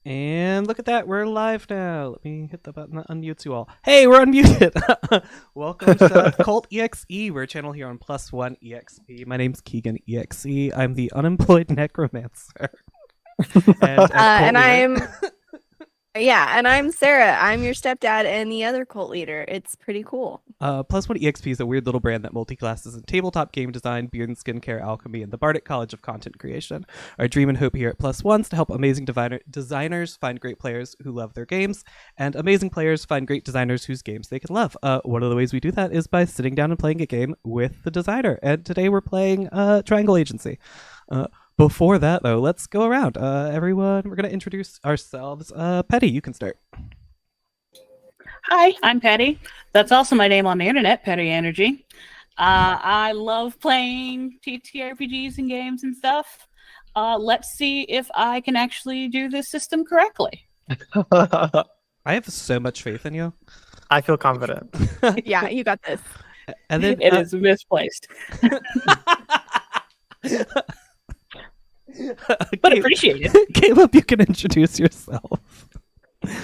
And look at that, we're live now. Let me hit the button that unmutes you all. Hey, we're unmuted. Welcome to Cult EXE. We're a channel here on Plus One Exp. My name's Kegan EXE. I'm the unemployed necromancer. And I'm Sarah. I'm your stepdad and the other cult leader. It's pretty cool. Plus One Exp is a weird little brand that multi-classes in tabletop game design, beard and skincare, alchemy, and the Bardic College of Content Creation. Our dream and hope here at Plus One is to help amazing designers find great players who love their games, and amazing players find great designers whose games they can love. One of the ways we do that is by sitting down and playing a game with the designer. And today we're playing Triangle Agency. Before that, though, let's go around. Everyone, we're going to introduce ourselves. Petti, you can start. Hi, I'm Petti. That's also my name on the internet, Petti Energy. I love playing ttrpgs and games and stuff. Let's see if I can actually do this system correctly. I have so much faith in you. I feel confident. Yeah, you got this. And then it is misplaced. But appreciate it. Caleb, you can introduce yourself.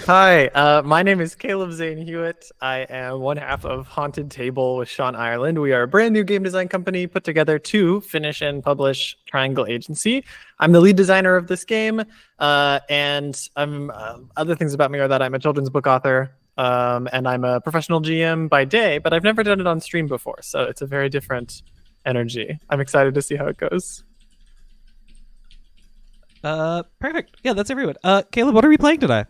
Hi, my name is Caleb Zane Huett. I am one half of Haunted Table with Sean Ireland. We are a brand new game design company put together to finish and publish Triangle Agency. I'm the lead designer of this game, and other things about me are that I'm a children's book author, and I'm a professional GM by day, but I've never done it on stream before, so it's a very different energy. I'm excited to see how it goes. Perfect. Yeah, that's everyone. Caleb, what are we playing today?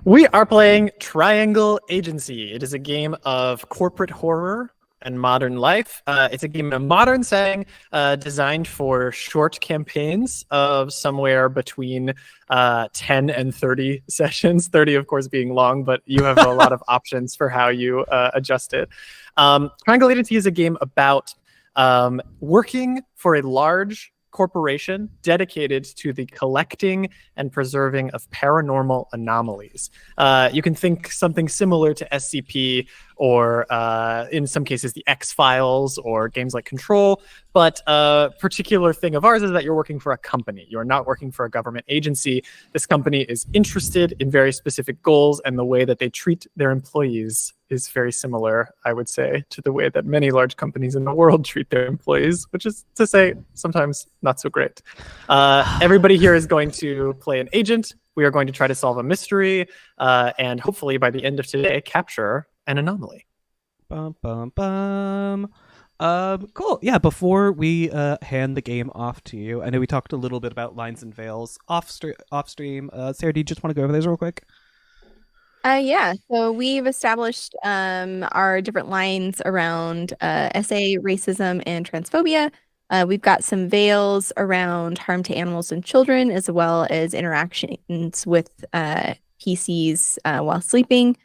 We are playing Triangle Agency. It is a game of corporate horror and modern life. It's a game in a modern setting designed for short campaigns of somewhere between 10 and 30 sessions, 30 of course being long, but you have a lot of options for how you adjust it. Triangle Agency is a game about working for a large corporation dedicated to the collecting and preserving of paranormal anomalies. You can think something similar to SCP or in some cases the X-Files or games like Control, but a particular thing of ours is that you're working for a company. You're not working for a government agency. This company is interested in very specific goals, and the way that they treat their employees is very similar, I would say, to the way that many large companies in the world treat their employees, which is to say sometimes not so great. Everybody here is going to play an agent. We are going to try to solve a mystery, and hopefully by the end of today, capture an anomaly. Bum, bum, bum. Cool. Yeah, before we hand the game off to you, I know we talked a little bit about lines and veils off stream. Sarah, do you just want to go over those real quick? Yeah, so we've established our different lines around SA, racism, and transphobia. We've got some veils around harm to animals and children, as well as interactions with PCs while sleeping.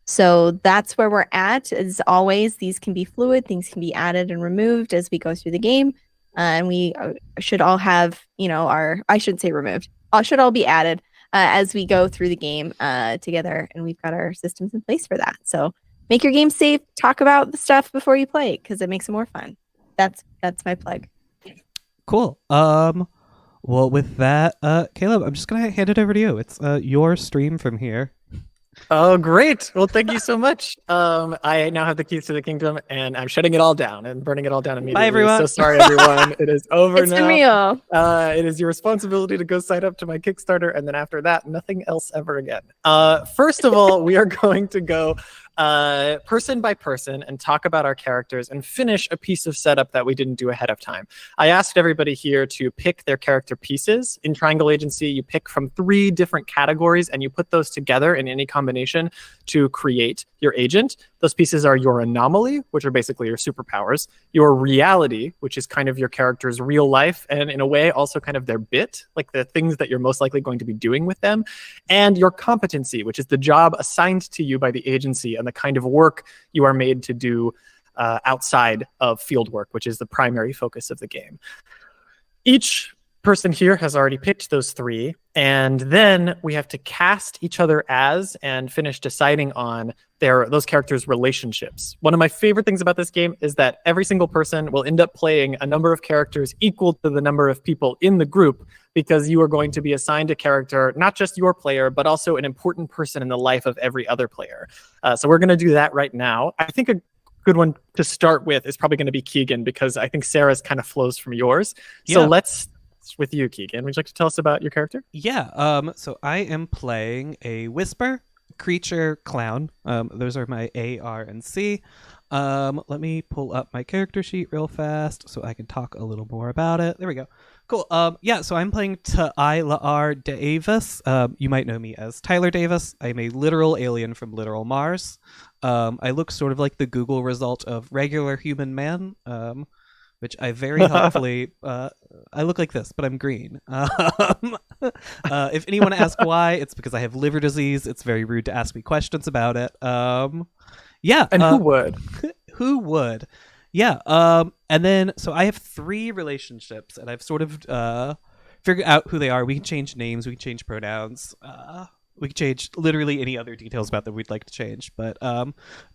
So that's where we're at. As always, these can be fluid. Things can be added and removed as we go through the game. And we should all have, I shouldn't say removed. Should all be added as we go through the game together. And we've got our systems in place for that. So make your game safe. Talk about the stuff before you play it, because it makes it more fun. That's my plug. Cool. Well, with that, Caleb, I'm just going to hand it over to you. It's your stream from here. Oh, great. Well, thank you so much. I now have the keys to the kingdom, and I'm shutting it all down and burning it all down immediately. Bye, everyone. So sorry, everyone. It is over It's now. been real. It is your responsibility to go sign up to my Kickstarter, and then after that, nothing else ever again. First of all, we are going to go person by person and talk about our characters and finish a piece of setup that we didn't do ahead of time. I asked everybody here to pick their character pieces. In Triangle Agency, you pick from 3 different categories and you put those together in any combination to create your agent. Those pieces are your anomaly, which are basically your superpowers, your reality, which is kind of your character's real life, and in a way also kind of their bit, like the things that you're most likely going to be doing with them, and your competency, which is the job assigned to you by the agency and the kind of work you are made to do outside of field work, which is the primary focus of the game. Each person here has already picked those 3, and then we have to cast each other as and finish deciding on those characters' relationships. One of my favorite things about this game is that every single person will end up playing a number of characters equal to the number of people in the group, because you are going to be assigned a character, not just your player, but also an important person in the life of every other player. So we're going to do that right now. I think a good one to start with is probably going to be Kegan, because I think Sarah's kind of flows from yours. So Yeah. let's with you, Kegan. Would you like to tell us about your character? Yeah. So I am playing a whisper creature clown. Those are my A, R, and C. Let me pull up my character sheet real fast so I can talk a little more about it. There we go. Cool. Yeah, so I'm playing Tyler Davis. You might know me as Tyler Davis. I'm a literal alien from literal Mars. I look sort of like the Google result of regular human man, which I very helpfully... I look like this, but I'm green. If anyone asks why, it's because I have liver disease. It's very rude to ask me questions about it. Yeah. And who would? Who would? Yeah. And then, so I have 3 relationships, and I've sort of figured out who they are. We can change names. We can change pronouns. We can change literally any other details about them we'd like to change. But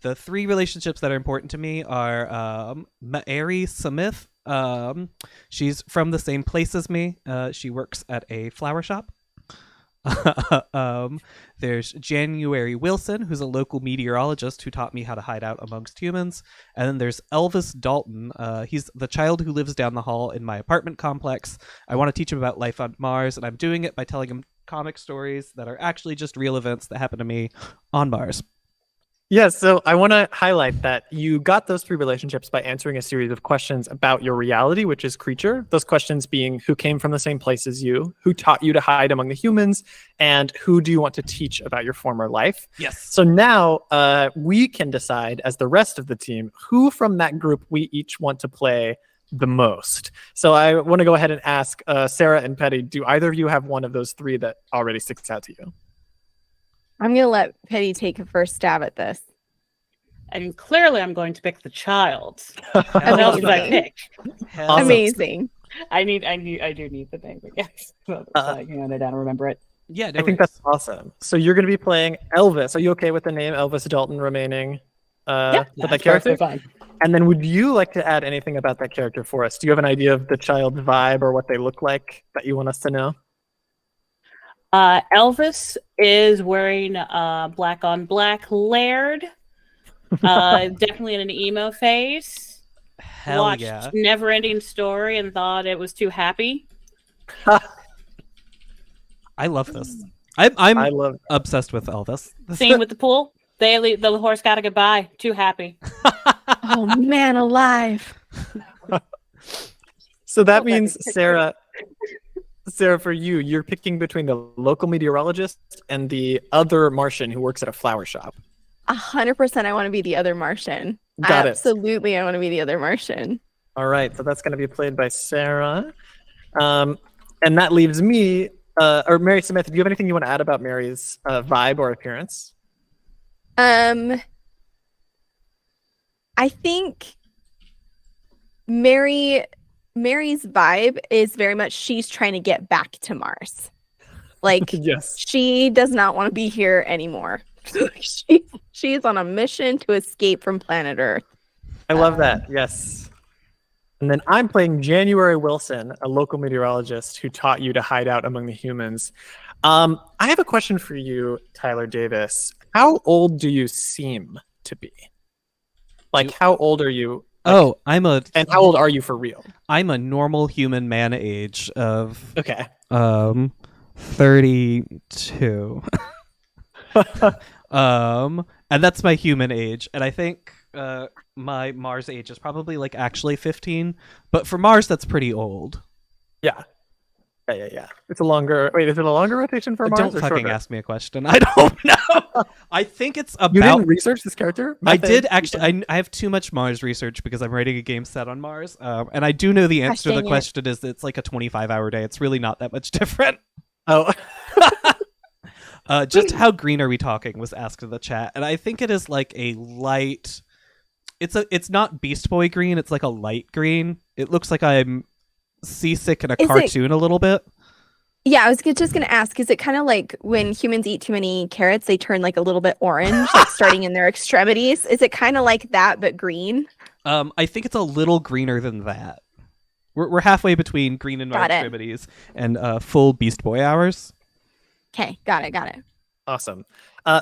the 3 relationships that are important to me are Mary Smith. She's from the same place as me. She works at a flower shop. There's January Wilson, who's a local meteorologist who taught me how to hide out amongst humans. And then there's Elvis Dalton. He's the child who lives down the hall in my apartment complex. I want to teach him about life on Mars, and I'm doing it by telling him comic stories that are actually just real events that happen to me on Mars. Yes, so I want to highlight that you got those 3 relationships by answering a series of questions about your reality, which is creature. Those questions being who came from the same place as you, who taught you to hide among the humans, and who do you want to teach about your former life. Yes. So now we can decide as the rest of the team who from that group we each want to play the most. So I want to go ahead and ask Sarah and Petti, do either of you have one of those 3 that already sticks out to you? I'm going to let Petti take a first stab at this. And clearly, I'm going to pick the child. Hell What else did I yeah. pick? Hell Awesome. Amazing. I do need the name, but yes. I don't remember it. Yeah, no I think worries. that's awesome. So you're going to be playing Elvis. Are you okay with the name Elvis Dalton remaining for that character? Fine. And then would you like to add anything about that character for us? Do you have an idea of the child's vibe or what they look like that you want us to know? Elvis is wearing black on black layered. Definitely in an emo phase. Hell Watched yeah. Never Ending Story and thought it was too happy. I love this. I'm I love it. obsessed with Elvis. Scene with the pool. The horse got a goodbye. Too happy. Oh, man alive. So that Oh, means, that's- Sarah, for you, you're picking between the local meteorologist and the other Martian who works at a flower shop. 100% I want to be the other Martian. Got it. Absolutely, I want to be the other Martian. All right, so that's going to be played by Sarah. And that leaves me, or Mary Smith. Do you have anything you want to add about Mary's vibe or appearance? I think Mary's vibe is very much she's trying to get back to Mars. Like Yes. she does not want to be here anymore. She's on a mission to escape from planet Earth. I love that. Yes. And then I'm playing January Wilson, a local meteorologist who taught you to hide out among the humans. I have a question for you, Tyler Davis. How old do you seem to be? Like, how old are you? Oh, And how old are you for real? I'm a normal human man age of Okay. 32. And that's my human age, and I think my Mars age is probably like actually 15, but for Mars that's pretty old. Yeah. Yeah. It's a longer. Wait, is it a longer rotation for Mars? Don't or fucking shorter? ask me a question. I don't know. I think it's about. You didn't research this character? I did actually. I have too much Mars research because I'm writing a game set on Mars, and I do know the Gosh, answer to the dang it. question is that it's like a 25-hour day. It's really not that much different. Oh. Just how green are we talking was asked in the chat, and I think it is like a light. It's not Beast Boy green. It's like a light green. It looks like I'm seasick in a Is it- cartoon a little bit. Yeah, I was just going to ask, is it kind of like when humans eat too many carrots, they turn like a little bit orange, like starting in their extremities? Is it kind of like that, but green? I think it's a little greener than that. We're halfway between green and Got red it. extremities and full Beast Boy hours. Okay, got it. Awesome.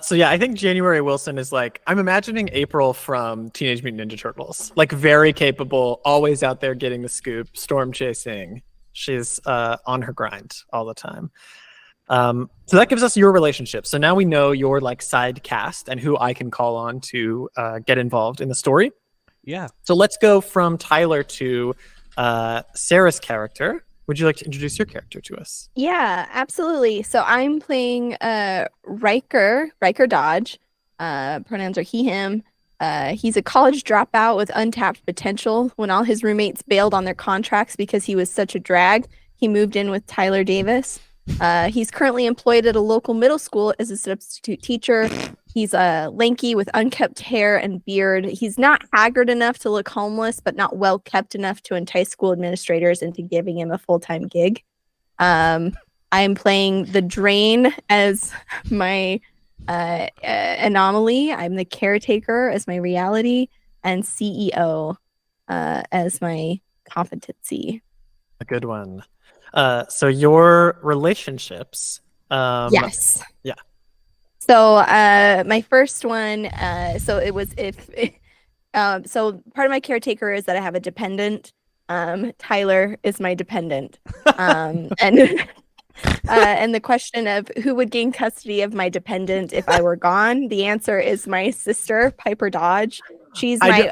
So yeah, I think January Wilson is like, I'm imagining April from Teenage Mutant Ninja Turtles. Like very capable, always out there getting the scoop, storm chasing. She's on her grind all the time. So that gives us your relationship. So now we know your like side cast and who I can call on to get involved in the story. Yeah. So let's go from Tyler to Sarah's character. Would you like to introduce your character to us? Yeah, absolutely. So I'm playing Riker Dodge. Pronouns are he, him. He's a college dropout with untapped potential. When all his roommates bailed on their contracts because he was such a drag, he moved in with Tyler Davis. He's currently employed at a local middle school as a substitute teacher. He's lanky with unkempt hair and beard. He's not haggard enough to look homeless, but not well kept enough to entice school administrators into giving him a full-time gig. I'm playing the Drain as my anomaly. I'm the caretaker as my reality, and CEO as my competency. A good one. So your relationships. Yes. Yeah. So my first one, so it was so part of my caretaker is that I have a dependent. Tyler is my dependent. And and the question of who would gain custody of my dependent if I were gone, the answer is my sister, Piper Dodge. She's my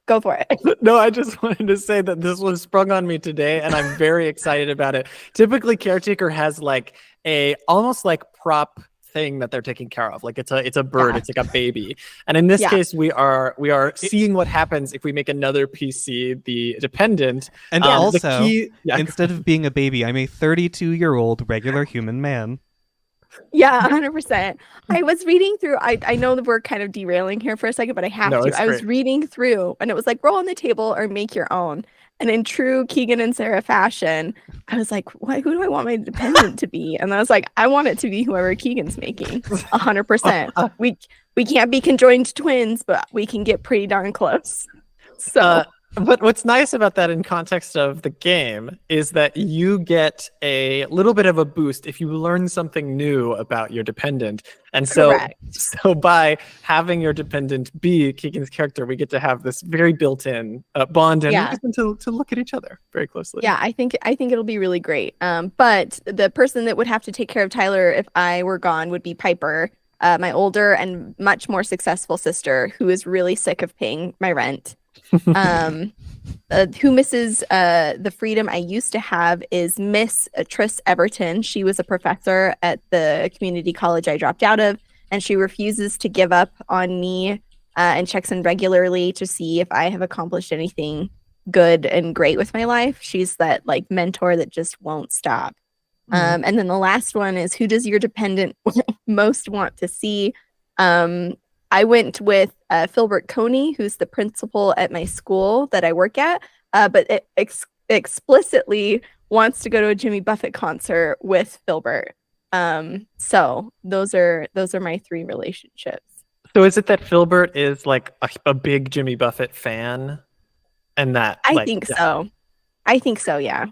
go for it. No, I just wanted to say that this was sprung on me today, and I'm very excited about it. Typically, caretaker has like a almost like prop thing that they're taking care of. Like it's a bird, it's like a baby. And in this case, we are seeing what happens if we make another PC the dependent. And also, instead of being a baby, I'm a 32-year-old regular human man. Yeah, 100%. I was reading through, I know that we're kind of derailing here for a second, but I have to. I was reading through and it was like, roll on the table or make your own. And in true Kegan and Sarah fashion, I was like, who do I want my dependent to be? And I was like, I want it to be whoever Kegan's making. 100%. We can't be conjoined twins, but we can get pretty darn close. So but what's nice about that in context of the game is that you get a little bit of a boost if you learn something new about your dependent. And so by having your dependent be Keegan's character, we get to have this very built-in bond and to look at each other very closely. Yeah, I think it'll be really great. But the person that would have to take care of Tyler if I were gone would be Piper, my older and much more successful sister who is really sick of paying my rent. Who misses the freedom I used to have is Miss Tris Everton. She was a professor at the community college I dropped out of, and she refuses to give up on me and checks in regularly to see if I have accomplished anything good and great with my life. She's that like mentor that just won't stop. And then the last one is, who does your dependent most want to see? I went with Philbert Coney, who's the principal at my school that I work at, but it explicitly wants to go to a Jimmy Buffett concert with Philbert. So those are my three relationships. So is it that Philbert is like a big Jimmy Buffett fan, and that I think so. I think so. Yeah.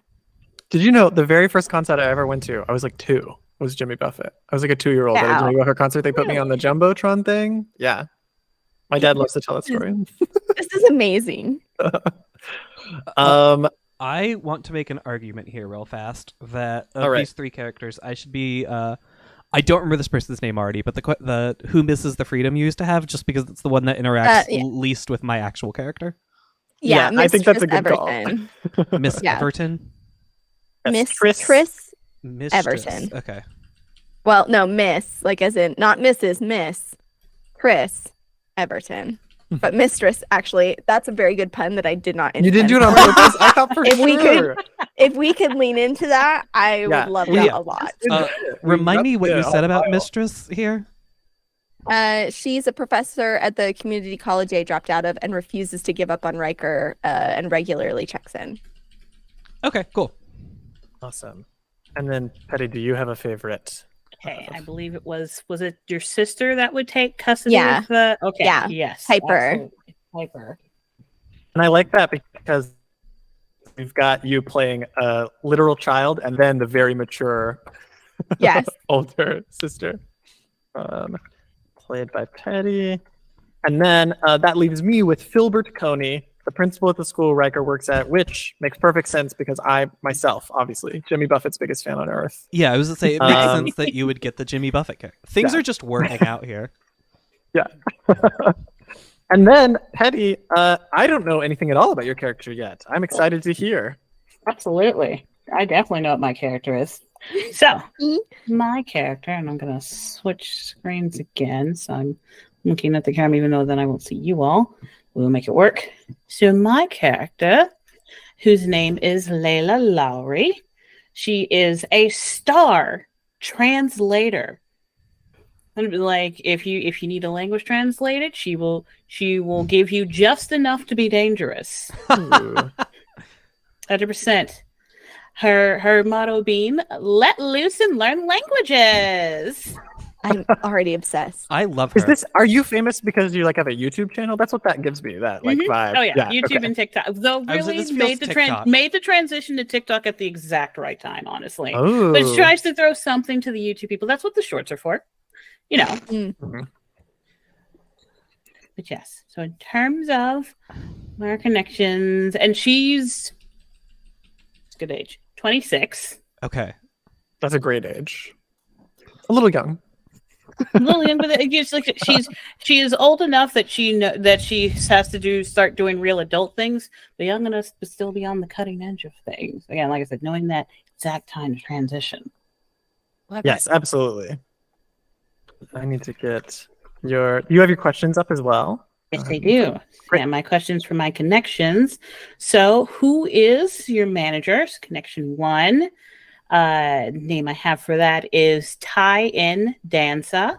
Did you know the very first concert I ever went to, I was like 2. Was Jimmy Buffett. I was like a 2-year-old at a Jimmy Buffett concert. They put me on the Jumbotron thing. Yeah. My dad loves to tell that story. This is amazing. I want to make an argument here real fast that of these three characters, I should be I don't remember this person's name already, but the who misses the freedom you used to have, just because it's the one that interacts least with my actual character. Yeah, I think that's a good Everton. call. Miss Everton? Miss Tris Everton. Okay. Well, no, Miss, like as in not Mrs. Miss Chris Everton. But mistress, actually, that's a very good pun that I did not intend. You didn't do it on purpose? I thought for sure. If we could lean into that, I would love that a lot. Remind me what you said about mistress here. She's a professor at the community college I dropped out of and refuses to give up on Riker and regularly checks in. Okay, cool. Awesome. And then, Petti, do you have a favorite? Okay, I believe it was it your sister that would take custody of the... Okay, yes. Piper. Absolutely. Piper. And I like that because we've got you playing a literal child and then the very mature Yes. older sister, played by Petti. And then that leaves me with Filbert Coney, the principal at the school Riker works at, which makes perfect sense because I myself, obviously, Jimmy Buffett's biggest fan on earth. Yeah, I was going to say, it makes sense that you would get the Jimmy Buffett character. Things Yeah. are just working out here. Yeah. And then, Petti, I don't know anything at all about your character yet. I'm excited to hear. Absolutely. I definitely know what my character is. So, Mhm. my character, and I'm going to switch screens again. So I'm looking at the camera, even though then I won't see you all. We'll make it work. So my character, whose name is Layla Lowry, she is a star translator. And like if you need a language translated, she will give you just enough to be dangerous. Ooh. 100%. Her motto being let loose and learn languages. I'm already obsessed. I love her. Are you famous because you like have a YouTube channel? That's what that gives me, that like vibe. Oh yeah, YouTube okay. and TikTok. Though I was like, really this feels made TikTok. made the transition to TikTok at the exact right time, honestly. Oh. But she tries to throw something to the YouTube people. That's what the shorts are for. You know. Mhm. But yes. So in terms of our connections, and she's good age. 26. Okay. That's a great age. A little young. A little young, but it's like she is old enough that she has to start doing real adult things, but young enough to still be on the cutting edge of things. Again, like I said, knowing that exact time to transition. Yes, absolutely. I need to get you have your questions up as well? Yes, I do. Great. And my questions for my connections. So, who is your manager? So connection 1. Name I have for that is Tie-In Danza,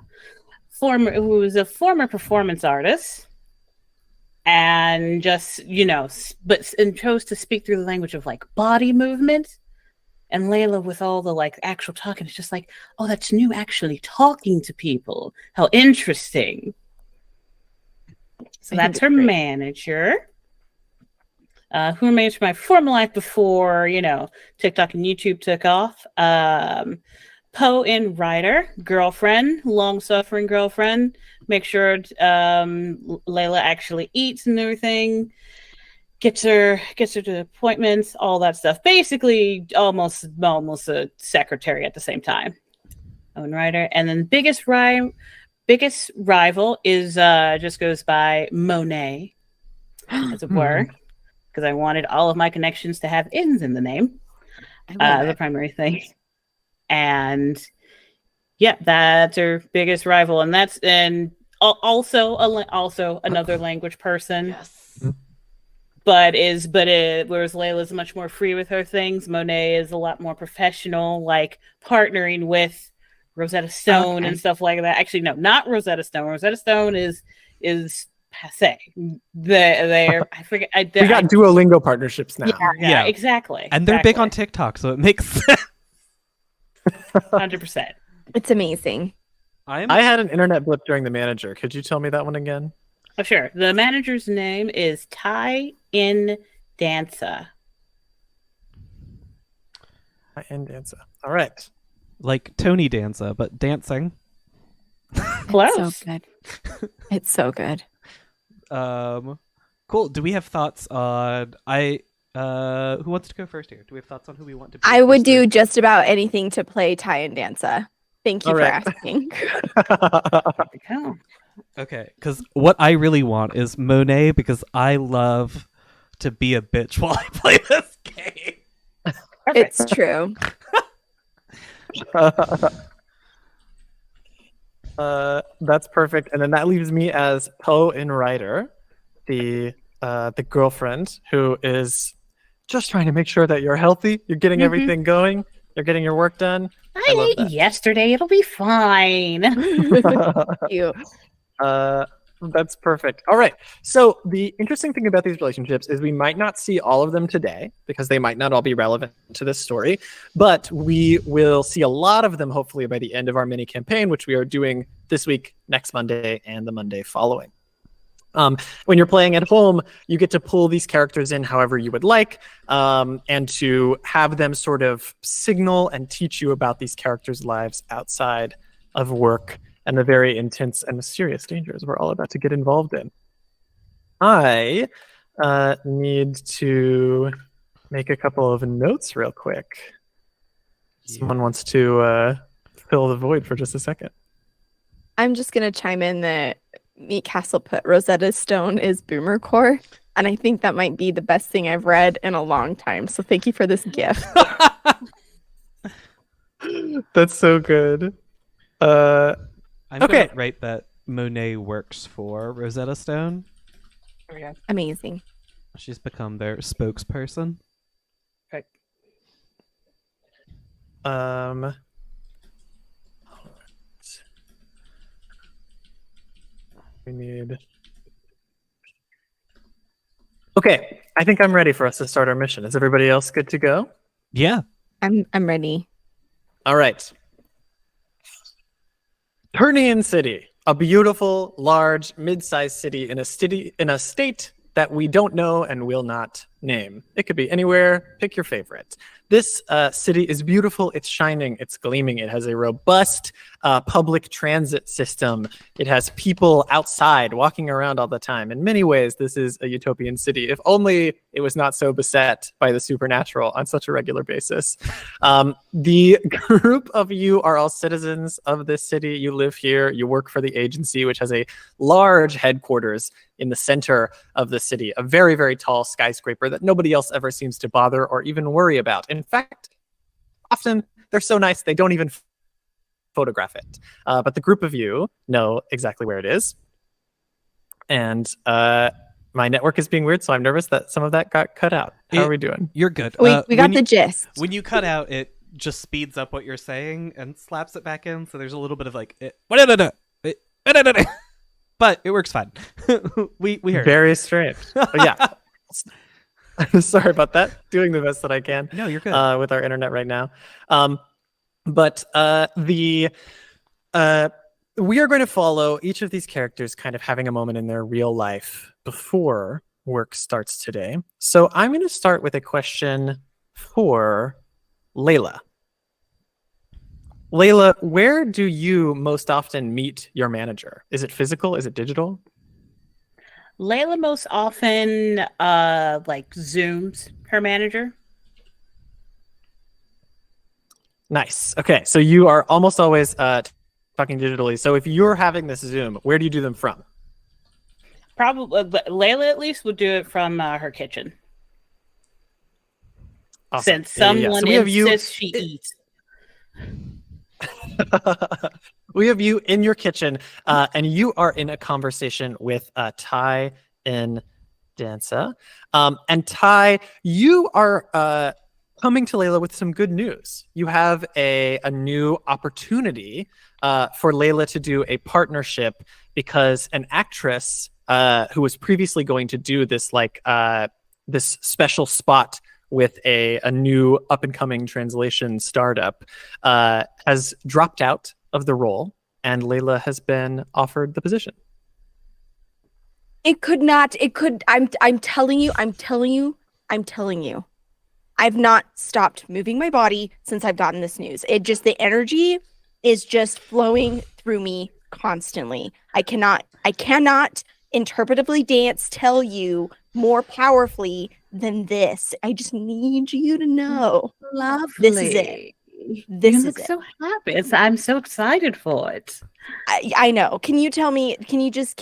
who is a former performance artist, and just and chose to speak through the language of like body movement. And Layla, with all the like actual talking, it's just like, oh, that's new. Actually, talking to people, how interesting. So that's her manager. Who remains from my former life before, TikTok and YouTube took off. Poe-in writer, girlfriend, long-suffering girlfriend. Make sure Layla actually eats and everything. Gets her to appointments, all that stuff. Basically, almost a secretary at the same time. Poe-in writer. And then biggest rival is just goes by Monet, as it were. Because I wanted all of my connections to have ins in the name, the primary thing. And yeah, that's her biggest rival, and also another language person. Yes. Whereas Layla's much more free with her things, Monet is a lot more professional, like partnering with Rosetta Stone and stuff like that. Actually, no, not Rosetta Stone. Rosetta Stone is passe. I forget. We got Duolingo partnerships now. Yeah, exactly. And they're big on TikTok, so it makes sense. 100%. It's amazing. I had an internet blip during the manager. Could you tell me that one again? Oh, sure. The manager's name is Tie-In Danza. Tie-In Danza. All right. Like Tony Danza, but dancing. Close. It's so good. It's so good. Cool. Do we have thoughts on who wants to go first here? Do we have thoughts on who we want to be? I would do just about anything to play Tie-In Danza. Thank you All for right. asking. Oh. Okay, because what I really want is Monet, because I love to be a bitch while I play this game. It's true. That's perfect. And then that leaves me as Poe-in writer, the girlfriend who is just trying to make sure that you're healthy, you're getting everything going, you're getting your work done. I love ate that. yesterday. It'll be fine. Cute. That's perfect. All right. So the interesting thing about these relationships is we might not see all of them today because they might not all be relevant to this story, but we will see a lot of them hopefully by the end of our mini campaign, which we are doing this week, next Monday, and the Monday following. When you're playing at home, you get to pull these characters in however you would like, and to have them sort of signal and teach you about these characters' lives outside of work and the very intense and mysterious dangers we're all about to get involved in. I need to make a couple of notes real quick. Someone wants to fill the void for just a second. I'm just going to chime in that Meat Castle put Rosetta Stone is boomer core, and I think that might be the best thing I've read in a long time. So thank you for this gift. That's so good. I'm Okay. gonna write that Monet works for Rosetta Stone. Amazing. She's become their spokesperson. Okay. We need. Okay, I think I'm ready for us to start our mission. Is everybody else good to go? Yeah. I'm ready. All right. Turnian City, a beautiful, large, mid-sized city in a state that we don't know and will not name. It could be anywhere. Pick your favorite. This city is beautiful. It's shining. It's gleaming. It has a robust public transit system. It has people outside walking around all the time. In many ways, this is a utopian city. If only it was not so beset by the supernatural on such a regular basis. The group of you are all citizens of this city. You live here. You work for the agency, which has a large headquarters in the center of the city, a very, very tall skyscraper that nobody else ever seems to bother or even worry about. In fact, often they're so nice they don't even photograph it. But the group of you know exactly where it is. And my network is being weird, so I'm nervous that some of that got cut out. How are we doing? You're good. We got the gist. When you cut out, it just speeds up what you're saying and slaps it back in. So there's a little bit of like, but it works fine. we heard. Very strange. Yeah. Sorry about that. Doing the best that I can. No, you're good. With our internet right now. But we are going to follow each of these characters kind of having a moment in their real life before work starts today. So I'm going to start with a question for Layla. Layla, where do you most often meet your manager? Is it physical? Is it digital? Layla most often like Zooms her manager. Nice. Okay, so you are almost always talking digitally. So if you're having this Zoom, where do you do them from? Probably Layla at least would do it from her kitchen. Awesome. Since someone So we have insists she eats. We have you in your kitchen, and you are in a conversation with Ty and Danza. And Ty, you are coming to Layla with some good news. You have a new opportunity for Layla to do a partnership because an actress who was previously going to do this this special spot with a new up-and-coming translation startup, has dropped out of the role, and Layla has been offered the position. It could not. It could. I'm telling you. I've not stopped moving my body since I've gotten this news. It just, the energy is just flowing through me constantly. I cannot interpretively tell you more powerfully than this. I just need you to know. Lovely. This is it. This you is look it. so happy. I'm so excited for it. I know. Can you tell me? Can you just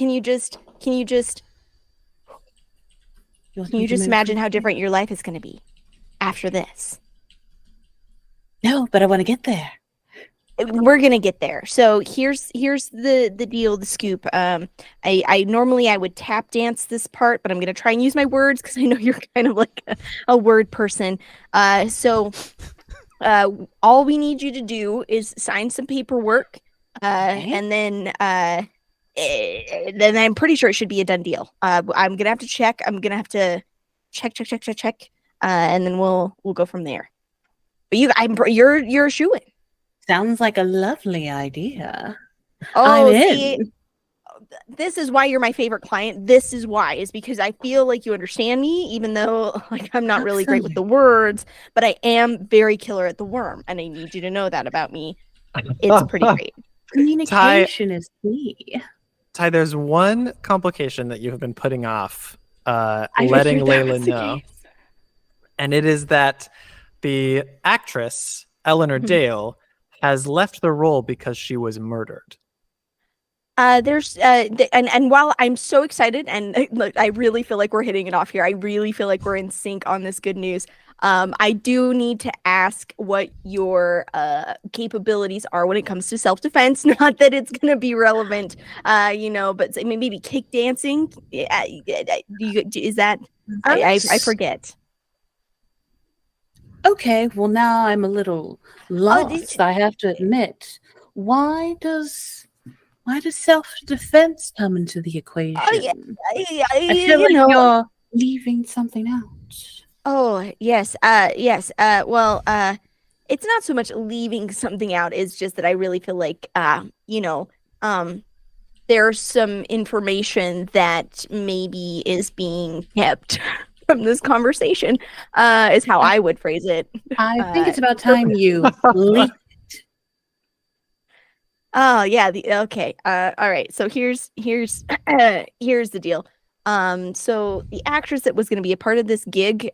imagine how different your life is going to be after this? No, but I want to get there. We're gonna get there. So here's the deal, the scoop. I normally would tap dance this part, but I'm gonna try and use my words because I know you're kind of like a word person. So all we need you to do is sign some paperwork, and then I'm pretty sure it should be a done deal. I'm gonna have to check. I'm gonna have to check, and then we'll go from there. But you're a shoo-in. Sounds like a lovely idea. Oh, I'm see, in. this is why you're my favorite client. This is why, is because I feel like you understand me, even though like I'm not really great with the words, but I am very killer at the worm, and I need you to know that about me. It's pretty great. Communication is key. Ty, there's one complication that you have been putting off, I letting figured that Layla was the know. case. And it is that the actress, Eleanor Dale, has left the role because she was murdered. And while I'm so excited and look, I really feel like we're hitting it off here. I really feel like we're in sync on this good news. I do need to ask what your capabilities are when it comes to self-defense. Not that it's going to be relevant, but maybe kick dancing. Is that? I forget. Okay, well now I'm a little lost. I have to admit. Why does self-defense come into the equation? I feel like you're leaving something out. Oh, yes. Yes. Well, it's not so much leaving something out. It's just that I really feel like, there's some information that maybe is being kept from this conversation, is how I would phrase it. I think it's about time you leave. Oh yeah. Okay. All right. So here's the deal. So the actress that was going to be a part of this gig,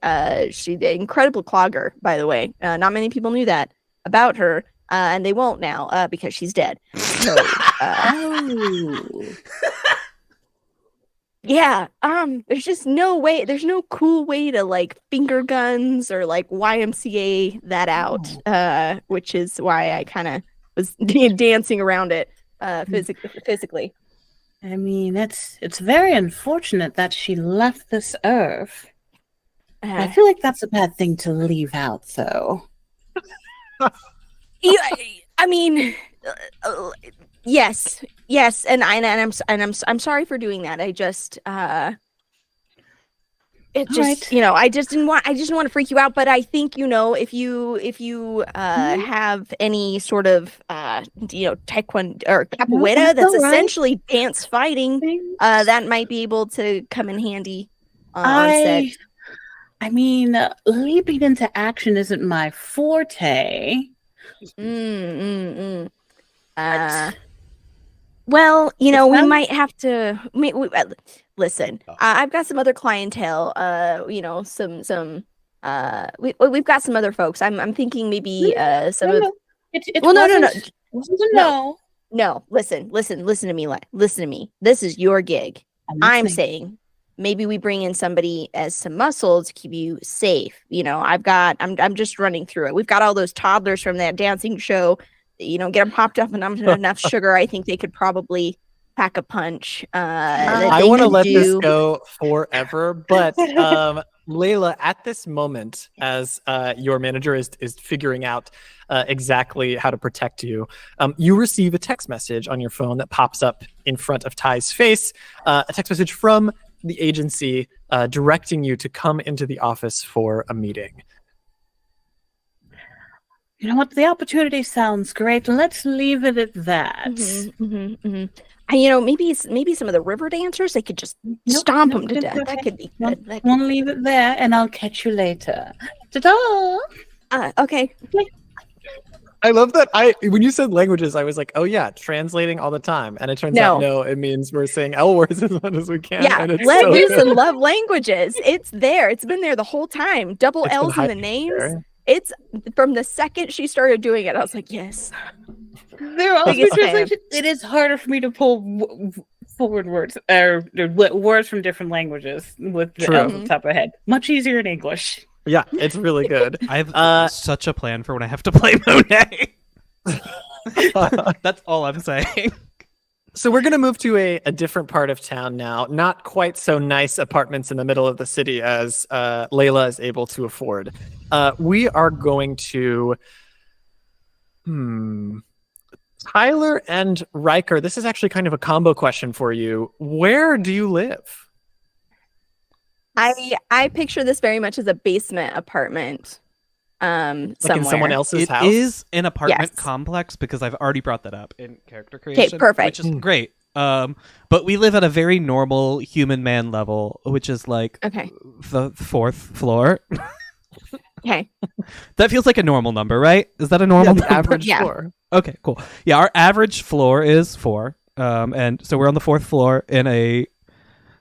she's an incredible clogger, by the way. Not many people knew that about her, and they won't now because she's dead. So, yeah. There's just no way. There's no cool way to like finger guns or like YMCA that out. Which is why I kind of was dancing around it physically. I mean, it's very unfortunate that she left this earth. I feel like that's a bad thing to leave out, though. Yeah, I mean, yes, and I'm sorry for doing that. I just it just right. I just didn't want to freak you out, but I think if you have any sort of taekwondo or capoeira that's essentially dance fighting, that might be able to come in handy on set. I mean, leaping into action isn't my forte. Well, we might have to. Listen, I've got some other clientele. We've got some other folks. I'm thinking maybe some of. No. Listen to me. Listen to me. This is your gig. I'm saying maybe we bring in somebody as some muscle to keep you safe. I'm just running through it. We've got all those toddlers from that dancing show. Get them popped up and enough sugar. I think they could probably pack a punch. I want to let this go forever, but Layla, at this moment, as your manager is figuring out exactly how to protect you, you receive a text message on your phone that pops up in front of Ty's face, a text message from the agency directing you to come into the office for a meeting. You know what? The opportunity sounds great. Let's leave it at that. Maybe some of the river dancers, they could just stomp them to death. That could be good. We'll leave it there, and I'll catch you later. Ta-da! Okay. I love that. When you said languages, I was like, oh yeah, translating all the time. And it turns out, no, it means we're saying L words as much as we can. Yeah, let loose and love languages. It's there. It's been there the whole time. Double L's in the names. There. It's from the second she started doing it, I was like, yes. It is harder for me to pull forward words or words from different languages with the L on the top of my head. Much easier in English. Yeah, it's really good. I have such a plan for when I have to play Monet. That's all I'm saying. So we're going to move to a different part of town now. Not quite so nice apartments in the middle of the city as Layla is able to afford. We are going to... Tyler and Riker, this is actually kind of a combo question for you. Where do you live? I picture this very much as a basement apartment. Like in someone else's house? It is an apartment complex because I've already brought that up in character creation. Okay, perfect. Which is great. But we live at a very normal human man level, which is like Okay. the 4th floor. Okay. That feels like a normal number, right? Is that a normal the number? average Yeah. floor. Okay, cool. Yeah, our average floor is 4. And so we're on the 4th floor in a...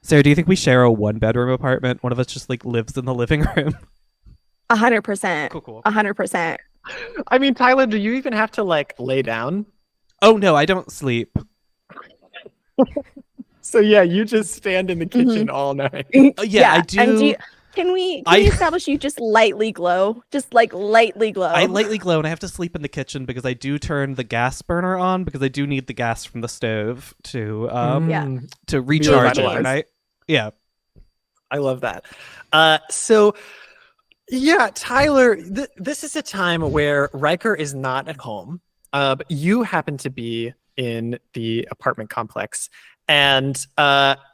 Sarah, do you think we share a 1-bedroom apartment? One of us just like lives in the living room? 100%. Cool. 100%. I mean, Tyler, do you even have to like lay down? Oh no, I don't sleep. So yeah, you just stand in the kitchen all night. Yeah, I do. And can we establish you just lightly glow? Just like lightly glow. I lightly glow, and I have to sleep in the kitchen because I do turn the gas burner on because I do need the gas from the stove to to recharge Revitalize. overnight. Yeah. I love that. So yeah, Tyler, this is a time where Riker is not at home. But you happen to be in the apartment complex, and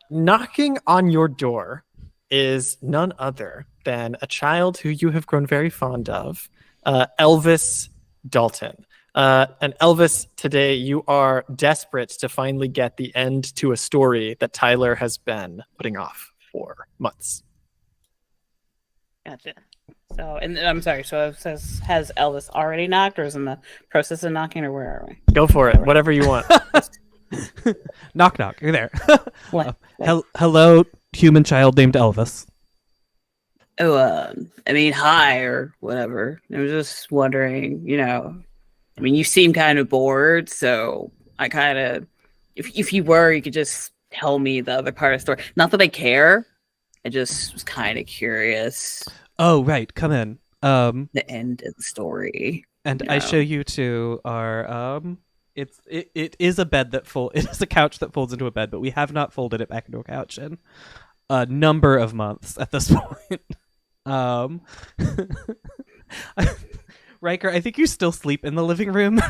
knocking on your door is none other than a child who you have grown very fond of, Elvis Dalton. And Elvis, today you are desperate to finally get the end to a story that Tyler has been putting off for months. Gotcha. So, and I'm sorry. So, it says, has Elvis already knocked, or is in the process of knocking, or where are we? Go for it, whatever you want. Knock, knock. You're there. What? Hello, human child named Elvis. Oh, I mean, hi, or whatever. I was just wondering, I mean, you seem kind of bored, so I kind of, if you were, you could just tell me the other part of the story. Not that I care. I just was kind of curious. Oh, right. Come in. The end of the story. And I show you to our it is a bed that it is a couch that folds into a bed, but we have not folded it back into a couch in a number of months at this point. Riker, I think you still sleep in the living room.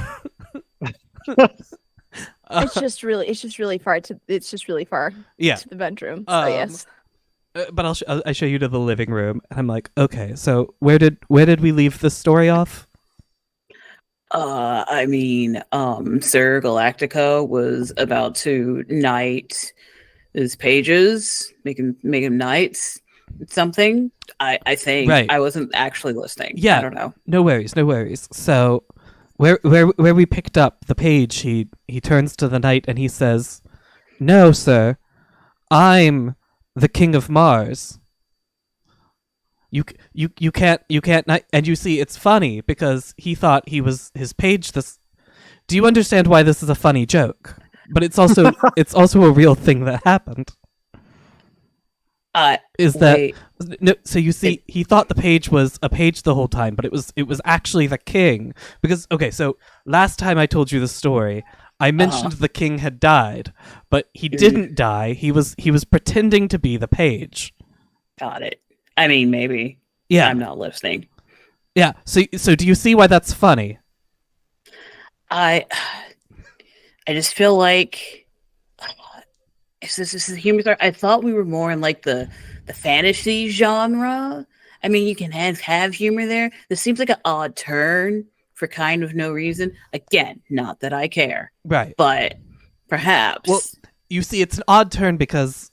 It's just really far to the bedroom. So yes. But I show you to the living room, and I'm like, okay, so where did we leave this story off? I mean, Sir Galactica was about to knight his pages, make him knights, something. I think right. I wasn't actually listening. Yeah, I don't know. No worries. So where we picked up the page, he turns to the knight and he says, "No, sir, I'm the King of Mars. You can't and you see it's funny because he thought he was his page. Do you understand why this is a funny joke? But it's also a real thing that happened. No, so you see, he thought the page was a page the whole time, but it was actually the king. Because so last time I told you the story, I mentioned the king had died, but he didn't die. He was pretending to be the page. Got it. I mean, maybe. Yeah. I'm not listening. Yeah. So do you see why that's funny? I just feel like is this a humor story? I thought we were more in like the fantasy genre. I mean, you can have humor there. This seems like an odd turn for kind of no reason. Again, not that I care. Right. But perhaps. Well, you see, it's an odd turn because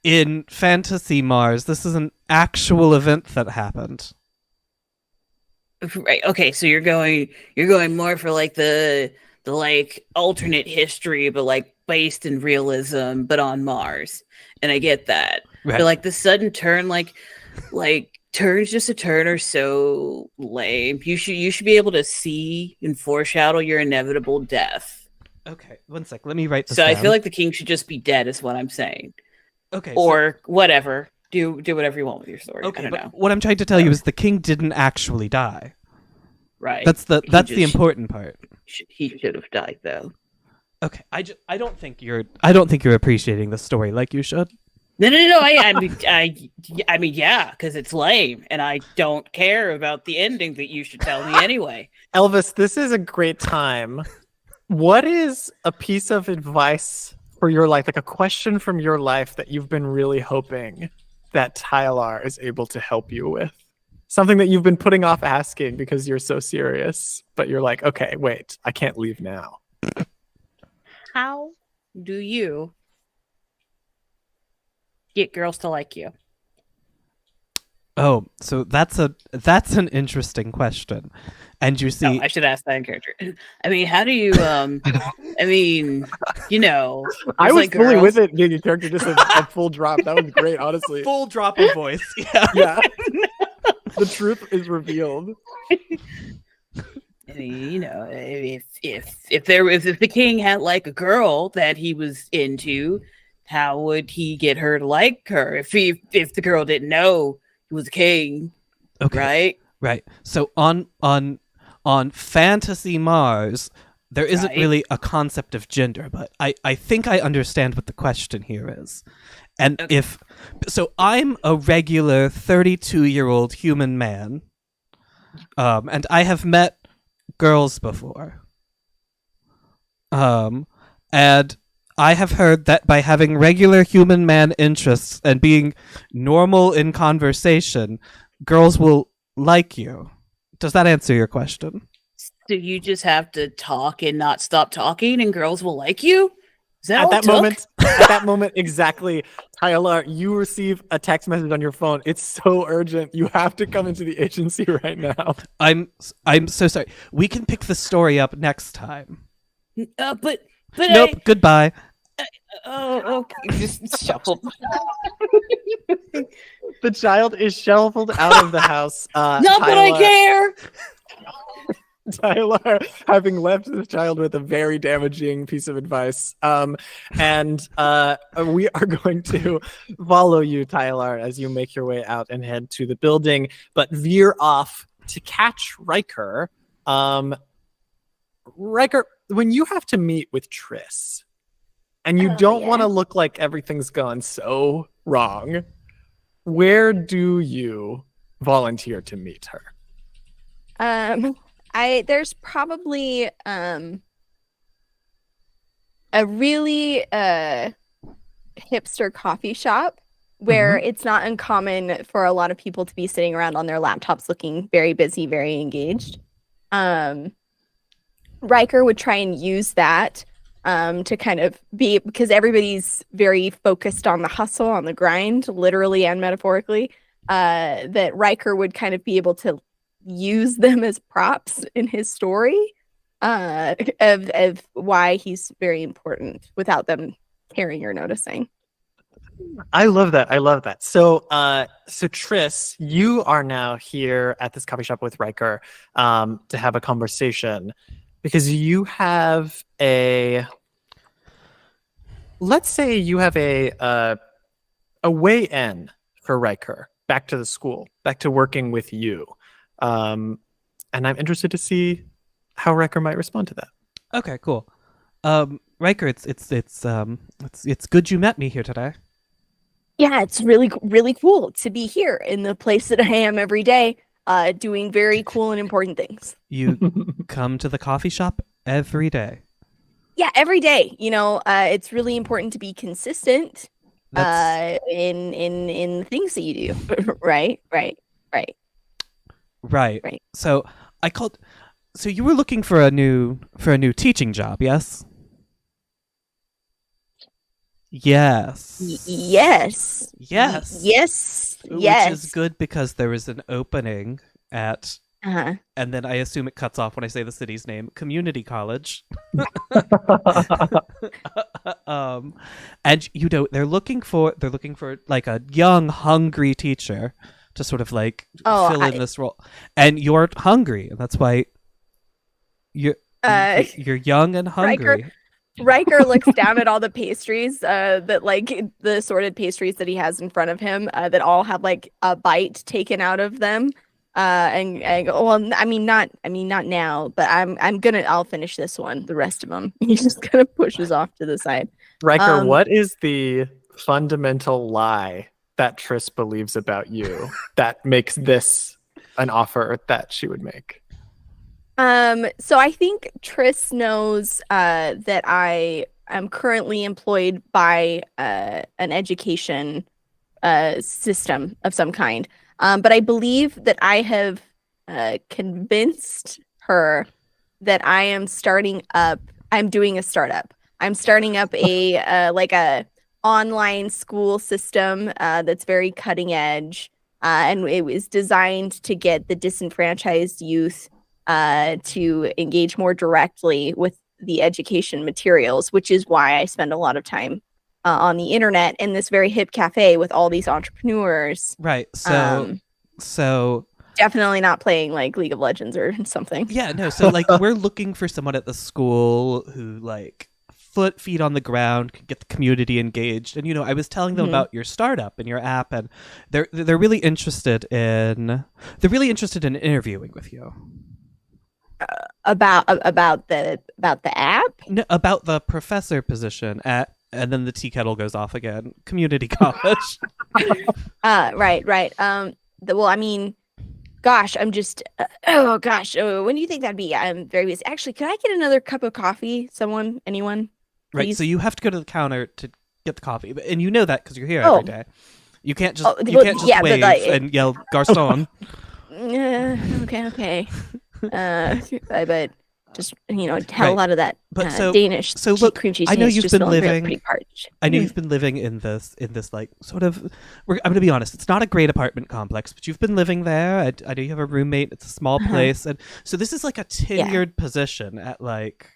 in Fantasy Mars, this is an actual event that happened. Right. Okay, so you're going more for like the like alternate history, but like based in realism, but on Mars. And I get that. Right. But like the sudden turn, like turns just a turn are so lame. You should be able to see and foreshadow your inevitable death. Okay, 1 sec. Let me write this So down. I feel like the king should just be dead, is what I'm saying. Okay. Or whatever. Do whatever you want with your story. Okay, I don't but know. what I'm trying to tell you is the king didn't actually die. Right. That's the important part. He should have died though. Okay, I don't think you're appreciating the story like you should. No. I mean, yeah, because it's lame, and I don't care about the ending that you should tell me anyway. Elvis, this is a great time. What is a piece of advice for your life, like a question from your life that you've been really hoping that Tyler is able to help you with? Something that you've been putting off asking because you're so serious, but you're like, okay, wait, I can't leave now. How do you get girls to like you? Oh, so that's an interesting question. And you see, I should ask that in character. I mean, how do you? I mean, you know, I there's, was like, fully girls- with it. Your character just a full drop. That was great, honestly. full drop of voice. Yeah. Yeah. The truth is revealed. I mean, you know, if the king had like a girl that he was into, how would he get her to like her? If the girl didn't know he was a king, Okay. right? Right. So on Fantasy Mars, there isn't Right. really a concept of gender, but I think I understand what the question here is. And Okay. so I'm a regular 32-year-old human man, and I have met girls before. And I have heard that by having regular human man interests and being normal in conversation, girls will like you. Does that answer your question? So you just have to talk and not stop talking, and girls will like you. Is that all At it that moment, exactly, Tyler, you receive a text message on your phone. It's so urgent. You have to come into the agency right now. I'm so sorry. We can pick the story up next time. took? But Nope. Goodbye. Oh, okay. Just shuffle. The child is shuffled out of the house. Not that I care. Tyler, having left the child with a very damaging piece of advice. And we are going to follow you, Tyler, as you make your way out and head to the building, but veer off to catch Riker. Riker, when you have to meet with Triss, and you don't want to look like everything's gone so wrong, where do you volunteer to meet her? There's probably a really hipster coffee shop where it's not uncommon for a lot of people to be sitting around on their laptops looking very busy, very engaged. Riker would try and use that to kind of be, because everybody's very focused on the hustle, on the grind, literally and metaphorically, that Riker would kind of be able to use them as props in his story of why he's very important without them caring or noticing. I love that. So Triss, you are now here at this coffee shop with Riker to have a conversation because you have let's say you have a way in for Riker back to the school, back to working with you. And I'm interested to see how Riker might respond to that. Okay, cool. Riker, it's good you met me here today. Yeah, it's really, really cool to be here in the place that I am every day, doing very cool and important things. You come to the coffee shop every day. Yeah, every day. You know, it's really important to be consistent in the things that you do. Right. Right. So So you were looking for a new teaching job, yes? Yes. Yes. Which is good because there is an opening at, Uh-huh. and then I assume it cuts off when I say the city's name, Community College. And they're looking for like a young, hungry teacher to sort of like fill in this role. And you're hungry, and that's why you're young and hungry. Riker looks down at all the pastries that like the assorted pastries that he has in front of him that all have like a bite taken out of them. And go, well, I mean not now, but I'll finish this one, the rest of them. He just kind of pushes off to the side. Riker, what is the fundamental lie that Triss believes about you that makes this an offer that she would make? So I think Triss knows that I am currently employed by an education system of some kind. But I believe that I have convinced her that I'm doing a startup. I'm starting up a online school system that's very cutting edge, and it was designed to get the disenfranchised youth to engage more directly with the education materials, which is why I spend a lot of time on the internet in this very hip cafe with all these entrepreneurs. Right. So definitely not playing like League of Legends or something. Yeah, no. So like we're looking for someone at the school who like feet on the ground, can get the community engaged. And I was telling them about your startup and your app, and they're really interested in interviewing with you. About the app? No, about the professor position at, and then the tea kettle goes off again. Community college. Right. Well, I mean, gosh, I'm just. Oh gosh, when do you think that'd be? I'm very busy. Actually, could I get another cup of coffee? Anyone? Please? Right. So you have to go to the counter to get the coffee, and you know that because you're here every day. You can't just wave and yell Garcon. Okay. But just had a lot of that Danish. So look, cream cheese. I know you've been living. Pretty parched. I know you've been living in this like sort of. I'm going to be honest. It's not a great apartment complex, but you've been living there. I know you have a roommate. It's a small place, and so this is like a tenured position at like,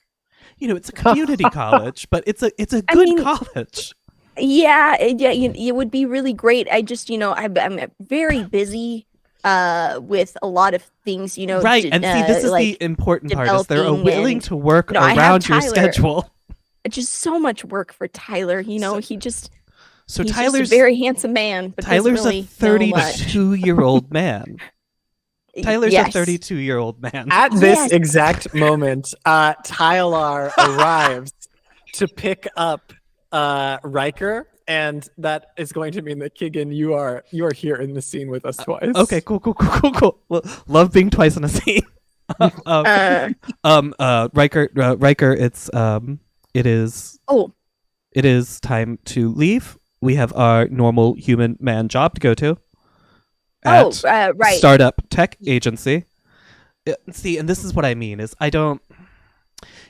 it's a community college, but it's a good college. Yeah, it would be really great. I just I'm very busy with a lot of things, right. And see, this is the important part, is they're willing to work around your schedule. Just so much work for Tyler, he's just Tyler's a very handsome man, but Tyler's really a 32-year-old man. Tyler's a 32-year-old man. At this exact moment, Tyler arrives to pick up Riker. And that is going to mean that Kegan, you are here in the scene with us twice. Okay, cool. Well, love being twice in a scene. Riker, it is time to leave. We have our normal human man job to go to. Right. Startup tech agency. See, and this is what I mean is I don't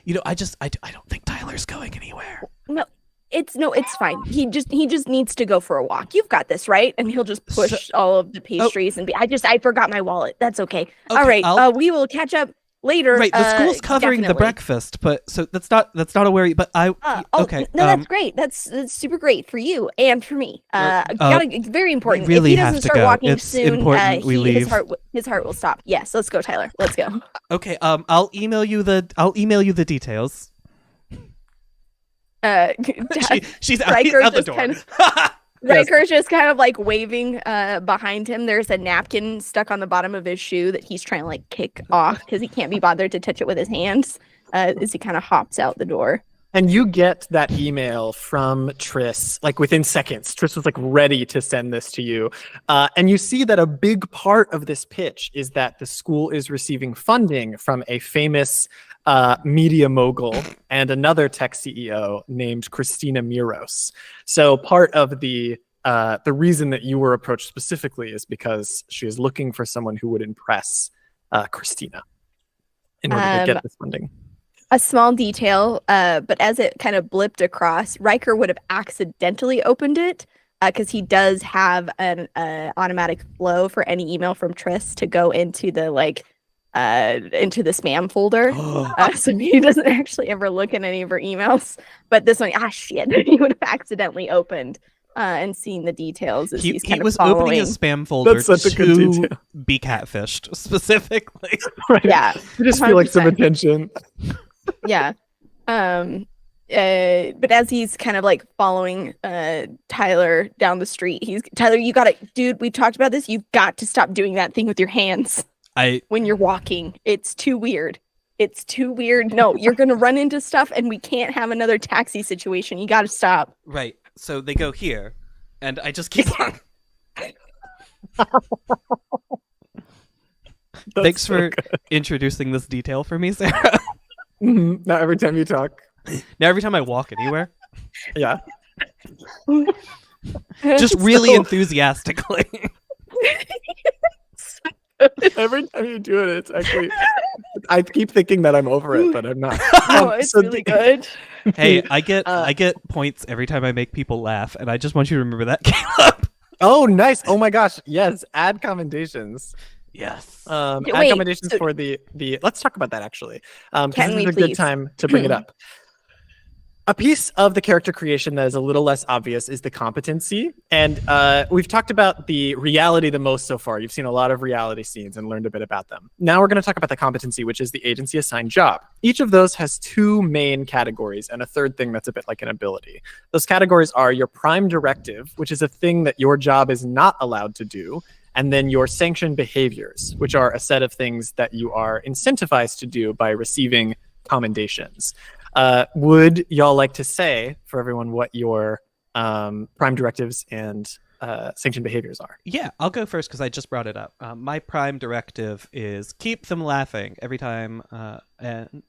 think Tyler's going anywhere. No. It's fine. He just needs to go for a walk. You've got this, right? And he'll just push all of the pastries and I forgot my wallet. That's okay. All right. We will catch up later. Right. The school's covering the breakfast, but so that's not a worry. But okay. No, that's great. That's super great for you and for me. It's very important. Really, if he doesn't start walking soon, important we leave. His heart will stop. Yes. Let's go, Tyler. Let's go. Okay. I'll email you the details. She's out the door. Riker's just kind of like waving behind him. There's a napkin stuck on the bottom of his shoe that he's trying to like kick off because he can't be bothered to touch it with his hands as he kind of hops out the door. And you get that email from Triss like within seconds. Triss was like ready to send this to you. And you see that a big part of this pitch is that the school is receiving funding from a famous media mogul and another tech CEO named Christina Miros. So part of the reason that you were approached specifically is because she is looking for someone who would impress Christina in order to get this funding. A small detail, but as it kind of blipped across, Riker would have accidentally opened it because he does have an automatic flow for any email from Triss to go into the into the spam folder. So he doesn't actually ever look at any of her emails. But this one, shit, he would have accidentally opened and seen the details as he's kind of following. He was opening a spam folder to be catfished, specifically. Right. Yeah. You just feel like some attention. Yeah. But as he's kind of like following Tyler down the street, Tyler, you gotta, dude, we talked about this. You've got to stop doing that thing with your hands. When you're walking, it's too weird. No, you're gonna run into stuff, and we can't have another taxi situation. You gotta stop. Right. So they go here, and I just keep on. Thanks for introducing this detail for me, Sarah. Not every time you talk. Now every time I walk anywhere. Yeah. Just really enthusiastically. Every time you do it, it's actually. I keep thinking that I'm over it, but I'm not. No, it's really good. Hey, I get points every time I make people laugh, and I just want you to remember that, Caleb. Oh, nice. Oh my gosh. Yes. Add commendations. Yes. Add Wait, commendations so- for the. Let's talk about that actually. Can This we is a good please? time to bring it up. A piece of the character creation that is a little less obvious is the competency. And we've talked about the reality the most so far. You've seen a lot of reality scenes and learned a bit about them. Now we're going to talk about the competency, which is the agency assigned job. Each of those has two main categories and a third thing that's a bit like an ability. Those categories are your prime directive, which is a thing that your job is not allowed to do, and then your sanctioned behaviors, which are a set of things that you are incentivized to do by receiving commendations. Would y'all like to say for everyone what your prime directives and sanctioned behaviors are? Yeah, I'll go first because I just brought it up. My prime directive is keep them laughing every time, and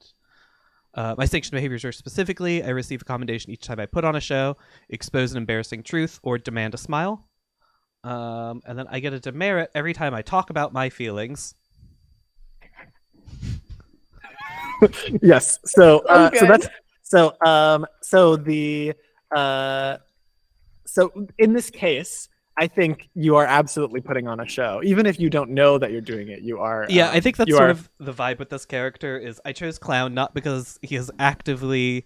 my sanctioned behaviors are specifically I receive a commendation each time I put on a show, expose an embarrassing truth, or demand a smile. And then I get a demerit every time I talk about my feelings. Yes. So Okay. so in this case, I think you are absolutely putting on a show, even if you don't know that you're doing it. You are. Yeah, I think that's you sort are- of the vibe with this character. Is I chose Clown not because he is actively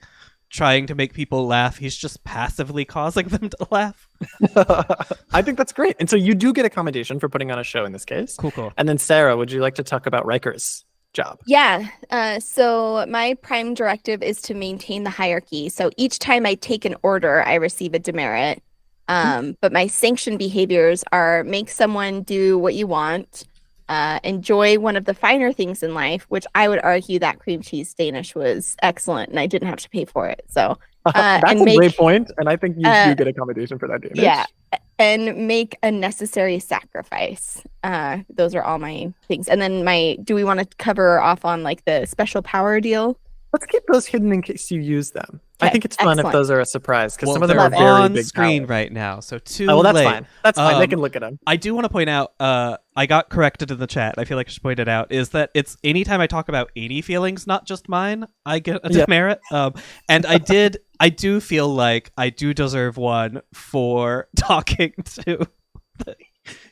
trying to make people laugh. He's just passively causing them to laugh. I think that's great. And so you do get a commendation for putting on a show in this case. Cool. And then Sarah, would you like to talk about Riker's job? Yeah. So my prime directive is to maintain the hierarchy. So each time I take an order, I receive a demerit. But my sanctioned behaviors are make someone do what you want, enjoy one of the finer things in life, which I would argue that cream cheese Danish was excellent and I didn't have to pay for it. So That's and a great point, and I think you do get a commendation for that, Danish. yeah, and make a necessary sacrifice. Those are all my things. And then do we want to cover off on like the special power deal? Let's keep those hidden in case you use them. I Okay, think it's fun if excellent. those are a surprise because Well, some of them are they're very on big screen powers. right now, so too Oh, well, that's late. fine. That's fine. They Um, can look at them. I do want to point out, I got corrected in the chat. I feel like I should point it out. Is that it's anytime I talk about 80 feelings, not just mine, I get a Yeah. demerit. And I do feel like I do deserve one for talking to the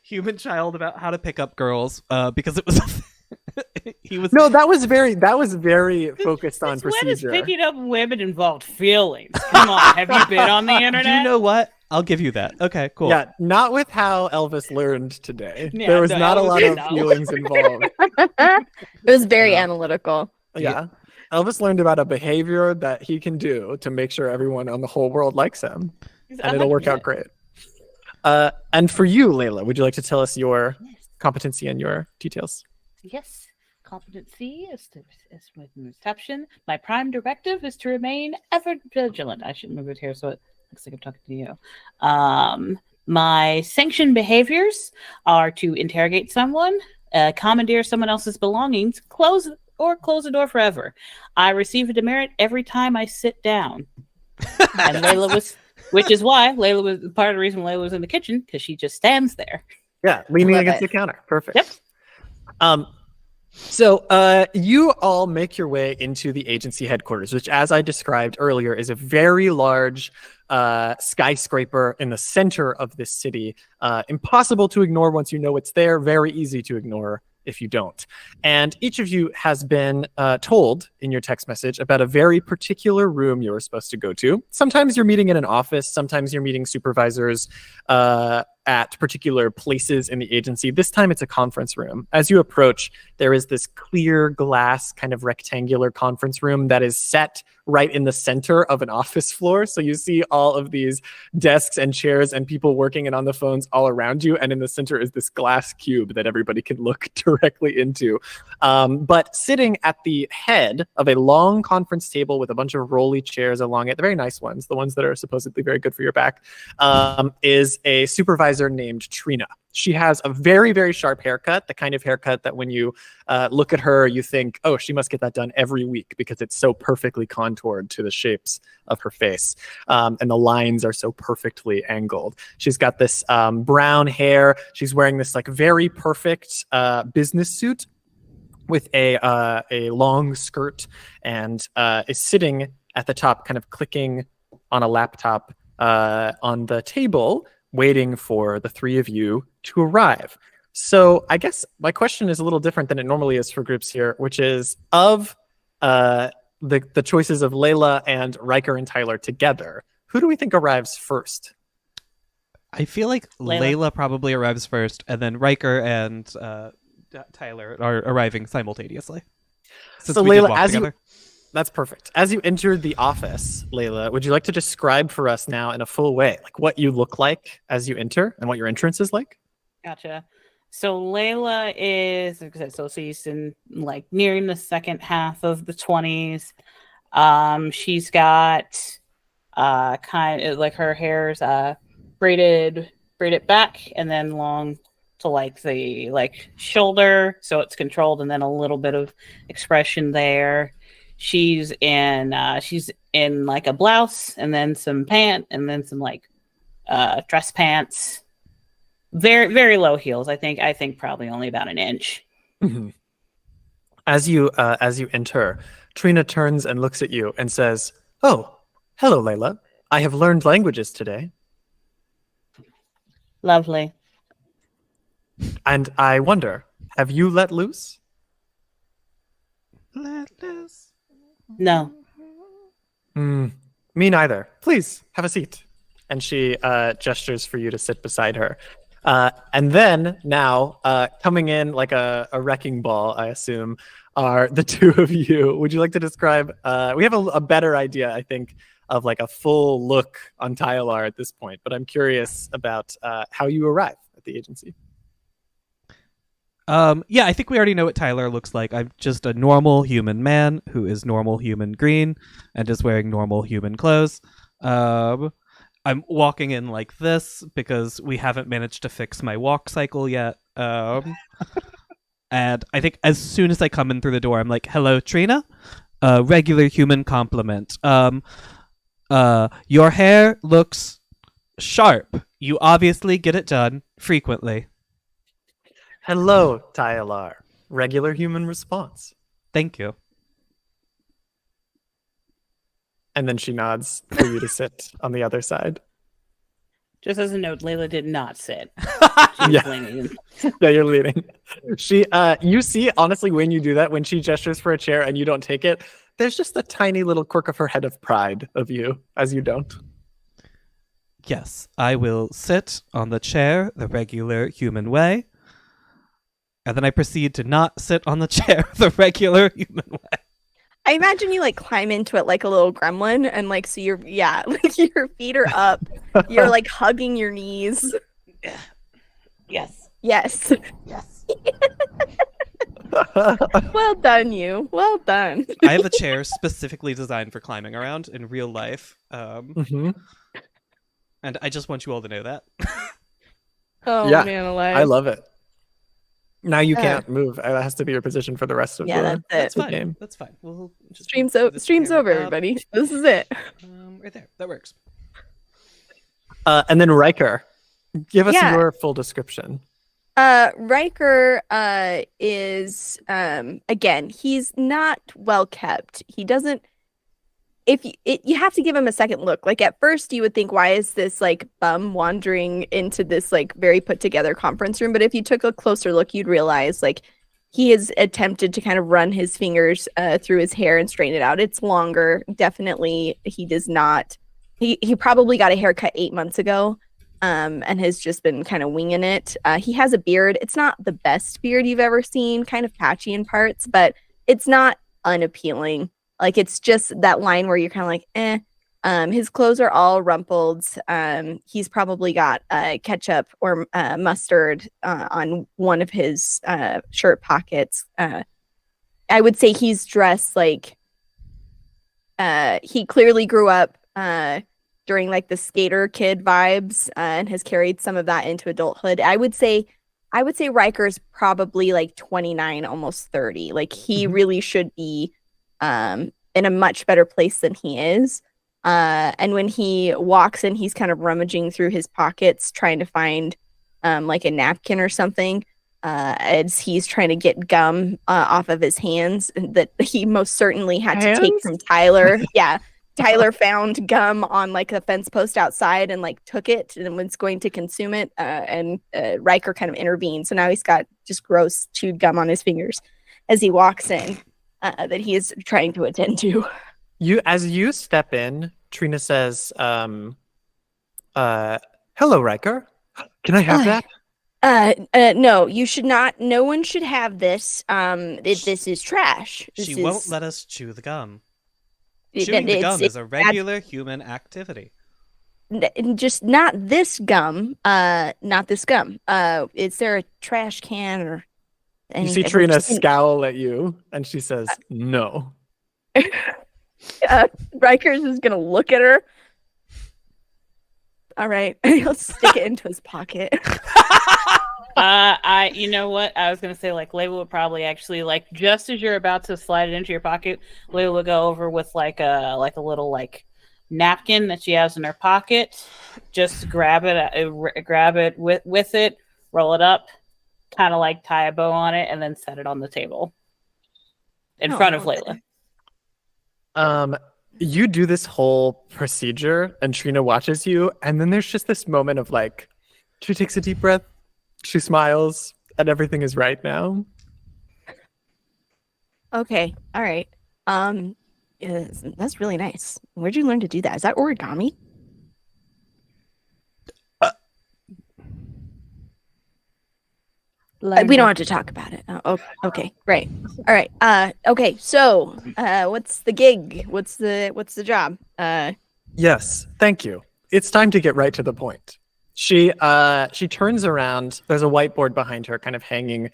human child about how to pick up girls, because it was he was No, that was very focused on When is procedure. picking up women involved feelings? Come on, have you been on the internet? Do you know what? I'll give you that. Okay, cool. Yeah, not with how Elvis learned today. Yeah, there was no, not a lot Elvis, of no. feelings involved. It was very Yeah. analytical. Yeah. Elvis learned about a behavior that he can do to make sure everyone on the whole world likes him, and it'll work out great. And for you, Layla, would you like to tell us your competency and your details? Yes. Competency is with reception. My prime directive is to remain ever vigilant. I should move it here so it looks like I'm talking to you. My sanctioned behaviors are to interrogate someone, commandeer someone else's belongings, close the door forever. I receive a demerit every time I sit down. And Layla was, which is why Layla was part of the reason Layla was in the kitchen, because she just stands there. Yeah, leaning Love against it. the counter. Perfect. Yep. So you all make your way into the agency headquarters, which, as I described earlier, is a very large skyscraper in the center of this city. Impossible to ignore once you know it's there. Very easy to ignore if you don't. And each of you has been told in your text message about a very particular room you're supposed to go to. Sometimes you're meeting in an office. Sometimes you're meeting supervisors at particular places in the agency. This time it's a conference room. As you approach, there is this clear glass kind of rectangular conference room that is set right in the center of an office floor. So you see all of these desks and chairs and people working and on the phones all around you. And in the center is this glass cube that everybody can look directly into. But sitting at the head of a long conference table with a bunch of rolly chairs along it, the very nice ones, the ones that are supposedly very good for your back, is a supervisor named Trina. She has a very, very sharp haircut, the kind of haircut that when you look at her, you think, oh, she must get that done every week because it's so perfectly contoured to the shapes of her face. And the lines are so perfectly angled. She's got this brown hair. She's wearing this like very perfect business suit with a long skirt and is sitting at the top, kind of clicking on a laptop on the table, waiting for the three of you to arrive. So I guess my question is a little different than it normally is for groups here, which is of the choices of Layla and Riker and Tyler together, who do we think arrives first? I feel like Layla probably arrives first, and then Riker and Tyler are arriving simultaneously. Since So we did Layla, walk together. that's perfect. As you entered the office, Layla, would you like to describe for us now in a full way, like what you look like as you enter and what your entrance is like? Gotcha. So Layla is, like I said, so she's in like nearing the second half of the 20s. She's got kind of like her hair's braided back and then long to like the shoulder, so it's controlled, and then a little bit of expression there. She's in like a blouse and then some pant and then some like dress pants. Very, very low heels. I think probably only about an inch. Mm-hmm. As you enter, Trina turns and looks at you and says, "Oh, hello, Layla. I have learned languages today." Lovely. And I wonder, have you let loose? Let loose. No. Me neither. Please, have a seat. And she gestures for you to sit beside her. And then now, coming in like a wrecking ball, I assume, are the two of you. Would you like to describe? We have a better idea, I think, of like a full look on Tyler at this point. But I'm curious about how you arrive at the agency. Yeah, I think we already know what Tyler looks like. I'm just a normal human man who is normal human green and is wearing normal human clothes. I'm walking in like this because we haven't managed to fix my walk cycle yet. And I think as soon as I come in through the door, I'm like, "Hello, Trina." Regular human compliment. Your hair looks sharp. You obviously get it done frequently. Hello, Tyler. Regular human response. Thank you. And then she nods for you to sit on the other side. Just as a note, Layla did not sit. Yeah. Leaning. Yeah, you're leading. She, you see, honestly, when you do that, when she gestures for a chair and you don't take it, there's just a tiny little quirk of her head of pride of you as you don't. Yes, I will sit on the chair the regular human way. And then I proceed to not sit on the chair the regular human way. I imagine you like climb into it like a little gremlin and like so you're like your feet are up. You're like hugging your knees. Yes. Yes. Yes. Well done, you. Well done. I have a chair specifically designed for climbing around in real life. And I just want you all to know that. Oh Yeah, man alive. I love it. Now you can't move. It has to be your position for the rest of that's the it. game. That's fine. We'll just Stream's move this stream's camera over, up. everybody. This is it. Right there. That works. And then Riker, give us Yeah. your full description. Riker is again, he's not well kept. He doesn't you have to give him a second look. Like at first you would think, why is this like bum wandering into this like very put together conference room? But if you took a closer look, you'd realize like he has attempted to kind of run his fingers through his hair and straighten it out. It's longer. Definitely he does not. He probably got a haircut 8 months ago and has just been kind of winging it. He has a beard. It's not the best beard you've ever seen, kind of patchy in parts, but it's not unappealing. Like it's just that line where you're kind of like, eh. His clothes are all rumpled. He's probably got ketchup or mustard on one of his shirt pockets. I would say he's dressed like he clearly grew up during like the skater kid vibes and has carried some of that into adulthood. I would say Riker's probably like 29, almost 30. Like he really should be in a much better place than he is. And when he walks in, he's kind of rummaging through his pockets, trying to find like a napkin or something as he's trying to get gum off of his hands that he most certainly had to take from Tyler. Yeah, Tyler found gum on like a fence post outside and like took it and was going to consume it. And Riker kind of intervened. So now he's got just gross chewed gum on his fingers as he walks in that he is trying to attend to. As you step in, Trina says, "Hello, Riker. Can I have that?" No, you should not. No one should have this. This is trash. She won't let us chew the gum. Chewing the gum is a regular human activity. Just not this gum. Not this gum. Is there a trash can or anything? You see Trina scowl at you, and she says, "No." Rikers is gonna look at her. All right, he'll stick it into his pocket. You know what? I was gonna say, like, Layla would probably actually, like, just as you're about to slide it into your pocket, Layla will go over with like a little like napkin that she has in her pocket, just grab it with it, roll it up, kind of like tie a bow on it, and then set it on the table in front of Layla. You do this whole procedure, and Trina watches you, and then there's just this moment of like, she takes a deep breath, she smiles, and everything is right now. Okay, all right. That's really nice. Where'd you learn to do that? Is that origami? We don't have to talk about it. Okay, right. All right. Okay. So, what's the gig? What's the job? Yes, thank you. It's time to get right to the point. She turns around. There's a whiteboard behind her, kind of hanging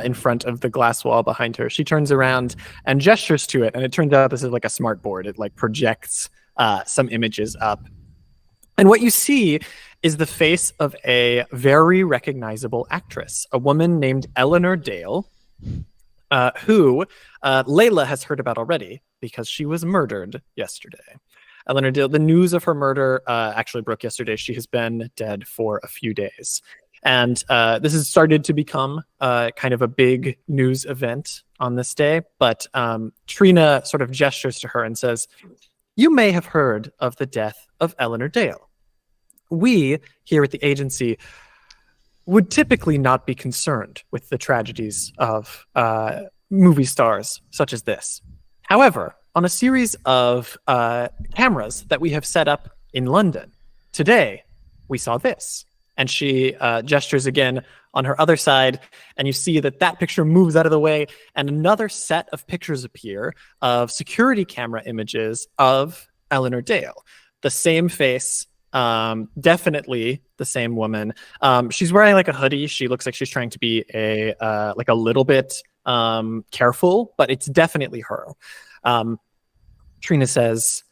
in front of the glass wall behind her. She turns around and gestures to it, and it turns out this is like a smart board. It like projects some images up. And what you see is the face of a very recognizable actress, a woman named Eleanor Dale, who Layla has heard about already because she was murdered yesterday. Eleanor Dale, the news of her murder actually broke yesterday. She has been dead for a few days. And this has started to become kind of a big news event on this day. But Trina sort of gestures to her and says, "You may have heard of the death of Eleanor Dale. We, here at the agency, would typically not be concerned with the tragedies of movie stars such as this. However, on a series of cameras that we have set up in London, today we saw this." And she gestures again on her other side, and you see that picture moves out of the way, and another set of pictures appear of security camera images of Eleanor Dale. The same face, definitely the same woman. She's wearing like a hoodie. She looks like she's trying to be a little bit careful, but it's definitely her. Trina says,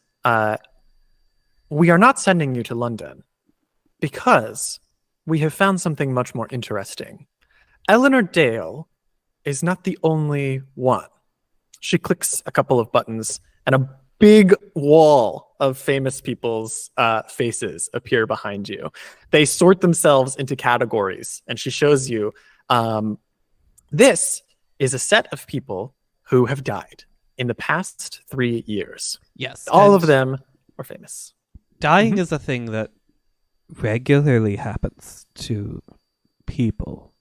"We are not sending you to London because we have found something much more interesting. Eleanor Dale is not the only one." She clicks a couple of buttons, and a big wall of famous people's faces appear behind you. They sort themselves into categories, and she shows you this is a set of people who have died in the past 3 years. Yes. All of them are famous. Dying is a thing that regularly happens to people.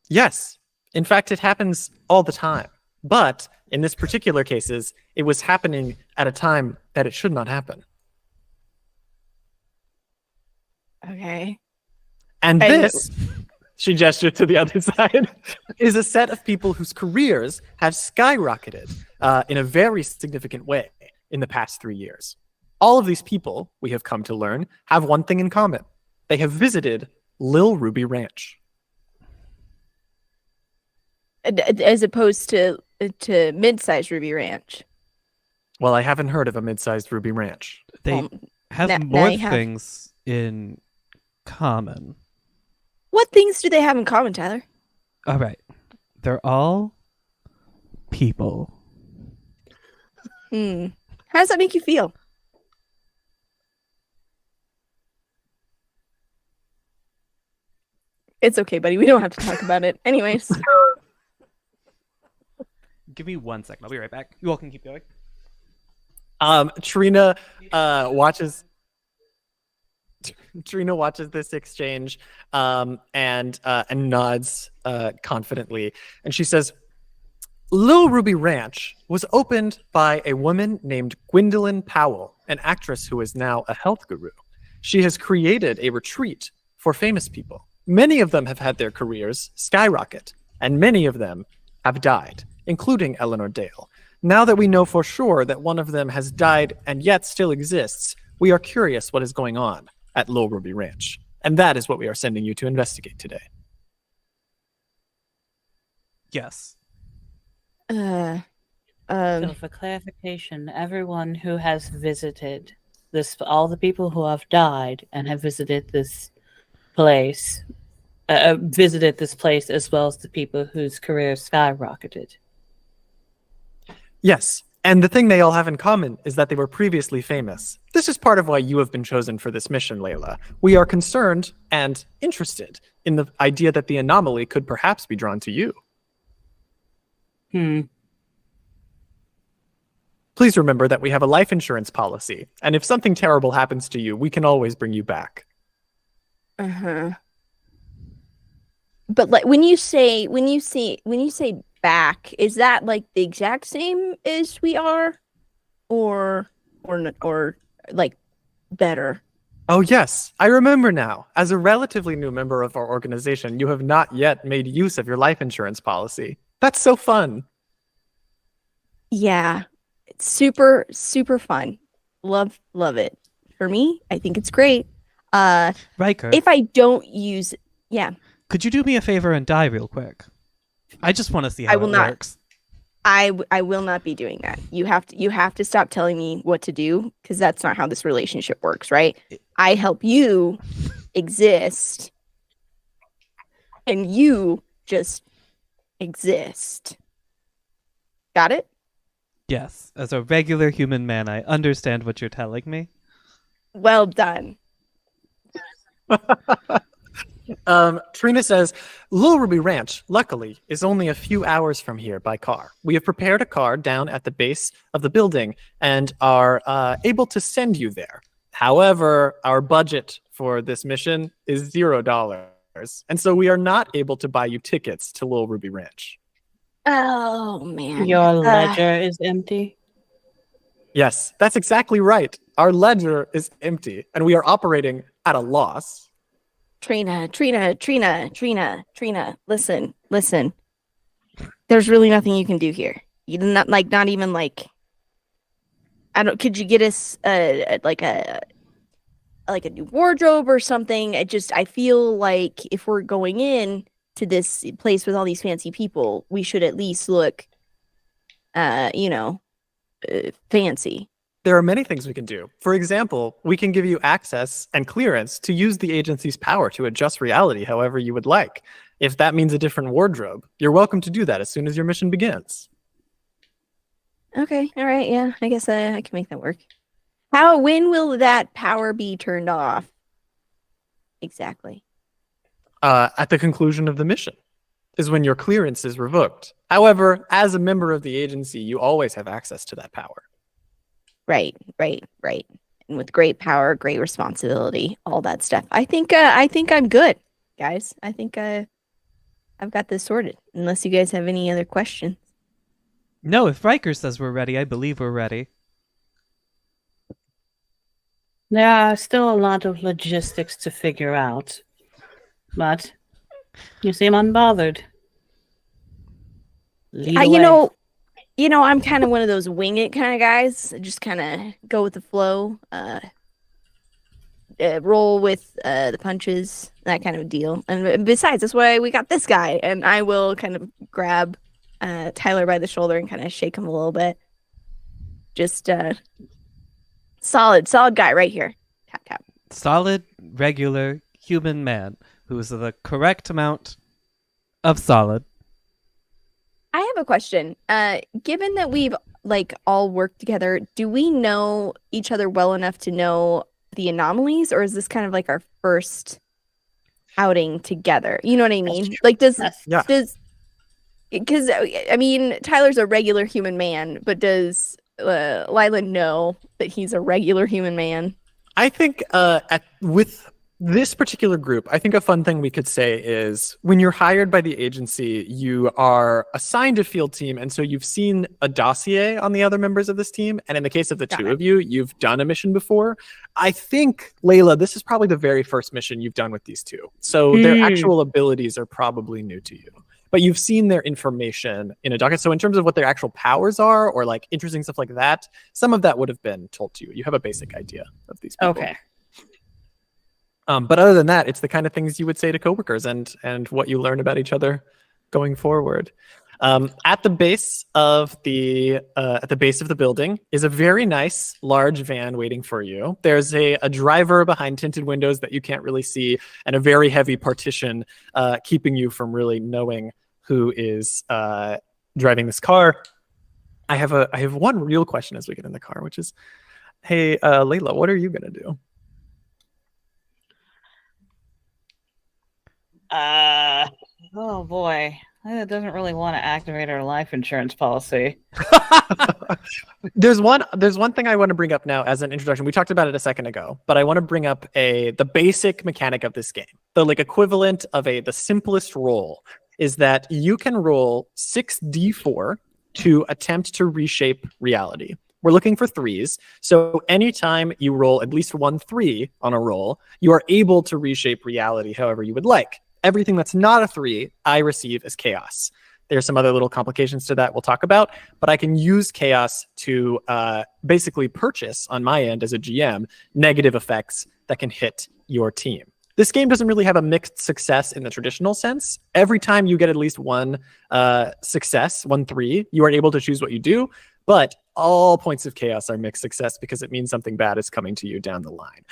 Yes. In fact, it happens all the time. But in this particular cases, it was happening at a time that it should not happen. Okay. And this, she gestured to the other side, is a set of people whose careers have skyrocketed in a very significant way in the past 3 years. All of these people, we have come to learn, have one thing in common. They have visited Lil Ruby Ranch. As opposed to mid-sized Ruby Ranch. Well, I haven't heard of a mid-sized Ruby Ranch. They have more things in common. What things do they have in common, Tyler? All right. They're all people. How does that make you feel? It's okay, buddy. We don't have to talk about it. Anyways. Give me 1 second. I'll be right back. You all can keep going. Trina watches. Trina watches this exchange and nods confidently, and she says, "Little Ruby Ranch was opened by a woman named Gwendolyn Powell, an actress who is now a health guru. She has created a retreat for famous people. Many of them have had their careers skyrocket, and many of them have died, including Eleanor Dale. Now that we know for sure that one of them has died and yet still exists, we are curious what is going on at Little Ruby Ranch. And that is what we are sending you to investigate today." Yes. So for clarification, everyone who has visited this, all the people who have died and have visited this place, as well as the people whose careers skyrocketed. Yes, and the thing they all have in common is that they were previously famous. This is part of why you have been chosen for this mission, Layla. We are concerned and interested in the idea that the anomaly could perhaps be drawn to you. Please remember that we have a life insurance policy, and if something terrible happens to you, we can always bring you back. But like when you say back, is that like the exact same as we are, or like better? Oh yes, I remember now. As a relatively new member of our organization, you have not yet made use of your life insurance policy. That's so fun. Yeah, it's super fun. Love it. For me, I think it's great. Riker, If I don't use, yeah, could you do me a favor and die real quick? I just want to see how it works. I will not be doing that. You have to stop telling me what to do, because that's not how this relationship works, right? I help you exist, and you just exist. Got it? Yes, as a regular human man, I understand what you're telling me. Well done. Trina says, Little Ruby Ranch, luckily, is only a few hours from here by car. We have prepared a car down at the base of the building and are able to send you there. However, our budget for this mission is $0, and so we are not able to buy you tickets to Little Ruby Ranch. Oh, man. Your ledger is empty. Yes, that's exactly right. Our ledger is empty, and we are operating at a loss. Trina, listen. There's really nothing you can do here. You not even like, I don't, could you get us like a new wardrobe or something? I feel like if we're going in to this place with all these fancy people, we should at least look fancy. There are many things we can do. For example, we can give you access and clearance to use the agency's power to adjust reality however you would like. If that means a different wardrobe, you're welcome to do that as soon as your mission begins. Okay, all right, yeah, I guess I can make that work. When will that power be turned off? Exactly. At the conclusion of the mission is when your clearance is revoked. However, as a member of the agency, you always have access to that power. Right. And with great power, great responsibility, all that stuff. I think I'm good, guys. I think I've got this sorted. Unless you guys have any other questions. No, if Riker says we're ready, I believe we're ready. There are still a lot of logistics to figure out, but you seem unbothered. Lead away. I'm kind of one of those wing it kind of guys. I just kind of go with the flow, roll with the punches, that kind of deal. And besides, that's why we got this guy. And I will kind of grab Tyler by the shoulder and kind of shake him a little bit. Just solid guy right here. Tap, tap. Solid, regular, human man who is the correct amount of solid. I have a question. Given that we've all worked together, do we know each other well enough to know the anomalies, or is this kind of like our first outing together? You know what I mean? Because I mean, Tyler's a regular human man, but does Lila know that he's a regular human man? I think with this particular group, I think a fun thing we could say is when you're hired by the agency, you are assigned a field team. And so you've seen a dossier on the other members of this team. And in the case of the two of you, you've done a mission before. I think, Layla, this is probably the very first mission you've done with these two. So their actual abilities are probably new to you. But you've seen their information in a docket. So in terms of what their actual powers are or like interesting stuff like that, some of that would have been told to you. You have a basic idea of these people. Okay. But other than that, it's the kind of things you would say to coworkers and what you learn about each other going forward. At the base of the building is a very nice large van waiting for you. There's a driver behind tinted windows that you can't really see, and a very heavy partition keeping you from really knowing who is driving this car. I have one real question as we get in the car, which is, hey, Layla, what are you gonna do? Oh boy. It doesn't really want to activate our life insurance policy. There's one thing I want to bring up now as an introduction. We talked about it a second ago, but I want to bring up the basic mechanic of this game. The like equivalent of the simplest roll is that you can roll 6d4 to attempt to reshape reality. We're looking for 3s. So anytime you roll at least 1 3 on a roll, you are able to reshape reality however you would like. Everything that's not a 3, I receive as chaos. There's some other little complications to that we'll talk about, but I can use chaos to basically purchase on my end as a GM negative effects that can hit your team. This game doesn't really have a mixed success in the traditional sense. Every time you get at least 1 success, 1 3, you are able to choose what you do, but all points of chaos are mixed success because it means something bad is coming to you down the line.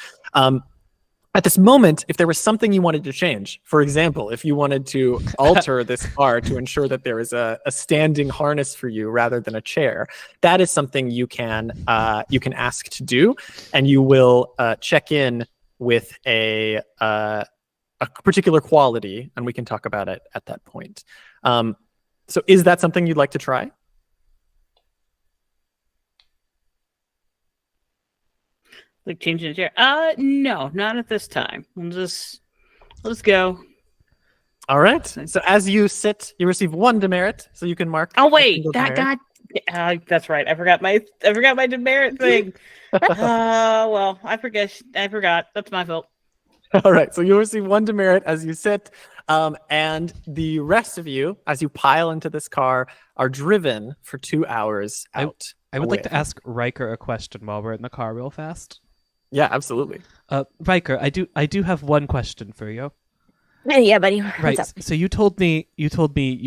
At this moment, if there was something you wanted to change, for example, if you wanted to alter this car to ensure that there is a standing harness for you rather than a chair, that is something you can ask to do, and you will check in with a particular quality, and we can talk about it at that point. So is that something you'd like to try? Like changing the chair? No, not at this time. Let's go. All right. So as you sit, you receive 1 demerit, so you can mark. Oh wait, that's right. I forgot my demerit thing. Well, I forgot. That's my fault. All right. So you'll receive 1 demerit as you sit, and the rest of you, as you pile into this car, are driven for 2 hours out. I would like to ask Riker a question while we're in the car, real fast. Yeah, absolutely. Riker, I do have one question for you. Yeah, buddy. Right. So you told me you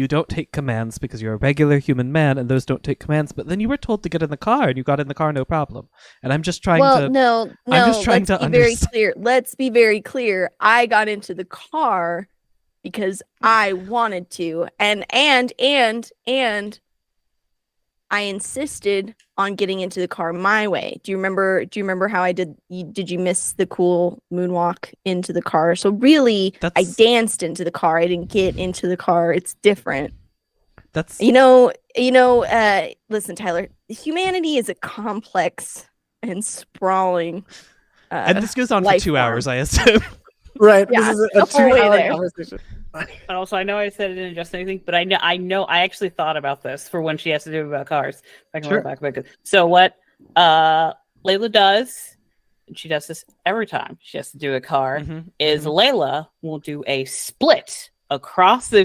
don't take commands because you're a regular human man, and those don't take commands. But then you were told to get in the car, and you got in the car, no problem. And I'm just trying to. No. I'm just trying to very clear. Let's be very clear. I got into the car because I wanted to, and I insisted on getting into the car my way. Do you remember how I did? Did you miss the cool moonwalk into the car? So really, I danced into the car. I didn't get into the car. It's different. That's listen, Tyler, humanity is a complex and sprawling and this goes on for 2 hours, I assume. Right. Yeah, this is a 2-hour conversation. And also, I know I said it didn't adjust anything, but I know I actually thought about this for when she has to do about cars. I can back. So what Layla does, and she does this every time she has to do a car, is Layla will do a split across the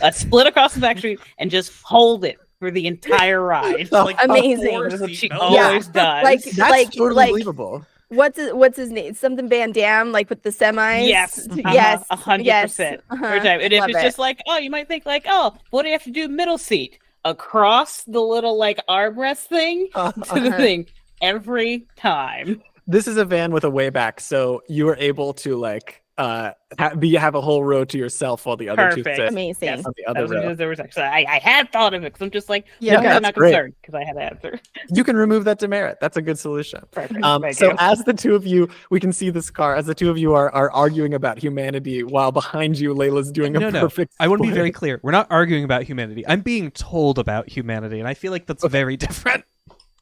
a split across the back street and just hold it for the entire ride. Like, amazing. She always does. That's totally believable. What's his name? Something Van Damme, like with the semis? Yes. Yes. 100%. Every time. And if it's just like, you might think like, what do you have to do middle seat? Across the little like armrest thing to the thing every time. This is a van with a way back, so you are able to like have a whole row to yourself while the other two sit. Amazing. Yes. On the other row. There was actually, I had thought of it because I'm just like, I'm not great. concerned because I had to answer. You can remove that demerit. That's a good solution. Perfect. So as the two of you, we can see this car, as the two of you are arguing about humanity while behind you, Layla's doing a perfect I want to be split. very clear. We're not arguing about humanity. I'm being told about humanity, and I feel like that's very different.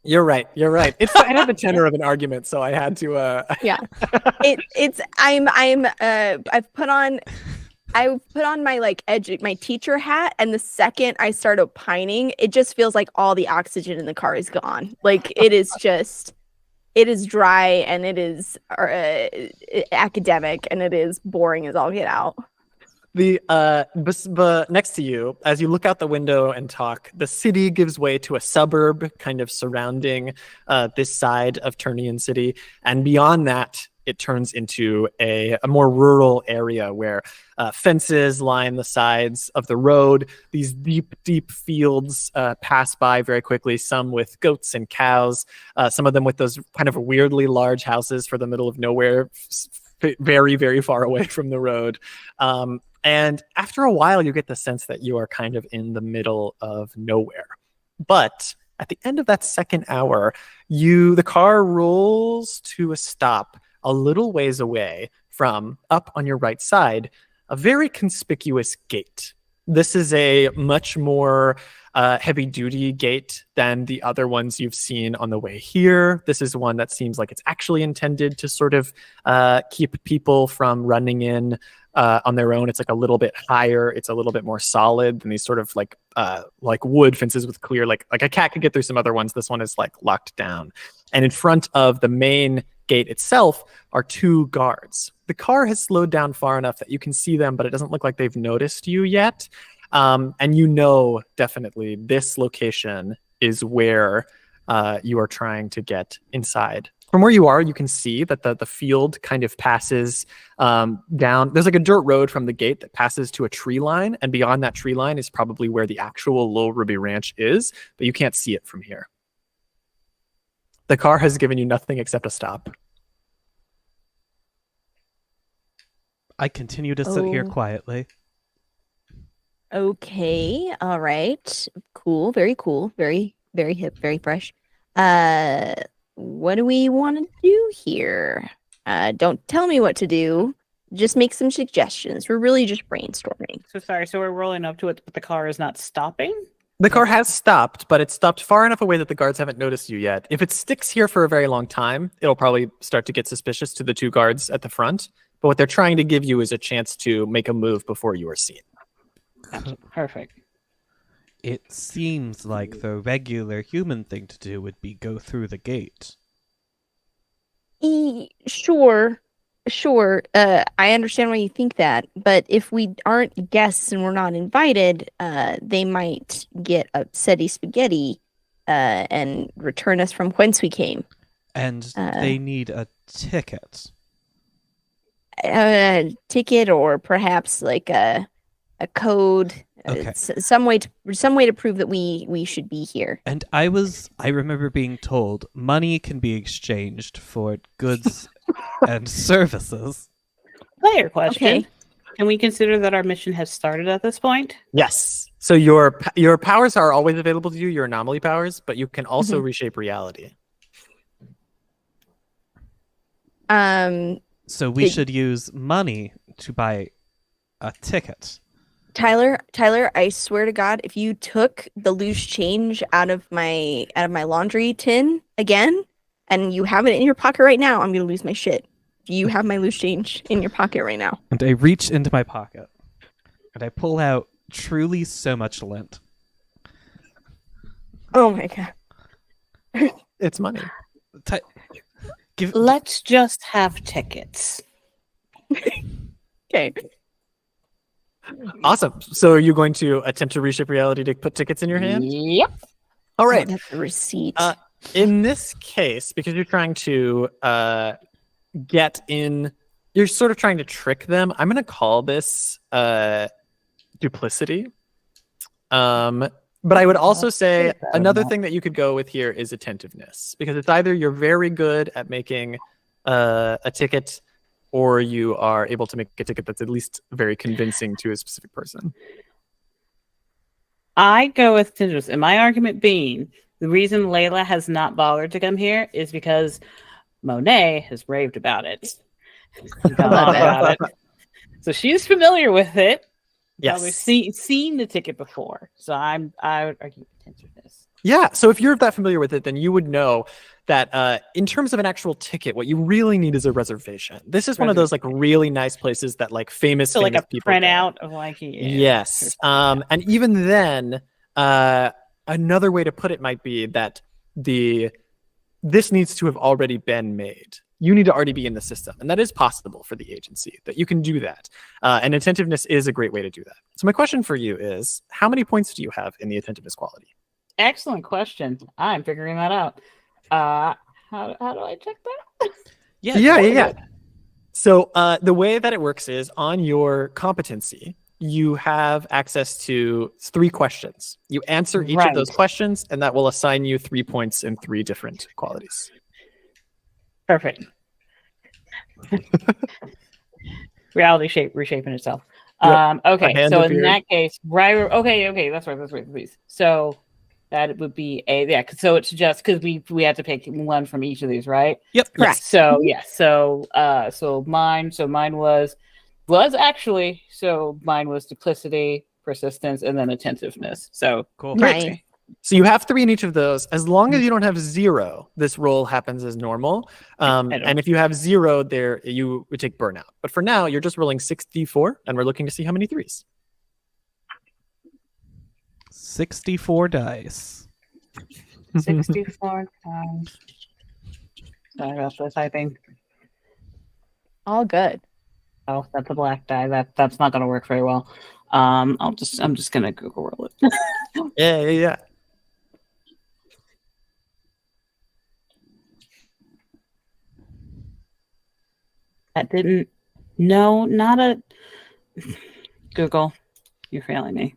You're right. It's I had the tenor of an argument, so I had to. Yeah, I've put on my my teacher hat, and the second I start opining, it just feels like all the oxygen in the car is gone. Like it is dry, and it is academic, and it is boring as all get out. The next to you, as you look out the window and talk, the city gives way to a suburb kind of surrounding this side of Turnian City, and beyond that, it turns into a more rural area where fences line the sides of the road. These deep fields pass by very quickly, some with goats and cows, some of them with those kind of weirdly large houses for the middle of nowhere, very, very far away from the road. And after a while, you get the sense that you are kind of in the middle of nowhere. But at the end of that second hour, the car rolls to a stop a little ways away from, up on your right side, a very conspicuous gate. This is a much more heavy-duty gate than the other ones you've seen on the way here. This is one that seems like it's actually intended to sort of keep people from running in on their own. It's like a little bit higher. It's a little bit more solid than these sort of like wood fences with clear, like a cat could get through some other ones. This one is like locked down. And in front of the main gate itself are two guards. The car has slowed down far enough that you can see them, but it doesn't look like they've noticed you yet. And you know definitely this location is where you are trying to get inside. From where you are, you can see that the field kind of passes down. There's like a dirt road from the gate that passes to a tree line, and beyond that tree line is probably where the actual Little Ruby Ranch is, but you can't see it from here. The car has given you nothing except a stop. I continue to sit here quietly. Okay, all right. Cool, very hip, very fresh. What do we want to do here? Don't tell me what to do. Just make some suggestions. We're really just brainstorming. So we're rolling up to it, but the car is not stopping? The car has stopped, but it's stopped far enough away that the guards haven't noticed you yet. If it sticks here for a very long time, it'll probably start to get suspicious to the two guards at the front. But what they're trying to give you is a chance to make a move before you are seen. Perfect. It seems like the regular human thing to do would be go through the gate. Sure. I understand why you think that, but if we aren't guests and we're not invited, they might get upsetty spaghetti and return us from whence we came. And they need a ticket. A ticket, or perhaps like a code. Okay. Some way to prove that we should be here. And I remember being told money can be exchanged for goods and services. Player question. Okay. Can we consider that our mission has started at this point? Yes. So your powers are always available to you, your anomaly powers, but you can also reshape reality. So we should use money to buy a ticket. Tyler, I swear to God, if you took the loose change out of my laundry tin again, and you have it in your pocket right now, I'm gonna lose my shit. You have my loose change in your pocket right now. And I reach into my pocket, and I pull out truly so much lint. Oh my God. It's money. Let's just have tickets. Okay. Awesome. So are you going to attempt to reshape reality to put tickets in your hand? Yep. All right. That's the receipt. In this case, because you're trying to get in, you're sort of trying to trick them. I'm going to call this duplicity. But I would also say another thing that you could go with here is attentiveness, because it's either you're very good at making a ticket, or you are able to make a ticket that's at least very convincing to a specific person. I go with attentiveness, and my argument being the reason Layla has not bothered to come here is because Monet has raved about it. So she's familiar with it. Yes. Probably seen the ticket before. So I would argue attentiveness. Yeah, so if you're that familiar with it, then you would know that in terms of an actual ticket, what you really need is a reservation. This is one of those like really nice places that like famous So like a people go. printout of like Yes. And even then, another way to put it might be that this needs to have already been made. You need to already be in the system, and that is possible for the agency, that you can do that. And attentiveness is a great way to do that. So my question for you is, how many points do you have in the attentiveness quality? Excellent question. I'm figuring that out. How do I check that? Yeah. So the way that it works is on your competency, you have access to 3 questions. You answer each of those questions, and that will assign you 3 points in 3 different qualities. Perfect. Reality reshaping itself. Yep. Okay, so in that case, okay, that's right, please. So that would be so it's just because we had to pick one from each of these, right? Yep. Correct. So so mine was duplicity, persistence, and then attentiveness. So Cool. Right. So you have 3 in each of those. As long as you don't have 0, this roll happens as normal. And if you have 0 there, you would take burnout. But for now, you're just rolling 64, and we're looking to see how many 3s. 64 dice. 64 times. Sorry about the typing. All good. Oh, that's a black die. That's not going to work very well. I'm just going to Google roll it. Yeah. That didn't. No, not a. Google, you're failing me.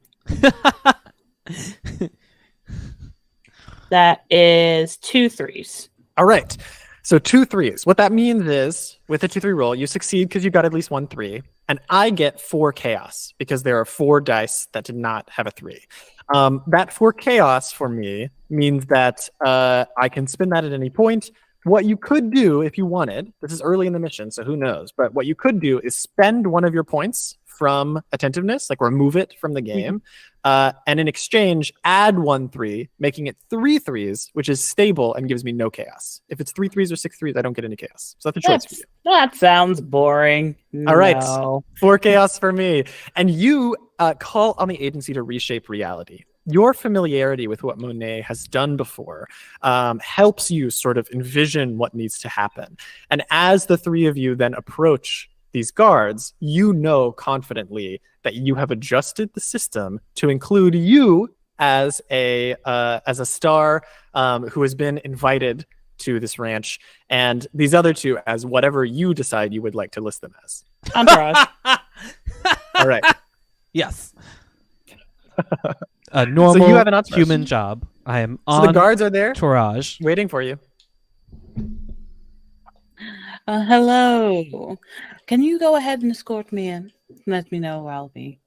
That is 2 3s. All right. So 2 3s. What that means is, with a 2-3 roll, you succeed because you got at least 1 3, and I get 4 chaos because there are 4 dice that did not have a 3. That 4 chaos for me means that I can spend that at any point. What you could do if you wanted, this is early in the mission, so who knows, but what you could do is spend one of your points from attentiveness, like remove it from the game, and in exchange, add 1 3, making it 3 3s, which is stable and gives me no chaos. If it's 3 3s or 6 3s, I don't get any chaos. So that's a choice for you. That sounds boring. All right. No. 4 chaos for me. And you call on the agency to reshape reality. Your familiarity with what Monet has done before helps you sort of envision what needs to happen. And as the 3 of you then approach these guards, you know confidently that you have adjusted the system to include you as a star who has been invited to this ranch, and these other 2 as whatever you decide you would like to list them as. Entourage. All right. Yes. A normal So you have an entourage. human job. I am on So the guards are there entourage. waiting for you. Hello. Can you go ahead and escort me in? Let me know where I'll be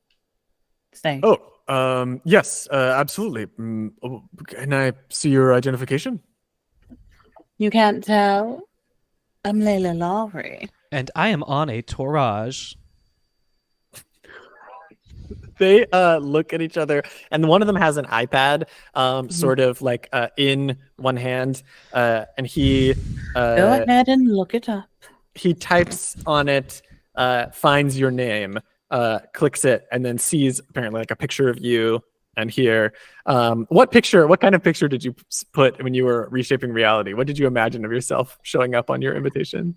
staying. Oh, yes, absolutely. Can I see your identification? You can't tell? I'm Layla Lowry. And I am on a tourage. They look at each other, and one of them has an iPad, sort of like in one hand, and he Go ahead and look it up. he types on it, finds your name, clicks it, and then sees apparently like a picture of you. And here, what kind of picture did you put when you were reshaping reality? What did you imagine of yourself showing up on your invitation?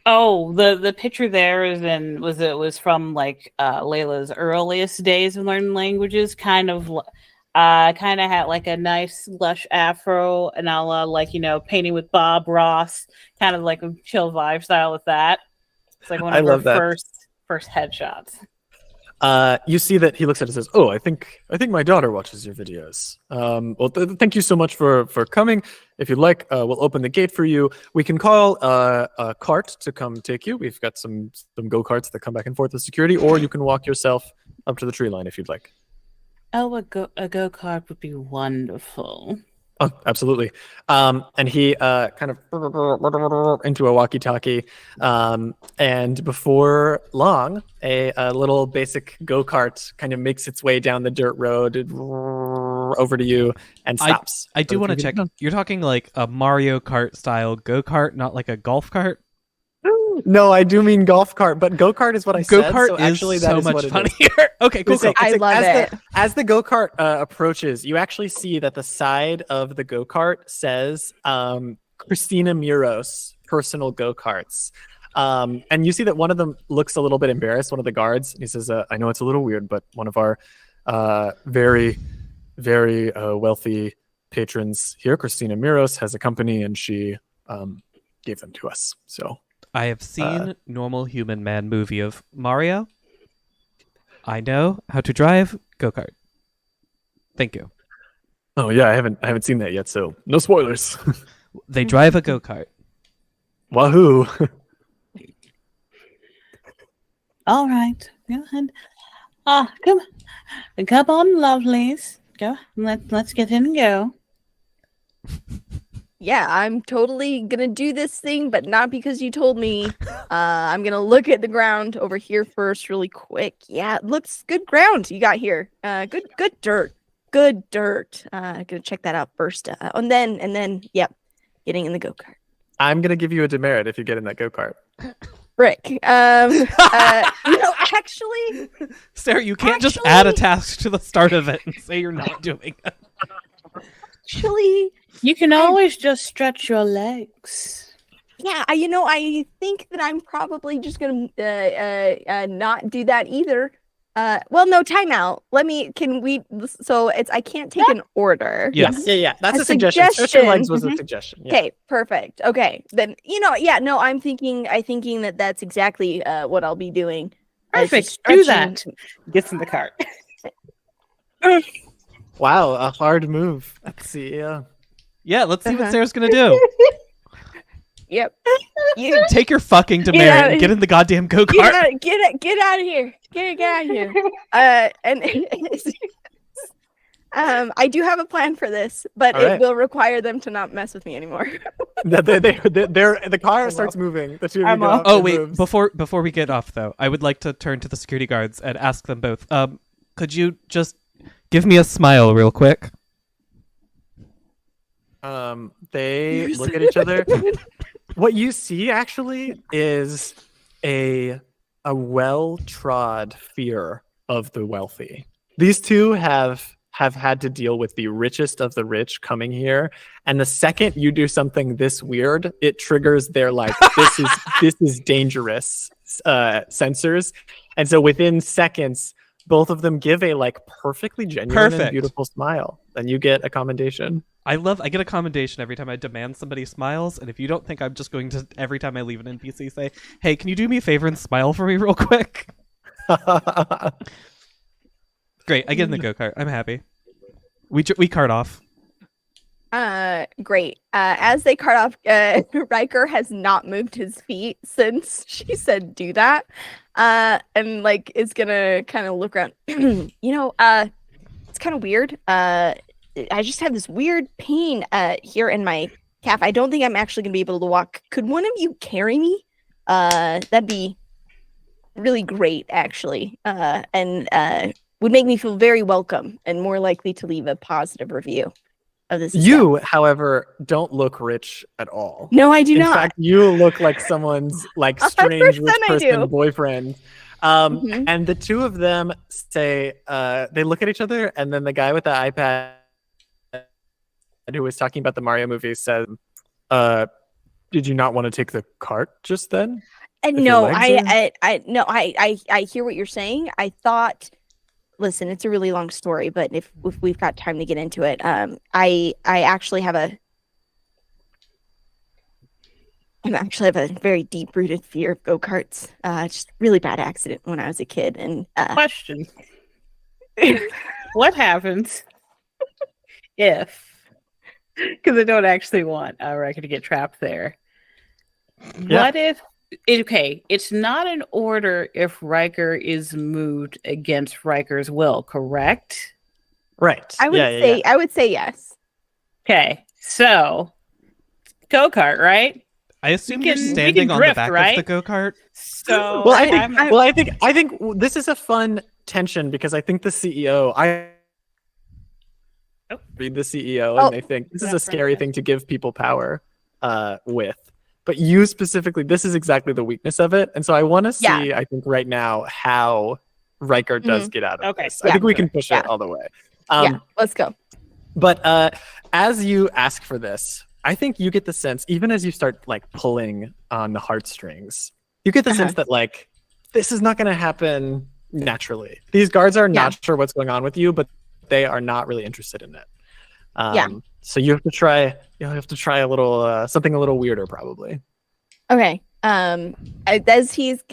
Oh, the picture there was from like Layla's earliest days of learning languages. Kind of had like a nice lush afro, and a la like painting with Bob Ross, kind of like a chill vibe style with that. It's like one of her first headshots. You see that he looks at it and says, "Oh, I think my daughter watches your videos. Well, thank you so much for coming. If you'd like, we'll open the gate for you. We can call a cart to come take you. We've got some go-karts that come back and forth with security, or you can walk yourself up to the tree line if you'd like." Oh, a go-kart would be wonderful. Oh, absolutely. And he kind of into a walkie-talkie. And before long, a little basic go-kart kind of makes its way down the dirt road over to you and stops. I do want to check. You're talking like a Mario Kart style go-kart, not like a golf cart? No, I do mean golf cart, but go-kart is what I said. Go-kart so actually, is that so is much what it funnier. is. Okay, cool. I love it. As the go-kart approaches, you actually see that the side of the go-kart says Christina Miros personal go-karts. And you see that one of them looks a little bit embarrassed, one of the guards. He says, I know it's a little weird, but one of our very, very wealthy patrons here, Christina Miros, has a company, and she gave them to us. So I have seen Normal Human Man movie of Mario. I know how to drive go-kart. Thank you. Oh yeah, I haven't seen that yet, so no spoilers. They drive a go-kart. Wahoo! All right, go ahead. Come on, lovelies. Go. Let's get in and go. Yeah, I'm totally gonna do this thing, but not because you told me. I'm gonna look at the ground over here first, really quick. Yeah, it looks good ground you got here. Good dirt. Good dirt. Gonna check that out first. And then, yep, getting in the go-kart. I'm gonna give you a demerit if you get in that go-kart. Frick. Actually, Sarah, you can't just add a task to the start of it and say you're not doing it. Actually, you can always just stretch your legs. Yeah, I think that I'm probably just gonna not do that either. Well, no, timeout. I can't take an order. Yes. Yeah. That's a suggestion. Stretch your legs was a suggestion. Yeah. Okay, perfect. Okay, then I'm thinking that that's exactly what I'll be doing. Perfect. Do that. Gets in the cart. Wow, a hard move. Let's see. Yeah, let's see what Sarah's gonna do. Yep. Take your fucking demerit and get in the goddamn go-kart. Get out of here. Get out of here. I do have a plan for this, but it will require them to not mess with me anymore. The car starts moving. The two of you go up, Oh wait, moves. before we get off though, I would like to turn to the security guards and ask them both. Could you just give me a smile real quick? They look at each other. What you see actually is a well-trod fear of the wealthy. These two have had to deal with the richest of the rich coming here, and the second you do something this weird, it triggers their this is dangerous sensors, and so within seconds, both of them give a perfectly genuine and beautiful smile, and you get a commendation. I get a commendation every time I demand somebody smiles, and if you don't think I'm just going to, every time I leave an NPC, say, hey, can you do me a favor and smile for me real quick? Great, I get in the go-kart. I'm happy. We cart off. Great. As they cart off, Riker has not moved his feet since she said do that. And is gonna kind of look around. It's kind of weird. I just have this weird pain here in my calf. I don't think I'm actually gonna be able to walk. Could one of you carry me? That'd be really great, actually. And would make me feel very welcome and more likely to leave a positive review of this. You, however, don't look rich at all. No, I do not. In fact, you look like someone's strange rich person boyfriend. And the two of them say, they look at each other, and then the guy with the iPad who was talking about the Mario movie said, did you not want to take the cart just then? No, I hear what you're saying. I thought, listen, it's a really long story, but if we've got time to get into it, I actually have a very deep-rooted fear of go-karts. Just a really bad accident when I was a kid. And question: what happens if? Because I don't actually want Riker to get trapped there. Yeah. What if? Okay, it's not an order if Riker is moved against Riker's will, correct? Right. I would say yes. Okay, so go-kart, right? I assume We you're can standing on drift, the back right? of the go-kart. So Well, I think this is a fun tension because I think the CEO, I read the CEO and they think this is a scary thing to give people power with. But you specifically, this is exactly the weakness of it. And so I want to see, I think right now, how Riker does get out of this. I think we can push it all the way. Let's go. But as you ask for this, I think you get the sense, even as you start like pulling on the heartstrings, you get the sense that like this is not going to happen naturally. These guards are not sure what's going on with you, but they are not really interested in it. So you have to try. You have to try a little something a little weirder, probably. Okay. As he's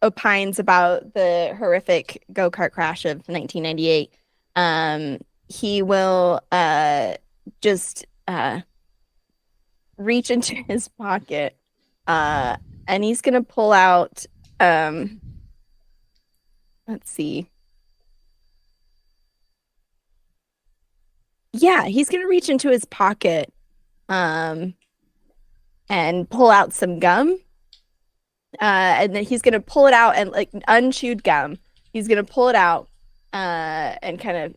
opines about the horrific go-kart crash of 1998, he will just reach into his pocket, and he's gonna pull out. Let's see. Yeah, he's gonna reach into his pocket, and pull out some gum. And then he's gonna pull it out and like unchewed gum. He's gonna pull it out, and kind of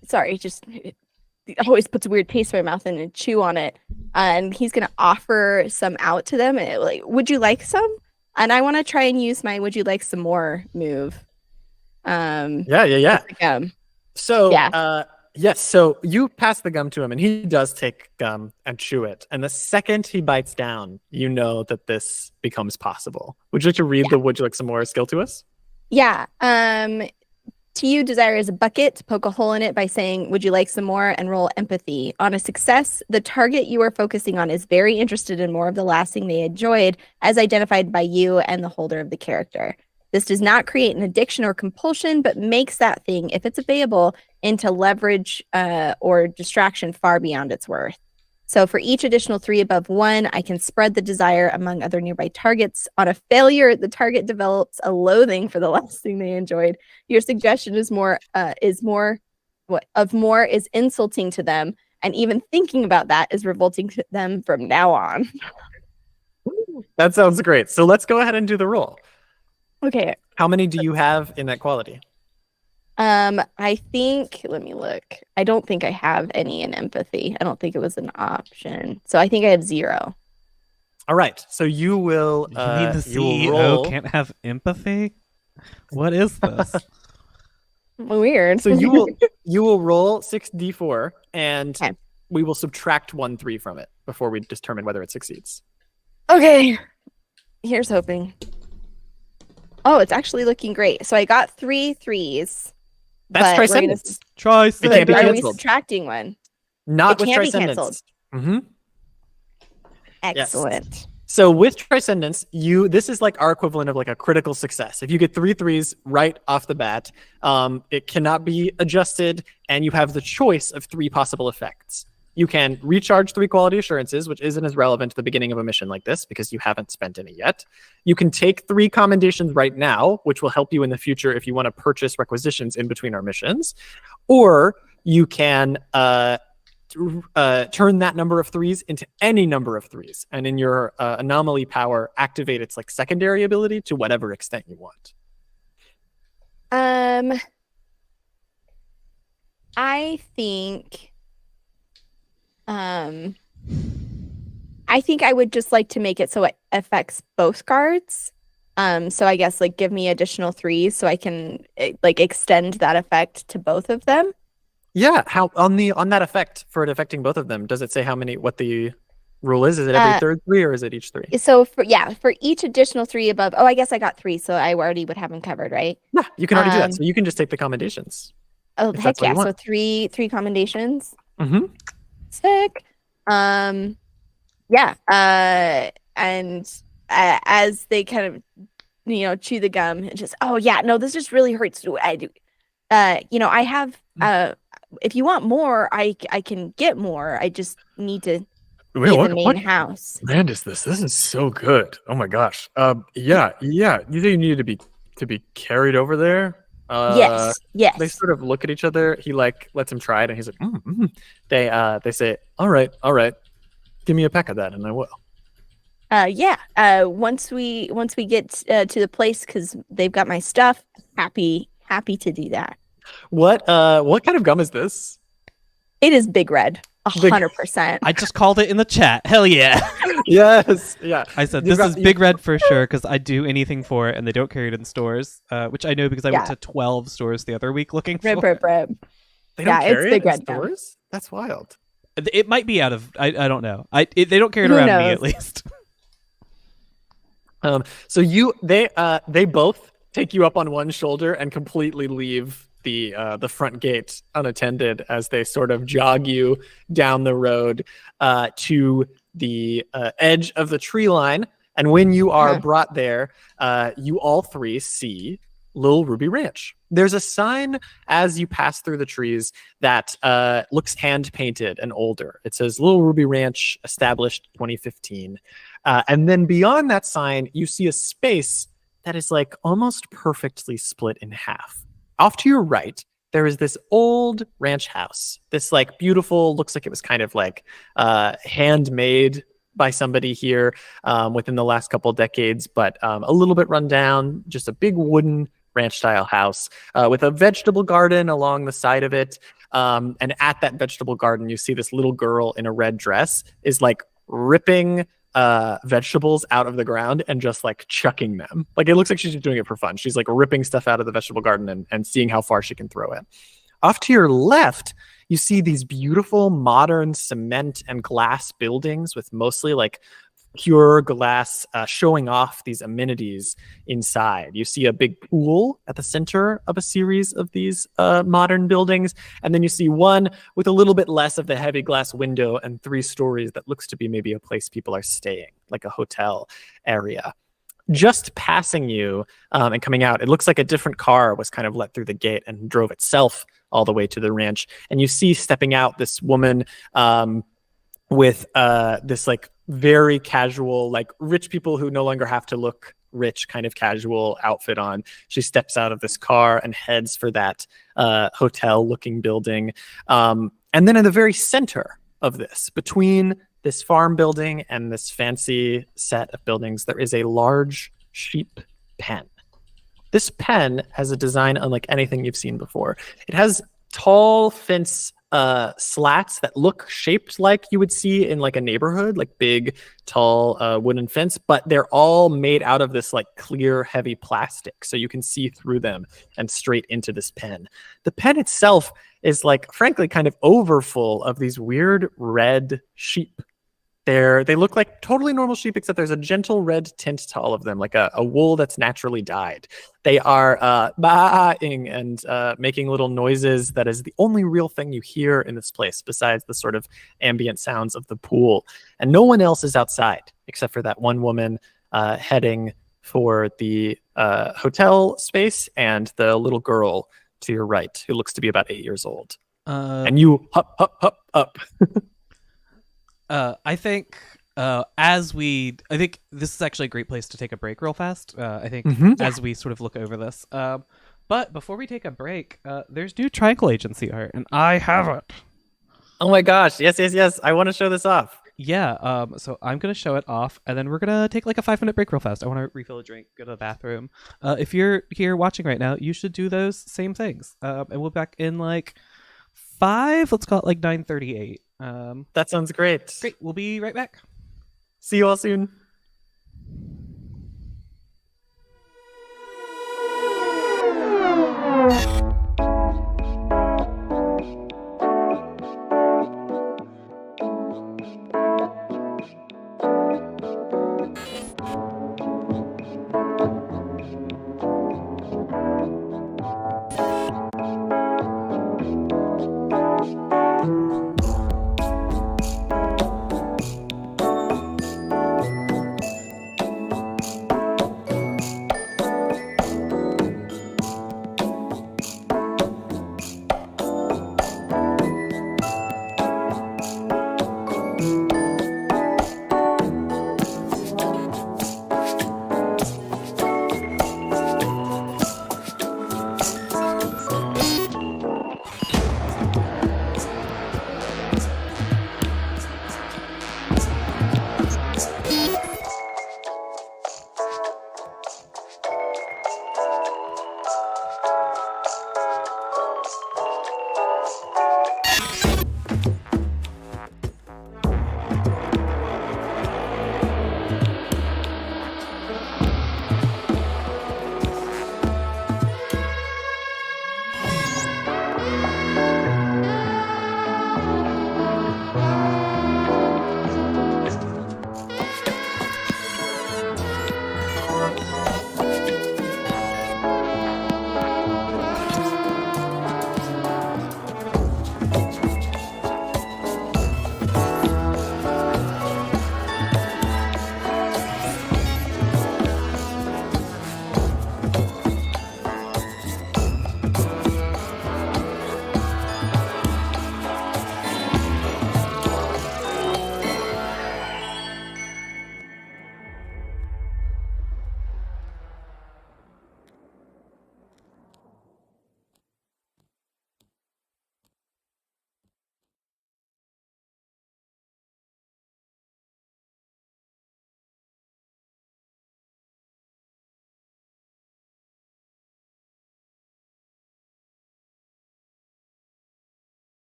he always puts a weird taste in my mouth and chew on it. And he's gonna offer some out to them. And like, would you like some? And I want to try and use my "Would you like some more" move. Gum. So yes, so you pass the gum to him, and he does take gum and chew it. And the second he bites down, you know that this becomes possible. Would you like to read the "Would you like some more" skill to us? Yeah. To you, desire is a bucket. Poke a hole in it by saying, "Would you like some more?" and roll empathy. On a success, the target you are focusing on is very interested in more of the last thing they enjoyed, as identified by you and the holder of the character. This does not create an addiction or compulsion, but makes that thing, if it's available, into leverage or distraction far beyond its worth. So for each additional 3 above 1, I can spread the desire among other nearby targets. On a failure, the target develops a loathing for the last thing they enjoyed. Your suggestion is more is insulting to them, and even thinking about that is revolting to them from now on. That sounds great. So let's go ahead and do the roll. Okay. How many do you have in that quality? I think, let me look. I don't think I have any in empathy. I don't think it was an option. So I think I have 0. All right. So you will You mean the CEO roll. can't have empathy? What is this? Weird. So you will roll 6d4, and we will subtract 1 3 from it before we determine whether it succeeds. Okay. Here's hoping. Oh, it's actually looking great. So I got 3 3s. That's Trisendance. Try It can't be Are we canceled. subtracting one? Not It with can't be Trisendance. canceled. Mm-hmm. Excellent. Yes. So with Trisendance, this is like our equivalent of like a critical success. If you get 3 3s right off the bat, it cannot be adjusted, and you have the choice of 3 possible effects. You can recharge 3 quality assurances, which isn't as relevant to the beginning of a mission like this because you haven't spent any yet. You can take 3 commendations right now, which will help you in the future if you want to purchase requisitions in between our missions. Or you can turn that number of 3s into any number of 3s. And in your anomaly power, activate its like secondary ability to whatever extent you want. I think I would just like to make it so it affects both guards. So I guess like give me additional 3s so I can like extend that effect to both of them. Yeah, how on that effect for it affecting both of them, does it say what the rule is? Is it every third 3 or is it each 3? So for each additional 3 above. Oh, I guess I got 3, so I already would have them covered, right? Yeah, you can already do that. So you can just take the commendations. Oh, heck yeah. So 3 commendations. Mm-hmm. Sick. And as they kind of chew the gum and just, oh yeah, no, this just really hurts. I do. I have if you want more, I can get more. I just need to get the main house. Brand is this? This is so good. Oh my gosh. Yeah. You think you need to be carried over there? Yes. Yes. They sort of look at each other. He like lets him try it, and he's like, They say, all right, give me a pack of that, and I will. Yeah. Once we get to the place, because they've got my stuff. Happy to do that. What kind of gum is this? It is Big Red. 100%. I just called it in the chat. Hell yeah. Yes. Yeah. I said this is Big Red for sure because I do anything for it and they don't carry it in stores, which I know because I went to 12 stores the other week looking for Rip. They don't carry it's Big it in Red stores? That's wild. It might be out of I don't know. They don't carry it around me at least. So they both take you up on one shoulder and completely leave the front gate unattended as they sort of jog you down the road to the edge of the tree line. And when you are brought there, you all three see Little Ruby Ranch. There's a sign as you pass through the trees that looks hand painted and older. It says Little Ruby Ranch, established 2015. And then beyond that sign, you see a space that is like almost perfectly split in half. Off to your right, there is this old ranch house. This like beautiful, looks like it was kind of like handmade by somebody here within the last couple decades, but a little bit run down, just a big wooden ranch style house with a vegetable garden along the side of it. And at that vegetable garden, you see this little girl in a red dress is like ripping vegetables out of the ground and just like chucking them. Like it looks like she's just doing it for fun. She's like ripping stuff out of the vegetable garden and seeing how far she can throw it. Off to your left, you see these beautiful modern cement and glass buildings with mostly like pure glass showing off these amenities inside. You see a big pool at the center of a series of these modern buildings. And then you see one with a little bit less of the heavy glass window and 3 stories that looks to be maybe a place people are staying, like a hotel area. Just passing you and coming out, it looks like a different car was kind of let through the gate and drove itself all the way to the ranch. And you see stepping out this woman with this like very casual, like rich people who no longer have to look rich kind of casual outfit on. She steps out of this car and heads for that hotel looking building. And then in the very center of this, between this farm building and this fancy set of buildings, there is a large sheep pen. This pen has a design unlike anything you've seen before. It has tall fence slats that look shaped like you would see in like a neighborhood, like big, tall wooden fence, but they're all made out of this like clear, heavy plastic, so you can see through them and straight into this pen. The pen itself is like, frankly, kind of overfull of these weird red sheep. They look like totally normal sheep, except there's a gentle red tint to all of them, like a wool that's naturally dyed. They are baaing and making little noises. That is the only real thing you hear in this place, besides the sort of ambient sounds of the pool. And no one else is outside, except for that one woman heading for the hotel space and the little girl to your right, who looks to be about 8 years old. And you up. I think I think this is actually a great place to take a break real fast. I think as we sort of look over this. But before we take a break, there's new Triangle Agency art, and I have it. Oh my gosh. Yes. I want to show this off. Yeah, so I'm going to show it off, and then we're going to take like a 5-minute break real fast. I want to refill a drink, go to the bathroom. If you're here watching right now, you should do those same things. And we'll be back in like 5, let's call it like 9:38. That sounds great. Great, we'll be right back. See you all soon.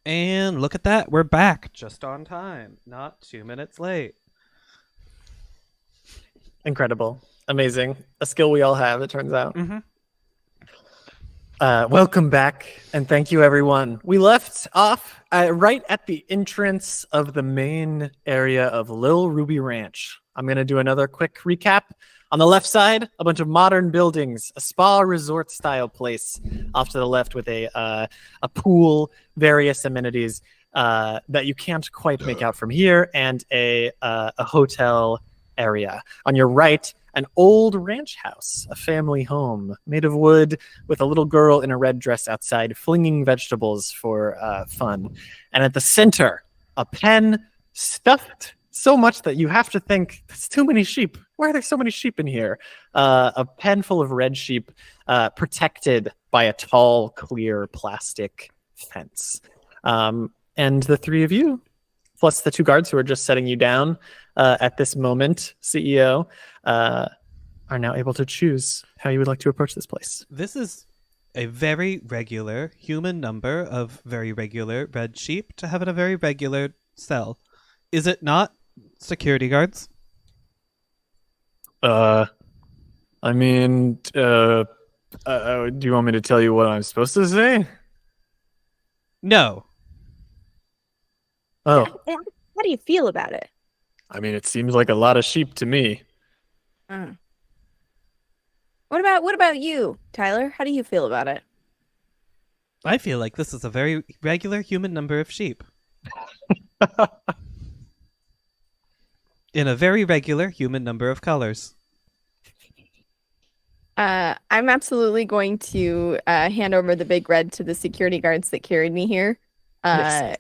And look at that. We're back just on time. Not 2 minutes late. Incredible. Amazing. A skill we all have, it turns out. Mm-hmm. Welcome back, and thank you, everyone. We left off right at the entrance of the main area of Lil Ruby Ranch. I'm going to do another quick recap. On the left side, a bunch of modern buildings, a spa resort style place off to the left with a pool, various amenities that you can't quite make out from here, and a hotel area. On your right, an old ranch house, a family home made of wood with a little girl in a red dress outside flinging vegetables for fun. And at the center, a pen stuffed so much that you have to think, there's too many sheep. Why are there so many sheep in here? A pen full of red sheep protected by a tall, clear plastic fence. And the three of you, plus the two guards who are just setting you down at this moment, CEO, are now able to choose how you would like to approach this place. This is a very regular human number of very regular red sheep to have in a very regular cell. Is it not, security guards? I mean, do you want me to tell you what I'm supposed to say? No. Oh, How do you feel about it? I mean, it seems like a lot of sheep to me. What about you, Tyler? How do you feel about it? I feel like this is a very regular human number of sheep. In a very regular human number of colors. I'm absolutely going to hand over the big red to the security guards that carried me here. Yes.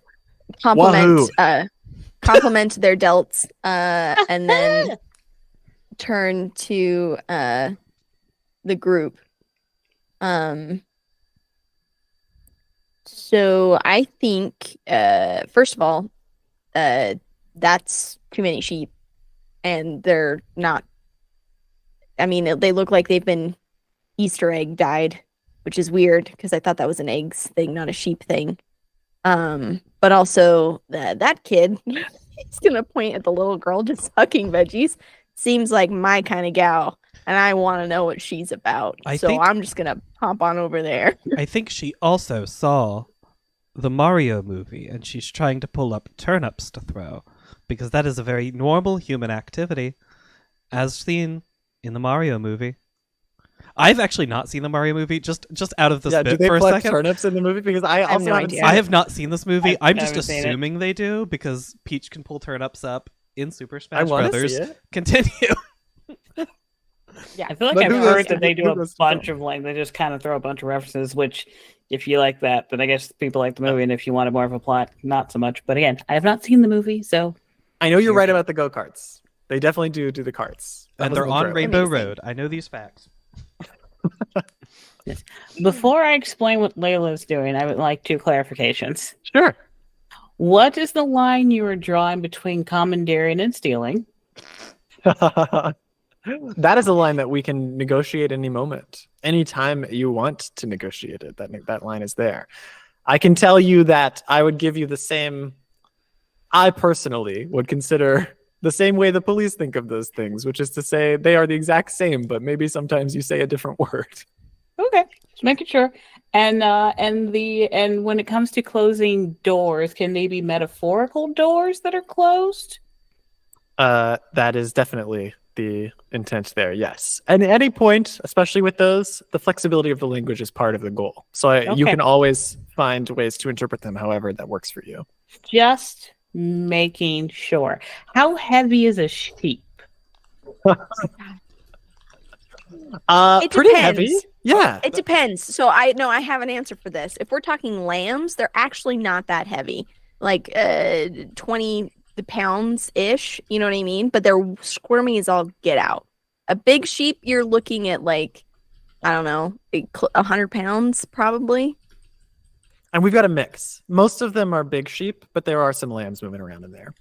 Compliment their delts, and then turn to the group. So I think, first of all, that's too many sheep, and they're not. I mean, they look like they've been Easter egg dyed, which is weird because I thought that was an eggs thing, not a sheep thing. But also that kid, he's gonna point at the little girl just sucking veggies. Seems like my kind of gal, and I want to know what she's about. So I'm just gonna hop on over there. I think she also saw the Mario movie, and she's trying to pull up turnips to throw, because that is a very normal human activity, as seen in the Mario movie. I've actually not seen the Mario movie, just out of this bit for a second. Turnips in the movie? Because I also no haven't idea. seen I it. have not seen this movie. I'm just haven't seen it. assuming they do, because Peach can pull turnips up in Super I Smash want to Brothers. see it. Continue. I feel like But I've who heard goes- that they do who a goes to bunch film? of like they just kind of throw a bunch of references, which if you like that, but I guess people like the movie, and if you wanted more of a plot, not so much. But again, I have not seen the movie, so I know you're right about the go-karts. They definitely do the carts. That And was they're in the on trailer. Rainbow Amazing. Road. I know these facts. before I explain what Layla's doing, I would like two clarifications. Sure. What is the line you are drawing between commandeering and stealing? That is a line that we can negotiate any moment. Anytime you want to negotiate it, that line is there. I can tell you that I would give you the same. I personally would consider the same way the police think of those things, which is to say they are the exact same, but maybe sometimes you say a different word. Okay, just making sure. And when it comes to closing doors, can they be metaphorical doors that are closed? That is definitely the intent there, yes. And at any point, especially with those, the flexibility of the language is part of the goal. So you Okay. can always find ways to interpret them however that works for you. Just making sure. How heavy is a sheep? It Pretty depends. heavy. Yeah. It depends. So I have an answer for this. If we're talking lambs, they're actually not that heavy. Like 20 pounds ish, you know what I mean? But they're squirmy as all get out. A big sheep, you're looking at like, I don't know, 100 pounds probably. And we've got a mix. Most of them are big sheep, but there are some lambs moving around in there.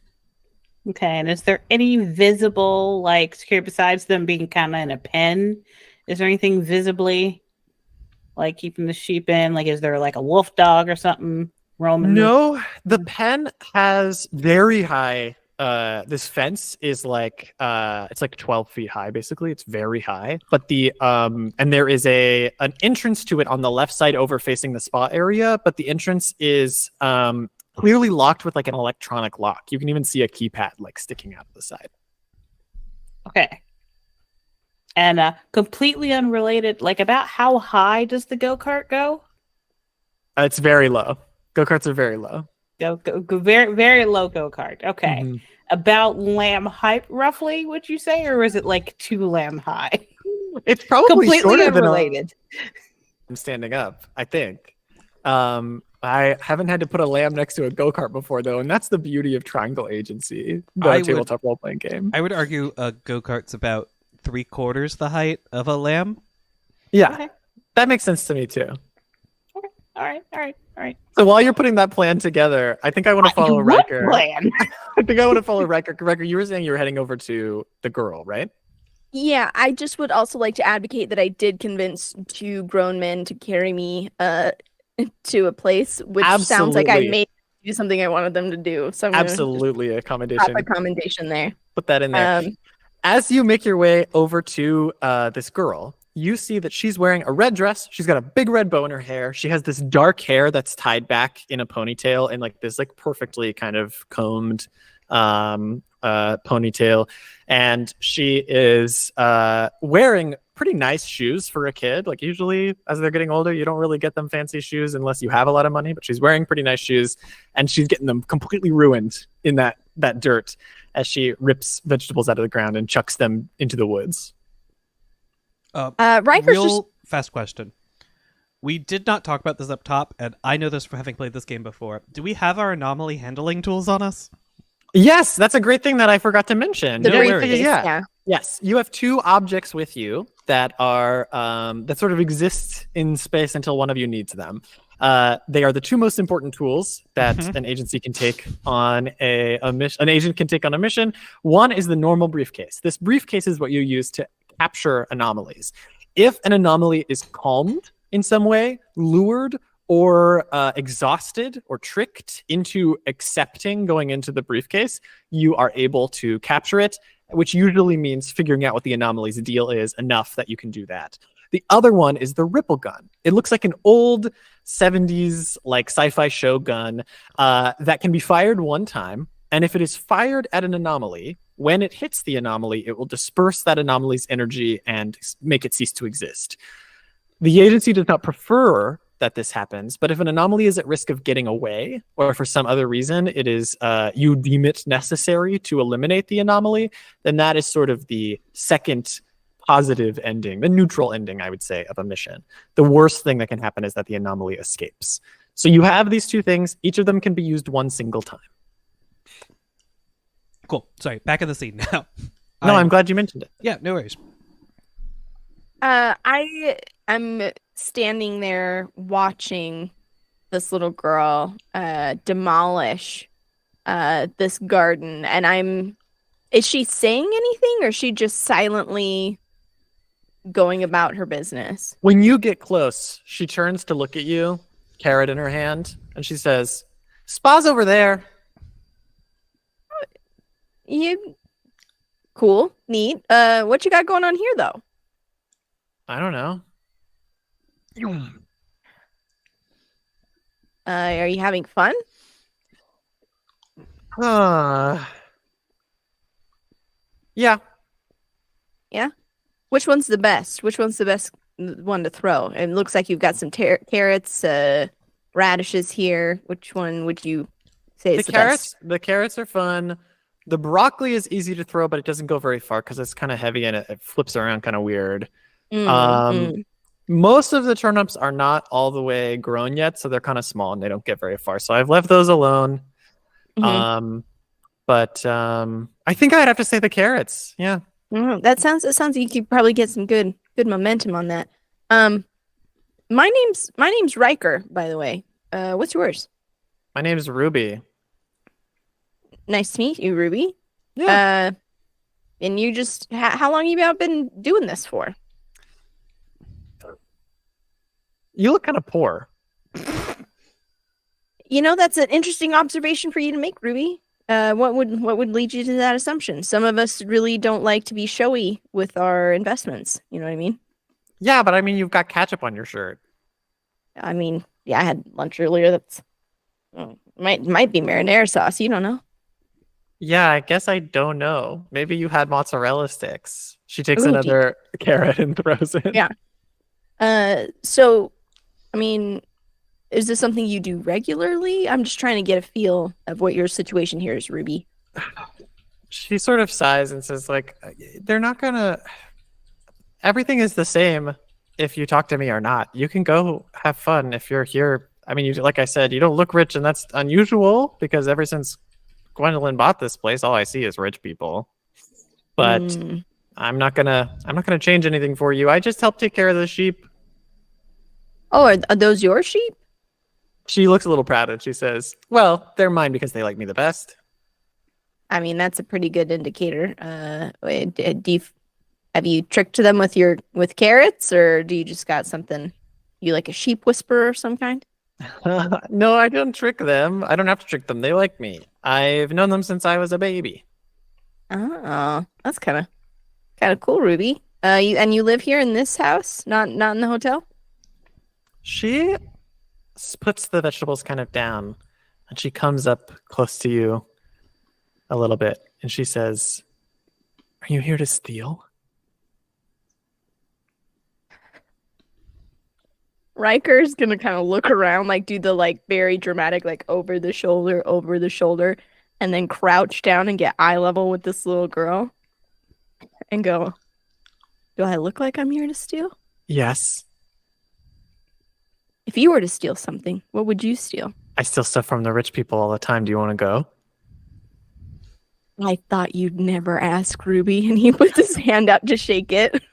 Okay, and is there any visible, like, security besides them being kind of in a pen? Is there anything visibly, like, keeping the sheep in? Like, is there, like, a wolf dog or something roaming? No, the pen has very high. This fence is like it's like 12 feet high. Basically, it's very high. But and there is an entrance to it on the left side, over facing the spa area. But the entrance is clearly locked with like an electronic lock. You can even see a keypad like sticking out of the side. Okay. And completely unrelated, like about how high does the go-kart go? It's very low. Go-karts are very low. Go very, very low go-kart. Okay. Mm-hmm. About lamb height, roughly, would you say? Or is it like 2 lamb high? It's probably Completely shorter unrelated. I'm standing up, I think. I haven't had to put a lamb next to a go-kart before, though, and that's the beauty of Triangle Agency, the tabletop role-playing game. I would argue a go-kart's about 3/4 the height of a lamb. Yeah, Okay. That makes sense to me, too. Okay. All right. So while you're putting that plan together, I think I want to follow Riker. Plan? I think I want to follow Riker. Riker, you were saying you were heading over to the girl, right? Yeah, I just would also like to advocate that I did convince 2 grown men to carry me to a place, which sounds like I made do something I wanted them to do. So I'm absolutely a commendation. a commendation there. Put that in there. As you make your way over to this girl, you see that she's wearing a red dress. She's got a big red bow in her hair. She has this dark hair that's tied back in a ponytail and like this like perfectly kind of combed ponytail. And she is wearing pretty nice shoes for a kid. Like usually as they're getting older, you don't really get them fancy shoes unless you have a lot of money, but she's wearing pretty nice shoes and she's getting them completely ruined in that dirt as she rips vegetables out of the ground and chucks them into the woods. Riker's Real fast question. We did not talk about this up top, and I know this from having played this game before. Do we have our anomaly handling tools on us? Yes, that's a great thing that I forgot to mention. The No briefcase, worries. yeah. Yes, you have 2 objects with you that are that sort of exist in space until one of you needs them. They are the 2 most important tools that an agency can take on a mission. An agent can take on a mission. One is the normal briefcase. This briefcase is what you use to capture anomalies. If an anomaly is calmed in some way, lured, or exhausted or tricked into accepting going into the briefcase, you are able to capture it, which usually means figuring out what the anomaly's deal is enough that you can do that. The other one is the ripple gun. It looks like an old 70s like sci-fi show gun that can be fired one time. And if it is fired at an anomaly, when it hits the anomaly, it will disperse that anomaly's energy and make it cease to exist. The agency does not prefer that this happens, but if an anomaly is at risk of getting away, or for some other reason it is you deem it necessary to eliminate the anomaly, then that is sort of the second positive ending, the neutral ending, I would say, of a mission. The worst thing that can happen is that the anomaly escapes. So you have these 2 things. Each of them can be used one single time. Cool. Sorry, back in the scene now. No, I'm glad you mentioned it. Yeah, no worries. I'm standing there watching this little girl demolish this garden, and is she saying anything, or is she just silently going about her business? When you get close, she turns to look at you, carrot in her hand, and she says, "Spa's over there." You cool, neat. What you got going on here, though? I don't know. Are you having fun? Yeah. Yeah. Which one's the best? Which one's the best one to throw? It looks like you've got some carrots, radishes here. Which one would you say is the best? The carrots are fun. The broccoli is easy to throw, but it doesn't go very far because it's kind of heavy and it flips around kind of weird. Most of the turnips are not all the way grown yet, so they're kind of small and they don't get very far. So I've left those alone. But I think I'd have to say the carrots. Yeah. That sounds like you could probably get some good momentum on that. My name's Riker, by the way. What's yours? My name is Ruby. Nice to meet you, Ruby. Yeah. And you just how long have you been doing this for? You look kind of poor. That's an interesting observation for you to make, Ruby. What would lead you to that assumption? Some of us really don't like to be showy with our investments. You know what I mean? Yeah, but I mean, you've got ketchup on your shirt. I mean, yeah, I had lunch earlier. That's might be marinara sauce. You don't know. Yeah, I guess I don't know. Maybe you had mozzarella sticks. She takes Ooh, another carrot and throws it. Yeah. So, I mean, is this something you do regularly? I'm just trying to get a feel of what your situation here is, Ruby. She sort of sighs and says, like, they're not gonna... Everything is the same if you talk to me or not. You can go have fun if you're here. I mean, like I said, you don't look rich, and that's unusual because ever since Gwendolyn bought this place, all I see is rich people. But I'm not gonna change anything for you. I just help take care of the sheep. Oh, are those your sheep? She looks a little proud and she says, well, they're mine because they like me the best. I mean, that's a pretty good indicator. Have you tricked them with carrots, or do you just got something? You like a sheep whisperer of some kind? No, I don't trick them. I don't have to trick them. They like me. I've known them since I was a baby. Oh, that's kind of cool, Ruby. You live here in this house, not in the hotel? She puts the vegetables kind of down, and she comes up close to you a little bit, and she says, are you here to steal? Riker's gonna kind of look around, like do the like very dramatic, like over the shoulder, and then crouch down and get eye level with this little girl, and go, "Do I look like I'm here to steal?" Yes. If you were to steal something, what would you steal? I steal stuff from the rich people all the time. Do you want to go? I thought you'd never ask, Ruby, and he puts his hand out to shake it.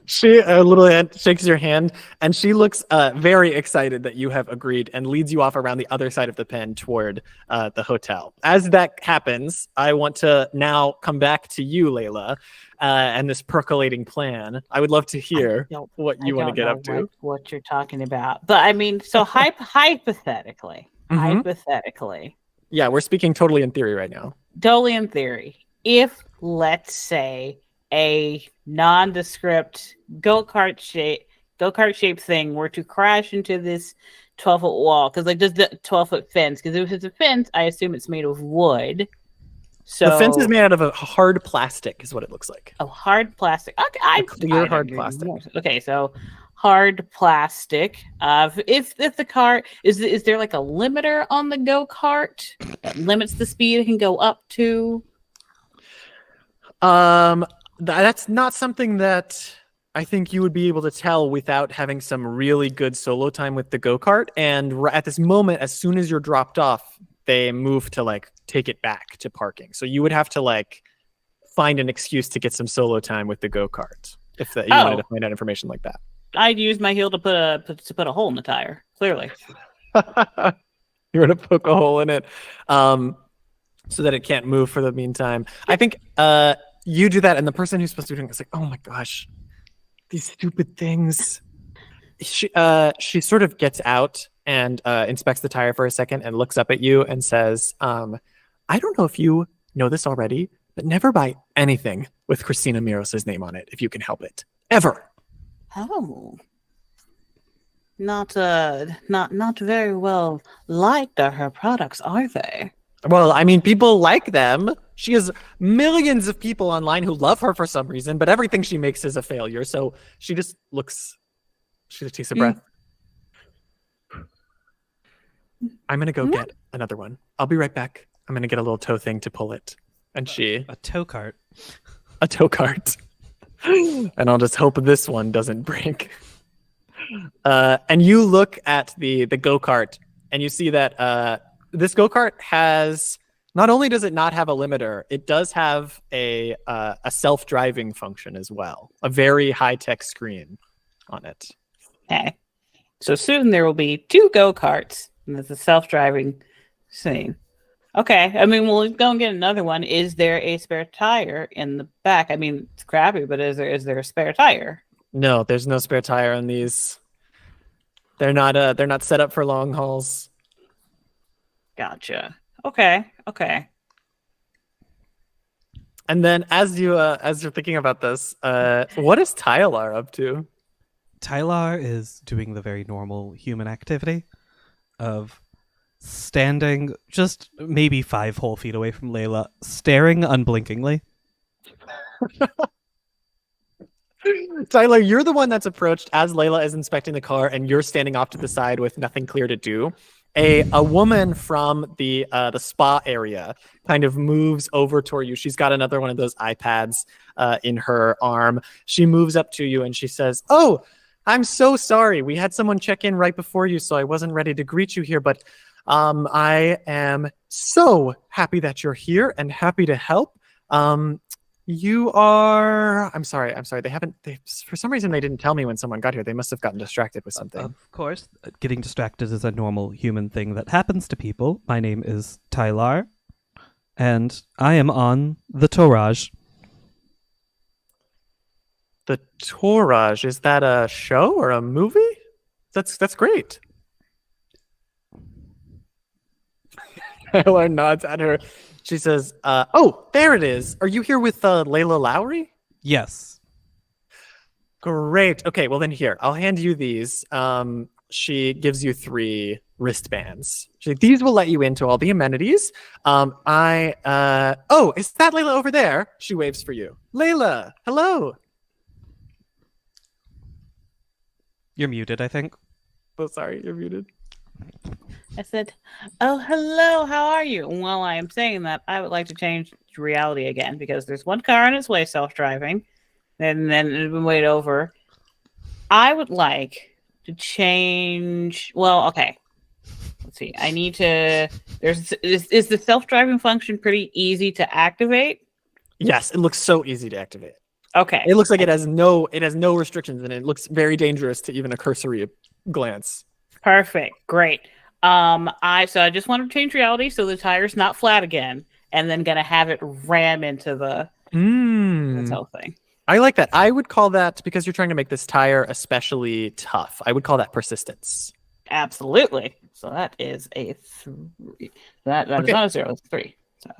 She a little hand shakes your hand, and she looks very excited that you have agreed and leads you off around the other side of the pen toward the hotel. As that happens, I want to now come back to you, Layla, and this percolating plan. I would love to hear what you want to get up to. What you're talking about. But I mean, so hypothetically, Yeah, we're speaking totally in theory right now. Totally in theory. If, let's say, a nondescript go-kart shape thing were to crash into this 12-foot wall, because like, does the 12-foot fence, because if it's a fence, I assume it's made of wood. So the fence is made out of a hard plastic, is what it looks like. Oh, hard plastic. Okay, clear hard plastic. Okay, so hard plastic. If the car is there like a limiter on the go-kart that limits the speed it can go up to? That's not something that I think you would be able to tell without having some really good solo time with the go-kart. And at this moment, as soon as you're dropped off, they move to like take it back to parking. So you would have to like find an excuse to get some solo time with the go-kart if you wanted to find out information like that. I'd use my heel to put a hole in the tire. Clearly, you're gonna poke a hole in it, so that it can't move for the meantime. I think you do that, and the person who's supposed to be doing it is like, "Oh my gosh, these stupid things." She sort of gets out and inspects the tire for a second and looks up at you and says, "I don't know if you know this already, but never buy anything with Christina Miros' name on it if you can help it, ever." Oh, not very well liked are her products, are they? Well, I mean, people like them. She has millions of people online who love her for some reason, but everything she makes is a failure. So she just takes a breath. I'm going to go get another one. I'll be right back. I'm going to get a little tow thing to pull it. And A tow cart. A tow cart. And I'll just hope this one doesn't break. And you look at the go-kart and you see that this go-kart has, not only does it not have a limiter, it does have a self-driving function as well. A very high-tech screen on it. Okay. So soon there will be 2 go-karts and there's a self-driving scene. Okay. I mean, we'll go and get another one. Is there a spare tire in the back? I mean, it's crappy, but is there a spare tire? No, there's no spare tire on these. They're not set up for long hauls. Gotcha. Okay. And then as you're thinking about this, what is Tylar up to? Tylar is doing the very normal human activity of standing just maybe 5 whole feet away from Layla, staring unblinkingly. Tyler, you're the one that's approached as Layla is inspecting the car, and you're standing off to the side with nothing clear to do. A woman from the spa area kind of moves over toward you. She's got another one of those iPads in her arm. She moves up to you and she says, "Oh, I'm so sorry. We had someone check in right before you, so I wasn't ready to greet you here. But I am so happy that you're here and happy to help. You are. I'm sorry. They for some reason they didn't tell me when someone got here. They must have gotten distracted with something. Of course, getting distracted is a normal human thing that happens to people. My name is Tylar, and I am on the Tourage. The Tourage, is that a show or a movie? That's great." Tyler nods at her. She says, "Oh, there it is. Are you here with Layla Lowry?" Yes. Great. Okay, well then here, I'll hand you these. She gives you 3 wristbands. She's like, "These will let you into all the amenities." Oh, is that Layla over there? She waves for you. "Layla, hello." You're muted, I think. Oh, sorry, you're muted. I said, "Oh, hello, how are you?" And while I am saying that, I would like to change to reality again because there's one car on its way self-driving, and then it's been wait over. I would like to change. Well, okay. Let's see. I need to. Is the self-driving function pretty easy to activate? Yes, it looks so ezy to activate. Okay. It looks like it has no restrictions, and it looks very dangerous to even a cursory glance. Perfect. Great. I just want to change reality so the tire's not flat again, and then gonna have it ram into this whole thing. I like that. I would call that, because you're trying to make this tire especially tough, I would call that persistence. Absolutely. So that is a 3. That is not a 0. It's 3.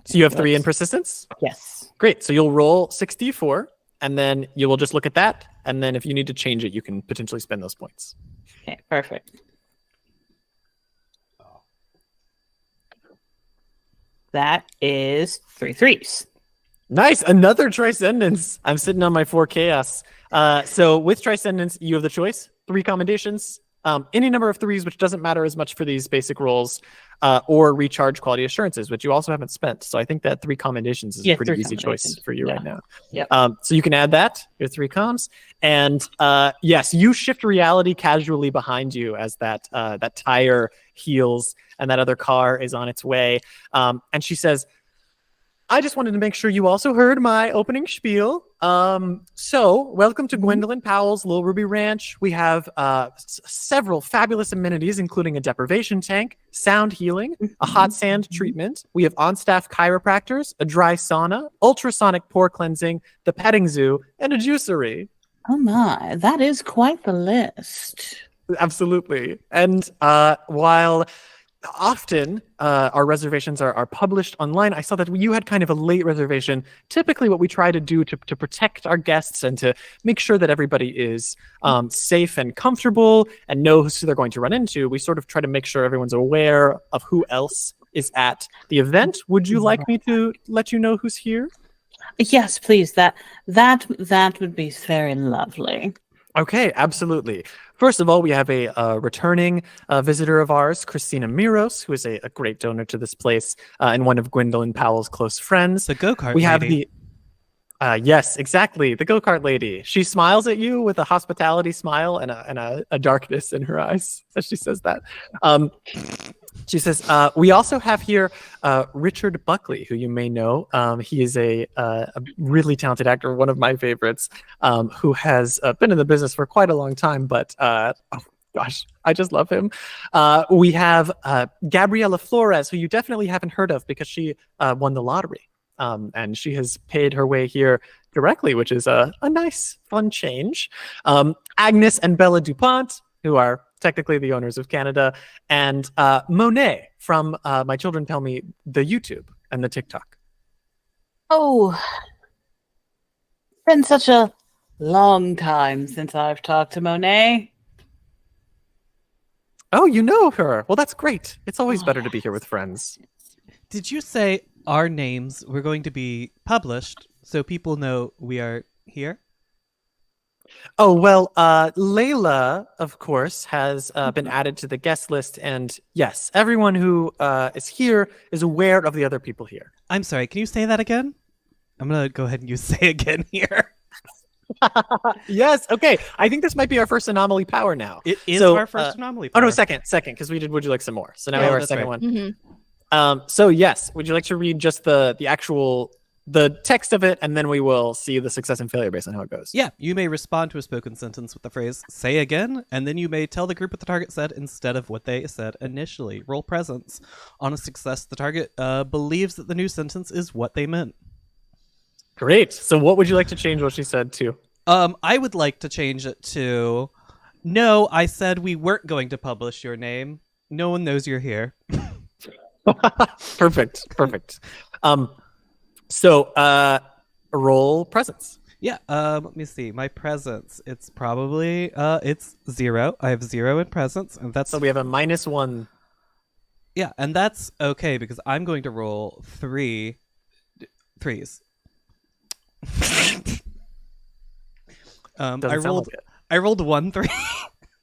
So you have 3 in persistence? Yes. Great. So you'll roll 6d4, and then you will just look at that, and then if you need to change it, you can potentially spend those points. Okay. Perfect. That is 3 3s. Nice. Another Triscendence. I'm sitting on my 4 chaos. So with Triscendence, you have the choice. 3 commendations. Any number of 3s, which doesn't matter as much for these basic rolls, or recharge quality assurances, which you also haven't spent. So I think that 3 commendations is a pretty easy choice for you right now. Yep. So you can add that, your 3 comms. And yes, you shift reality casually behind you as that tire heals and that other car is on its way. And she says, "I just wanted to make sure you also heard my opening spiel. So welcome to Gwendolyn Powell's Little Ruby Ranch. We have several fabulous amenities, including a deprivation tank, sound healing, a hot sand treatment. We have on-staff chiropractors, a dry sauna, ultrasonic pore cleansing, the petting zoo, and a juicery." Oh my, that is quite the list. Absolutely. And while often our reservations are published online, I saw that you had kind of a late reservation. Typically what we try to do to protect our guests and to make sure that everybody is safe and comfortable and knows who they're going to run into, we sort of try to make sure everyone's aware of who else is at the event. Would you like me to let you know who's here? Yes, please. That would be very lovely. Okay, absolutely. First of all, we have a returning visitor of ours, Christina Miros, who is a great donor to this place and one of Gwendolyn Powell's close friends. The go-kart We have lady. yes, exactly, the go-kart lady. She smiles at you with a hospitality smile and a darkness in her eyes as she says that. She says, we also have here Richard Buckley, who you may know. He is a really talented actor, one of my favorites, who has been in the business for quite a long time, but oh gosh, I just love him. We have Gabriela Flores, who you definitely haven't heard of because she won the lottery. And she has paid her way here directly, which is a nice, fun change. Agnes and Bella DuPont, who are technically the owners of Canada, and Monet from My Children Tell Me, the YouTube and the TikTok. Oh, been such a long time since I've talked to Monet. Oh, you know her. Well, that's great. It's always better to be here with friends. Did you say our names were going to be published so people know we are here? Oh, well, Layla, of course, has been added to the guest list. And yes, everyone who is here is aware of the other people here. I'm sorry, can you say that again? I'm going to go ahead and use say again here. Yes, okay. I think this might be our first anomaly power now. It is our first anomaly power. Oh, no, second, because we did Would You Like Some More? So now we have our second one. Mm-hmm. So yes, would you like to read just the actual the text of it, and then we will see the success and failure based on how it goes? Yeah, you may respond to a spoken sentence with the phrase say again, and then you may tell the group what the target said instead of what they said initially. Roll presence. On a success, the target believes that the new sentence is what they meant. Great. So what would you like to change what she said to? I would like to change it to, no, I said we weren't going to publish your name. No one knows you're here. Perfect. So roll presence. Yeah, let me see. My presence, it's probably, it's 0. I have 0 in presence, and that's... So we have a -1. Yeah, and that's okay, because I'm going to roll 3 threes. I rolled 1 3.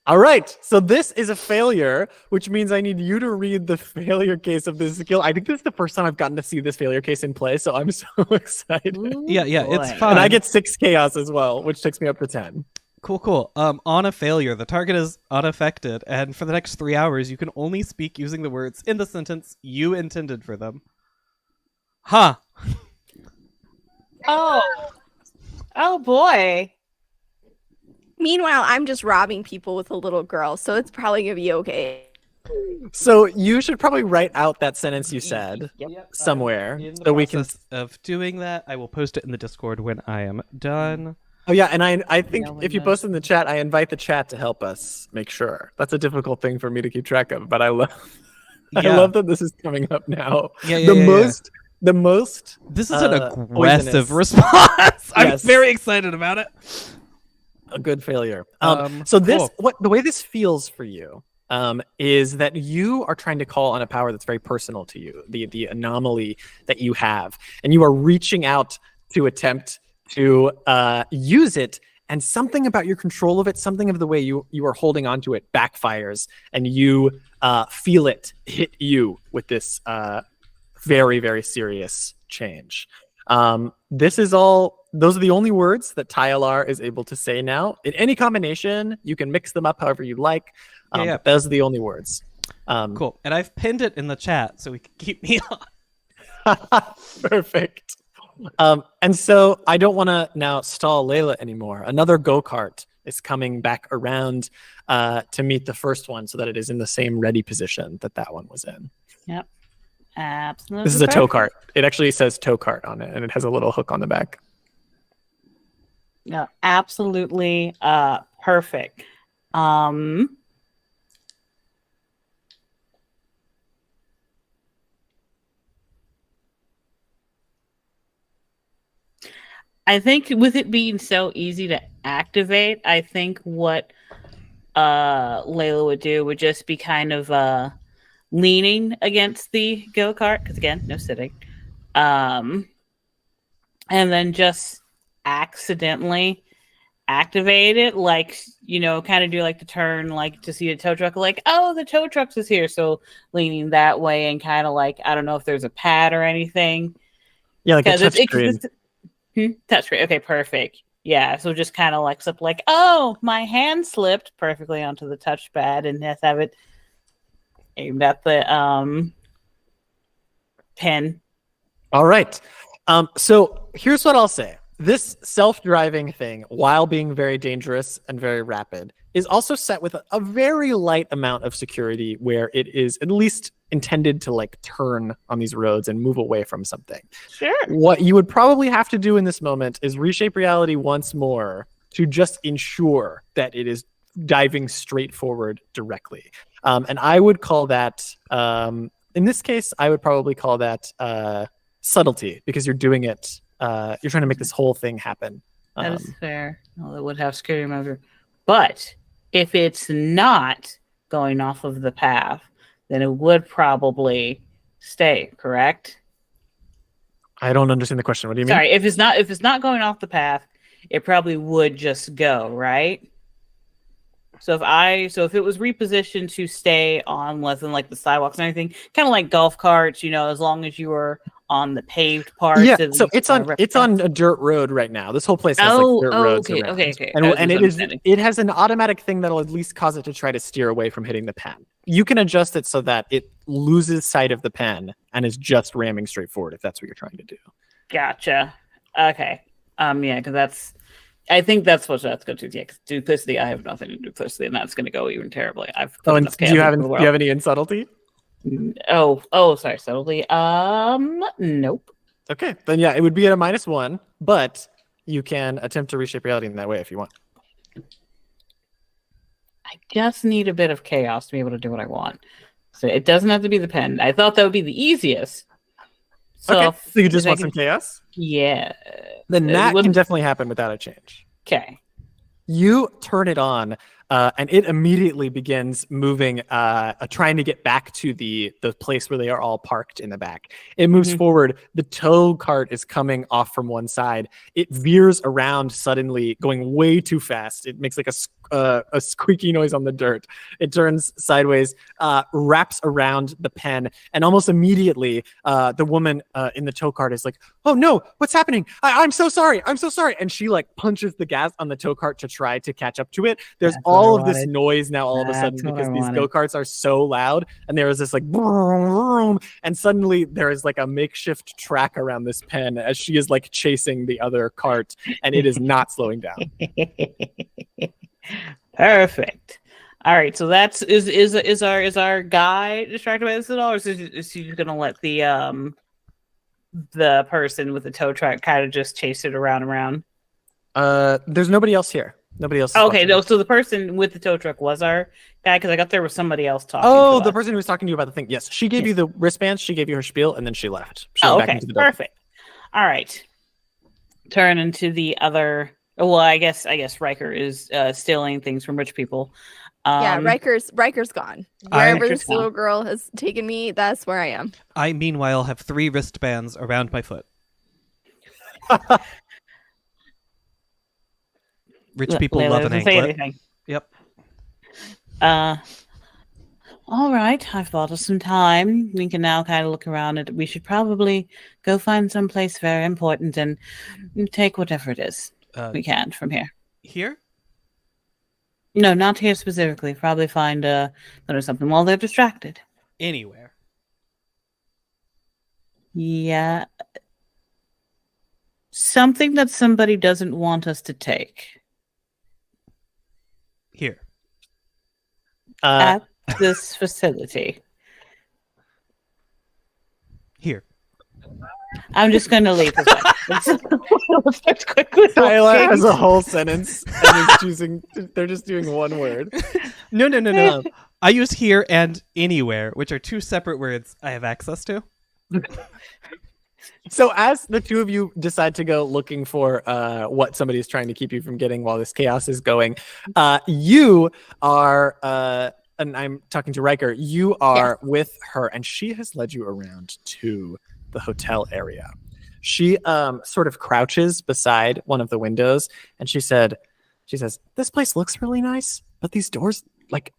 All right, so this is a failure, which means I need you to read the failure case of this skill. I think this is the first time I've gotten to see this failure case in play, so I'm so excited. Yeah, it's fun. And I get 6 chaos as well, which takes me up to 10. Cool. On a failure, the target is unaffected, and for the next 3 hours, you can only speak using the words in the sentence you intended for them. Huh. Oh boy. Meanwhile, I'm just robbing people with a little girl, so it's probably gonna be okay. So you should probably write out that sentence you said somewhere. In the so we can of doing that, I will post it in the Discord when I am done. Oh yeah, and I think if you post in the chat, I invite the chat to help us make sure. That's a difficult thing for me to keep track of, but I love I love that this is coming up now. The most This is an aggressive response. I'm very excited about it. A good failure. So this the way this feels for you is that you are trying to call on a power that's very personal to you, the anomaly that you have, and you are reaching out to attempt to use it, and something about your control of it, something of the way you are holding onto it backfires, and you feel it hit you with this very, very serious change. This is all. Those are the only words that Tyler is able to say now. In any combination, you can mix them up however you like. But those are the only words. Cool. And I've pinned it in the chat so we can keep me on. Perfect. And so I don't want to now stall Layla anymore. Another go-kart is coming back around to meet the first one so that it is in the same ready position that one was in. Yep. Absolutely. This is a tow cart. It actually says tow cart on it, and it has a little hook on the back. No, absolutely perfect. I think with it being so easy to activate, I think what Layla would do would just be kind of leaning against the go-kart, because again, no sitting. And then just accidentally activate it, like, kind of do like the turn, like to see a tow truck, like, oh, the tow truck is here. So leaning that way and kind of like, I don't know if there's a pad or anything. Yeah, like a touch screen. Touch screen. Okay, perfect. Yeah, so just kind of like slip, like, oh, my hand slipped perfectly onto the touchpad, and just have it aimed at the pin. All right. So here's what I'll say. This self-driving thing, while being very dangerous and very rapid, is also set with a very light amount of security, where it is at least intended to like turn on these roads and move away from something. Sure. What you would probably have to do in this moment is reshape reality once more to just ensure that it is diving straight forward directly. And I would call that, in this case, I would probably call that subtlety, because you're doing it, you're trying to make this whole thing happen. That is fair. Well, it would have security measure. But if it's not going off of the path, then it would probably stay, correct? I don't understand the question. What do you mean? Sorry, if it's not going off the path, it probably would just go, right? So if it was repositioned to stay on less than like the sidewalks and everything, kind of like golf carts, as long as you were on the paved part. Yeah, so it's on a dirt road right now. This whole place has dirt roads around. Okay. And it has an automatic thing that'll at least cause it to try to steer away from hitting the pen. You can adjust it so that it loses sight of the pen and is just ramming straight forward if that's what you're trying to do. Gotcha. Okay. Yeah, because I think that's what that's going to do. Yeah, because duplicity, I have nothing to do with duplicity, and that's going to go even terribly. Do you have any in subtlety? Oh, sorry, subtlety. Nope. Okay, then yeah, it would be at a -1, but you can attempt to reshape reality in that way if you want. I just need a bit of chaos to be able to do what I want. So it doesn't have to be the pen. I thought that would be the easiest. So you just want some chaos? Yeah. Then that can definitely happen without a change. Okay. You turn it on, and it immediately begins moving, trying to get back to the place where they are all parked in the back. It moves forward. The tow cart is coming off from one side. It veers around suddenly, going way too fast. It makes like a squeaky noise on the dirt. It turns sideways, wraps around the pen, and almost immediately, the woman in the tow cart is like, "Oh no, what's happening? I'm so sorry. I'm so sorry." And she like punches the gas on the tow cart to try to catch up to it. There's all of this noise now all of a sudden because these go-karts are so loud, and there is this like boom, and suddenly there is like a makeshift track around this pen as she is like chasing the other cart, and it is not slowing down. Perfect. All right, so that's is our guy distracted by this at all, or is he just gonna let the person with the tow truck kind of just chase it around? There's nobody else here. Nobody else. Okay, no. So the person with the tow truck was our guy, because I got there was somebody else talking. Oh, the person who was talking to you about the thing. Yes, she gave you the wristbands. She gave you her spiel, and then she left. She went back into the building. Perfect. All right. Turn into the other. Well, I guess Riker is stealing things from rich people. Yeah, Riker's gone. Wherever this little girl has taken me, that's where I am. I meanwhile have 3 wristbands around my foot. Rich people love an anklet. Anything. Yep. All right, I've bought us some time. We can now kind of look around it. We should probably go find someplace very important and take whatever it is we can from here. Here? No, not here specifically. Probably find something while they're distracted. Anywhere. Yeah. Something that somebody doesn't want us to take. Here. At this facility. Here. I'm just going to leave this way. Tyler has a whole sentence and is choosing. They're just doing one word. No. I use here and anywhere, which are 2 separate words I have access to. So as the two of you decide to go looking for what somebody is trying to keep you from getting while this chaos is going, you are, and I'm talking to Riker, you are with her, and she has led you around to the hotel area. She sort of crouches beside one of the windows, and she says, "This place looks really nice, but these doors, like,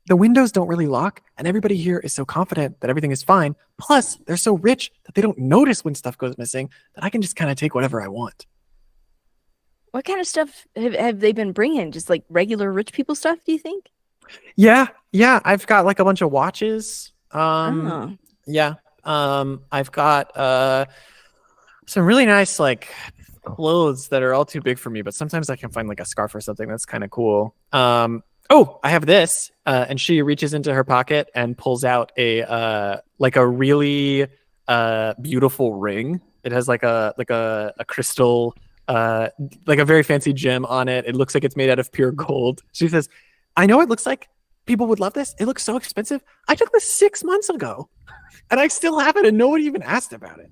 the windows don't really lock, and everybody here is so confident that everything is fine. Plus, they're so rich that they don't notice when stuff goes missing, that I can just kind of take whatever I want." What kind of stuff have they been bringing? Just like regular rich people stuff, do you think? Yeah. I've got like a bunch of watches. Yeah. I've got some really nice like clothes that are all too big for me, but sometimes I can find like a scarf or something that's kind of cool. Oh, I have this. And she reaches into her pocket and pulls out a really beautiful ring. It has like a crystal, like a very fancy gem on it. It looks like it's made out of pure gold. She says, I know it looks like people would love this. It looks so expensive. I took this 6 months ago, and I still have it, and nobody even asked about it.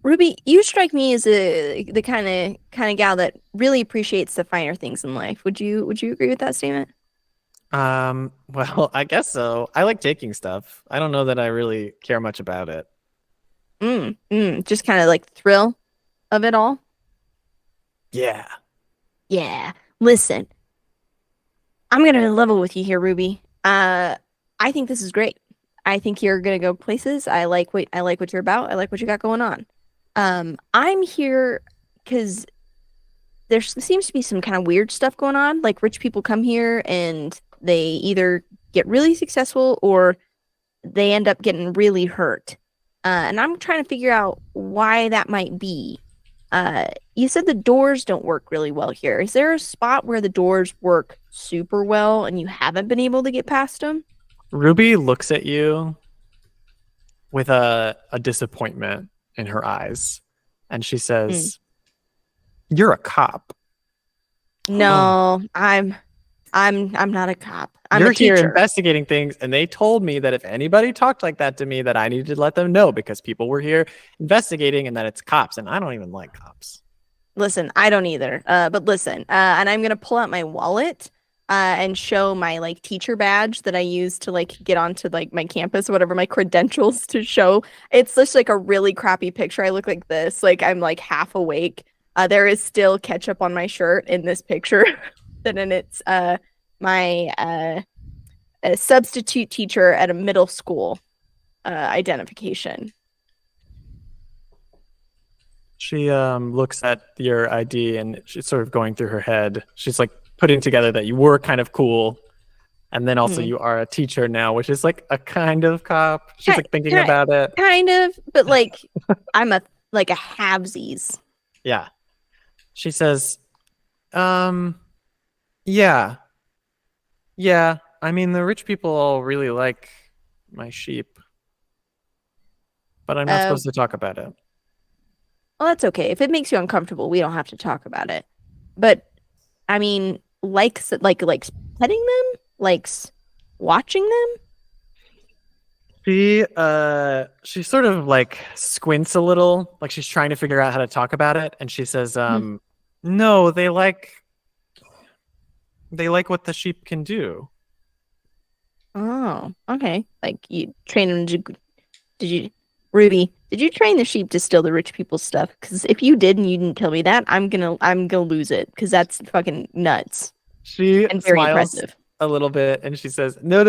Ruby, you strike me as the kind of gal that really appreciates the finer things in life. Would you agree with that statement? Well, I guess so. I like taking stuff. I don't know that I really care much about it. Just kind of like thrill of it all. Yeah. Yeah. Listen, I'm gonna level with you here, Ruby. I think this is great. I think you're gonna go places. I like what you're about. I like what you got going on. I'm here because there seems to be some kind of weird stuff going on. Like rich people come here and they either get really successful or they end up getting really hurt. And I'm trying to figure out why that might be. You said the doors don't work really well here. Is there a spot where the doors work super well and you haven't been able to get past them? Ruby looks at you with a disappointment in her eyes, and she says, "You're a cop." No, I'm not a cop. I'm You're a teacher. here investigating things, and they told me that if anybody talked like that to me, that I needed to let them know because people were here investigating, and that it's cops, and I don't even like cops. Listen, I don't either. But listen, and I'm gonna pull out my wallet and show my like teacher badge that I use to like get onto like my campus or whatever, my credentials to show. It's just like a really crappy picture. I look like this, like I'm like half awake. There is still ketchup on my shirt in this picture. And it's my a substitute teacher at a middle school identification. She looks at your ID and she's sort of going through her head. She's like putting together that you were kind of cool, and then also you are a teacher now, which is like a kind of cop. She's like thinking about it. Kind of, but like I'm a halvesies. Yeah. She says, yeah. I mean, the rich people all really like my sheep, but I'm not supposed to talk about it. Well, that's okay. If it makes you uncomfortable, we don't have to talk about it. But I mean, likes petting them, likes watching them. She sort of like squints a little, like she's trying to figure out how to talk about it, and she says, "No, they like what the sheep can do." Oh, okay. Like you train them to. Ruby, did you train the sheep to steal the rich people's stuff? Because if you did and you didn't tell me that, I'm gonna lose it because that's fucking nuts. She and very smiles impressive. a little bit, and she says, "No.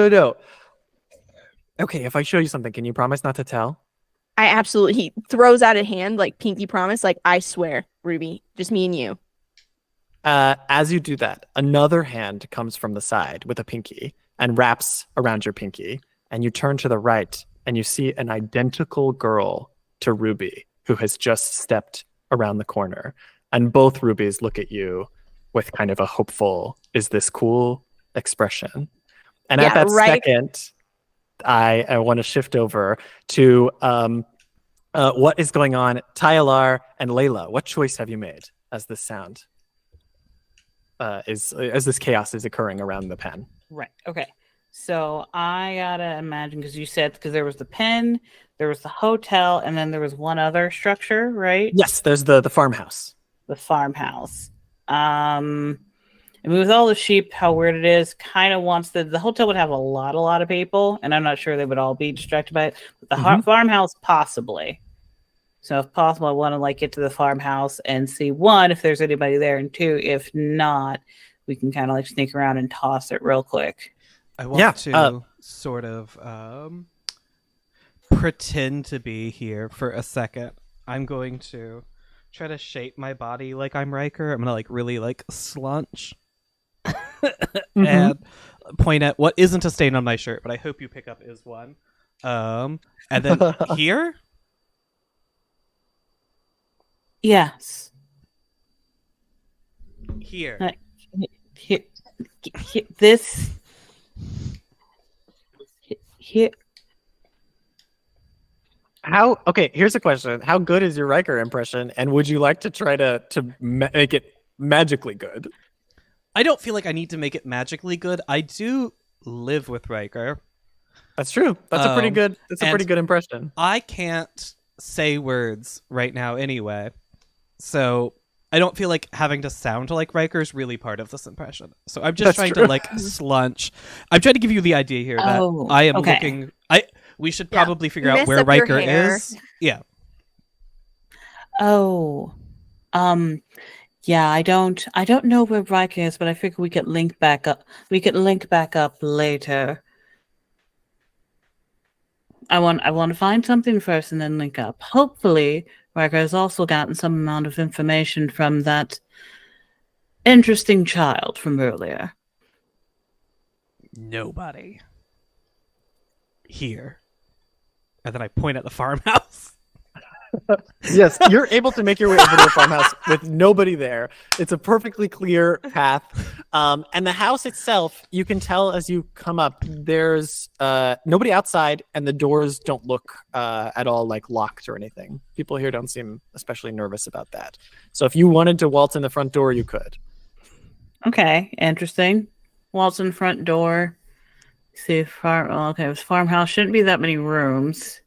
Okay, if I show you something, can you promise not to tell?" I absolutely. He throws out a hand like pinky promise, like I swear, Ruby, just me and you. As you do that, another hand comes from the side with a pinky and wraps around your pinky, and you turn to the right. And you see an identical girl to Ruby who has just stepped around the corner. And both Rubies look at you with kind of a hopeful, "Is this cool?" expression. And at that second, I want to shift over to what is going on. Tyalar and Layla, what choice have you made as this sound as this chaos is occurring around the pen? Right. Okay. So I gotta imagine, because there was the pen, there was the hotel, and then there was one other structure, right? Yes, there's the farmhouse. The farmhouse. I mean, with all the sheep, how weird it is, kind of wants the hotel would have a lot of people, and I'm not sure they would all be distracted by it. But the farmhouse, possibly. So if possible, I want to like get to the farmhouse and see, one, if there's anybody there, and two, if not, we can kind of like sneak around and toss it real quick. I want to sort of pretend to be here for a second. I'm going to try to shape my body like I'm Riker. I'm going to like really like slunch and point at what isn't a stain on my shirt, but I hope you pick up is one. And then here? Yes. Here. This... Here. Here's a question. How good is your Riker impression, and would you like to try to make it magically good? I don't feel like I need to make it magically good. I do live with Riker. That's true. That's a pretty good. That's a and pretty good impression. I can't say words right now anyway, so I don't feel like having to sound like Riker is really part of this impression. So I'm just That's trying true. to like slunch. I'm trying to give you the idea here that Oh, I am okay. looking. We should Yeah. probably figure Mess out where up your Riker hair. is. Yeah. Oh, yeah. I don't know where Riker is, but I figure we could link back up. We could link back up later. I want to find something first and then link up. Hopefully, Riker has also gotten some amount of information from that interesting child from earlier. Nobody here. And then I point at the farmhouse. Yes, you're able to make your way over to the farmhouse with nobody there. It's a perfectly clear path. And the house itself, you can tell as you come up, there's nobody outside, and the doors don't look at all like locked or anything. People here don't seem especially nervous about that. So if you wanted to waltz in the front door, you could. Okay, interesting. Waltz in front door. See if this farmhouse shouldn't be that many rooms.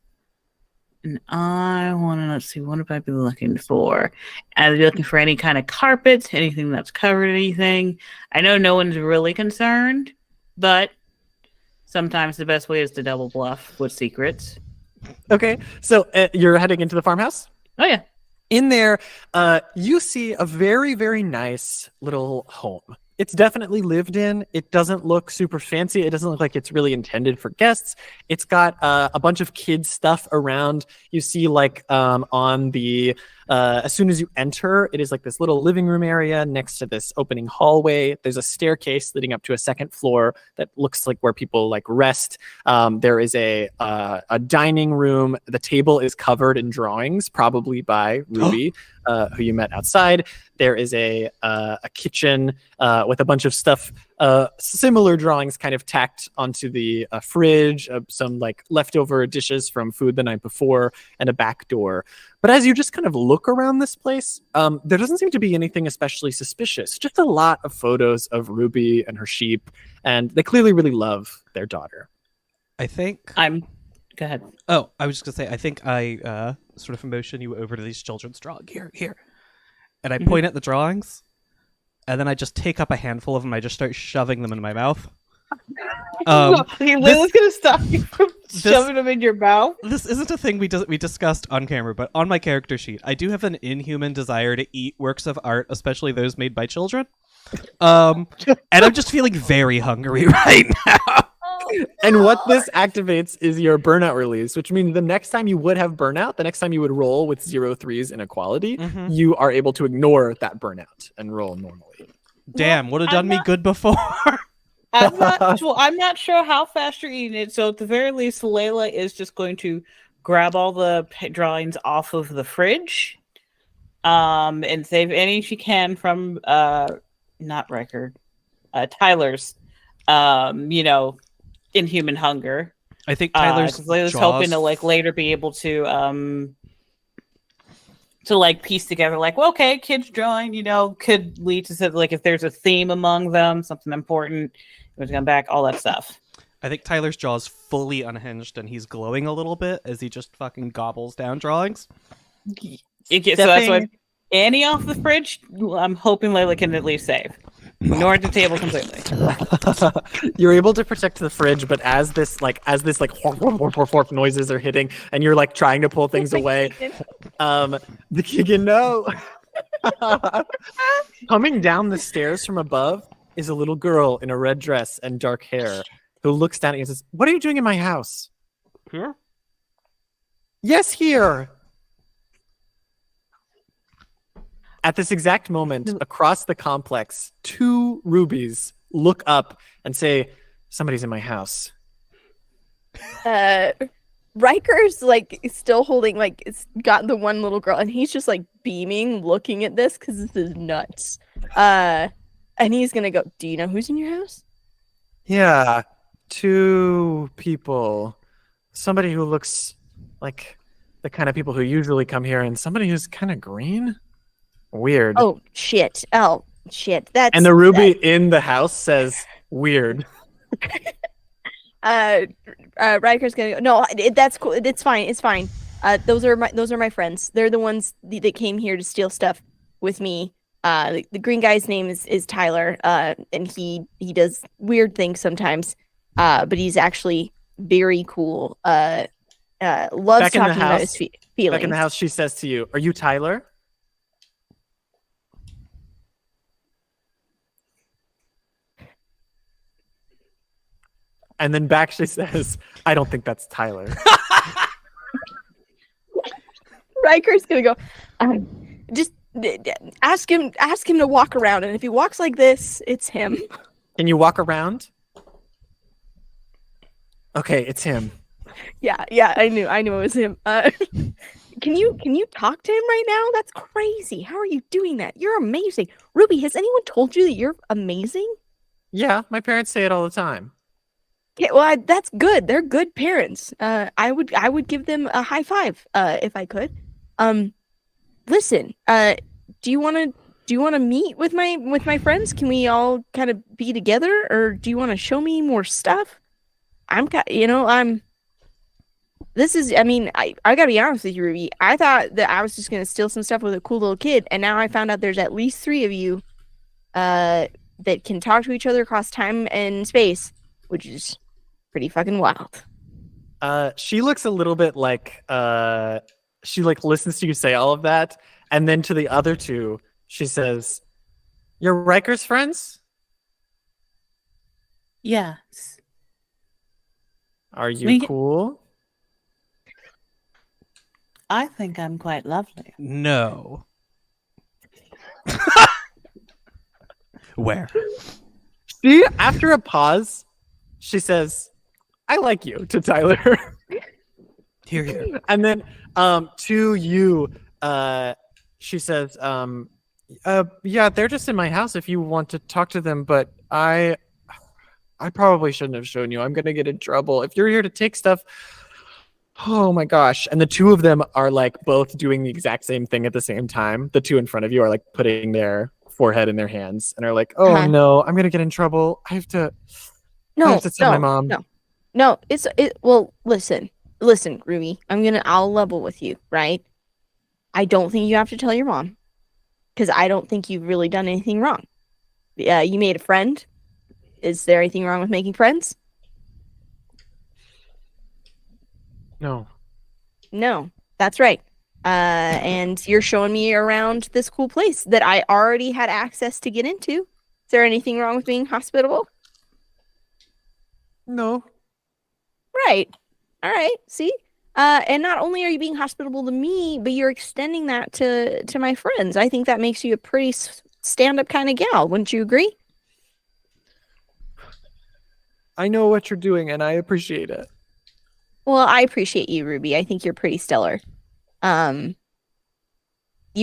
And I want to, let's see, what would I be looking for? I'd be looking for any kind of carpet, anything that's covered, anything. I know no one's really concerned, but sometimes the best way is to double bluff with secrets. Okay, so you're heading into the farmhouse? Oh, yeah. In there, you see a very, very nice little home. It's definitely lived in. It doesn't look super fancy. It doesn't look like it's really intended for guests. It's got a bunch of kids stuff around. You see like on the as soon as you enter, it is like this little living room area next to this opening hallway. There's a staircase leading up to a second floor that looks like where people like rest. There is a dining room. The table is covered in drawings, probably by Ruby, who you met outside. There is a kitchen with a bunch of stuff, similar drawings kind of tacked onto the fridge, some like leftover dishes from food the night before, and a back door. But as you just kind of look around this place, there doesn't seem to be anything especially suspicious. Just a lot of photos of Ruby and her sheep, and they clearly really love their daughter. I think. Go ahead. Oh, I was just gonna say. I think I sort of motion you over to these children's drawing. Here, and I point at the drawings, and then I just take up a handful of them. I just start shoving them in my mouth. Lila's gonna stop you from shoving them in your mouth. This isn't a thing we discussed on camera, but on my character sheet, I do have an inhuman desire to eat works of art, especially those made by children. And I'm just feeling very hungry right now. And what this activates is your burnout release, which means the next time you would have burnout, the next time you would roll with 0 3s inequality, you are able to ignore that burnout and roll normally. Damn, would have done me good before. I'm not sure how fast you're eating it. So at the very least, Layla is just going to grab all the drawings off of the fridge, and save any she can from not Riker, Tyler's, inhuman hunger. I think Tyler's Layla's hoping to like later be able to like piece together like, well, okay, kids drawing, could lead to like if there's a theme among them, something important, going to come back, all that stuff. I think Tyler's jaw's fully unhinged and he's glowing a little bit as he just fucking gobbles down drawings. So that's why any off the fridge, I'm hoping Layla can at least save. Ignore the table completely. You're able to protect the fridge, but as this like horp noises are hitting, and you're like trying to pull things away, the Kegan, no. Coming down the stairs from above is a little girl in a red dress and dark hair who looks down at you and says, "What are you doing in my house?" Here? Yes, here. At this exact moment, across the complex, 2 rubies look up and say, "Somebody's in my house." Riker's like still holding, like, it's got the one little girl, and he's just like beaming, looking at this because this is nuts. And he's gonna go, "Do you know who's in your house?" Yeah, 2 people. Somebody who looks like the kind of people who usually come here, and somebody who's kind of green. Weird. Oh shit! Oh, Shit, that's And the Ruby in the house says, weird. Riker's gonna go. No, that's cool. It's fine. It's fine. Those are my friends. They're the ones that came here to steal stuff with me. The green guy's name is Tyler. And he does weird things sometimes. But he's actually very cool. Loves Back in the talking about house- his feelings. Back in the house, she says to you, "Are you Tyler?" And then back she says, "I don't think that's Tyler." Riker's gonna go. Just ask him to walk around, and if he walks like this, it's him. Can you walk around? Okay, it's him. Yeah, I knew it was him. Can you talk to him right now? That's crazy. How are you doing that? You're amazing. Ruby, has anyone told you that you're amazing? Yeah, my parents say it all the time. Yeah, well, that's good. They're good parents. I would give them a high five, if I could. Listen, do you want to meet with my friends? Can we all kind of be together, or do you want to show me more stuff? I gotta be honest with you, Ruby. I thought that I was just gonna steal some stuff with a cool little kid, and now I found out there's at least 3 of you, that can talk to each other across time and space, which is pretty fucking wild. She looks a little bit like she like listens to you say all of that, and then to the other 2, she says, "You're Riker's friends? Yes. Are you cool?" I think I'm quite lovely. No. Where? See, after a pause, she says, "I like you," to Tyler. Here. And then to you, she says, yeah, they're just in my house if you want to talk to them, but I probably shouldn't have shown you. I'm going to get in trouble. If you're here to take stuff, oh my gosh. And the 2 of them are like both doing the exact same thing at the same time. The 2 in front of you are like putting their forehead in their hands and are like, "Oh no, I'm going to get in trouble. I have to tell my mom." No, well, listen, Ruby, I'll level with you, right? I don't think you have to tell your mom, because I don't think you've really done anything wrong. You made a friend. Is there anything wrong with making friends? No, that's right. And you're showing me around this cool place that I already had access to get into. Is there anything wrong with being hospitable? No. Right. All right. See? And not only are you being hospitable to me, but you're extending that to my friends. I think that makes you a pretty stand-up kind of gal. Wouldn't you agree? I know what you're doing, and I appreciate it. Well, I appreciate you, Ruby. I think you're pretty stellar. You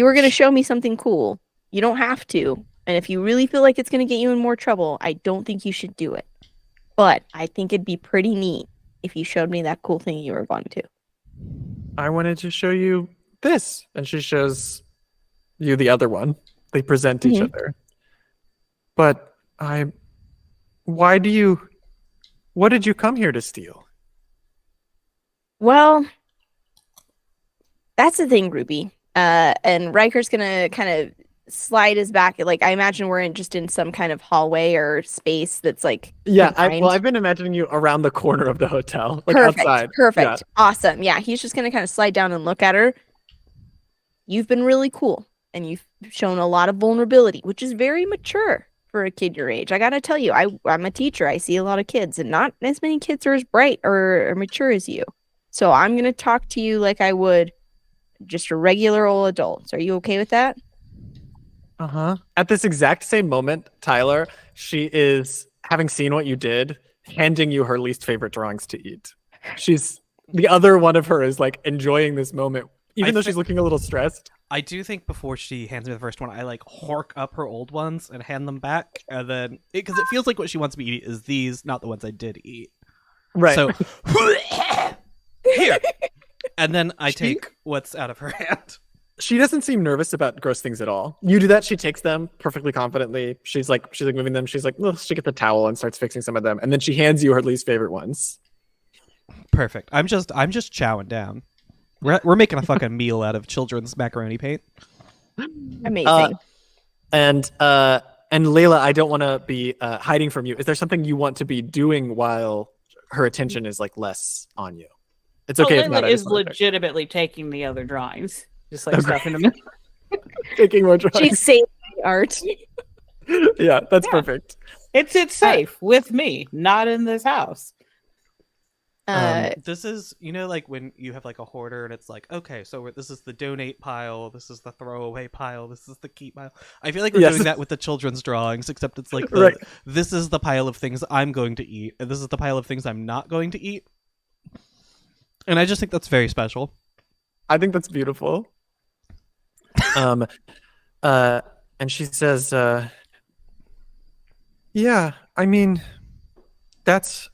were going to show me something cool. You don't have to. And if you really feel like it's going to get you in more trouble, I don't think you should do it. But I think it'd be pretty neat if you showed me that cool thing you were going to. I wanted to show you this. And she shows you the other one. They present each other. But what did you come here to steal? Well, that's the thing, Ruby. And Riker's gonna kind of slide his back. Like, I imagine we're just in some kind of hallway or space that's like I've been imagining you around the corner of the hotel, like outside. Perfect. Yeah. Awesome. Yeah, he's just gonna kind of slide down and look at her. You've been really cool, and you've shown a lot of vulnerability, which is very mature for a kid your age. I gotta tell you, I'm a teacher. I see a lot of kids, and not as many kids are as bright or mature as you. So I'm gonna talk to you like I would just a regular old adult. Are you okay with that? At this exact same moment, Tyler, she is, having seen what you did, handing you her least favorite drawings to eat. The other one of her is like enjoying this moment, even though she's looking a little stressed. I do think before she hands me the first one, I like hork up her old ones and hand them back, and then because it feels like what she wants me to eat is these, not the ones I did eat. Right. So here, and then I take what's out of her hand. She doesn't seem nervous about gross things at all. You do that, she takes them perfectly confidently. She's like moving them. She's like, oh, she gets the towel and starts fixing some of them, and then she hands you her least favorite ones. Perfect. I'm just chowing down. We're making a fucking meal out of children's macaroni paint. Amazing. And Layla, I don't want to be hiding from you. Is there something you want to be doing while her attention is like less on you? It's okay. if not, Layla I just is wanna check. legitimately taking the other drawings, just like stuff in the middle. Taking more drawings. She's saving the art. Yeah, that's perfect. It's safe with me, not in this house. This is, like when you have like a hoarder and it's like, okay, so this is the donate pile, this is the throwaway pile, this is the keep pile. I feel like we're doing that with the children's drawings, except it's like, this is the pile of things I'm going to eat, and this is the pile of things I'm not going to eat. And I just think that's very special. I think that's beautiful. And she says, yeah, I mean, this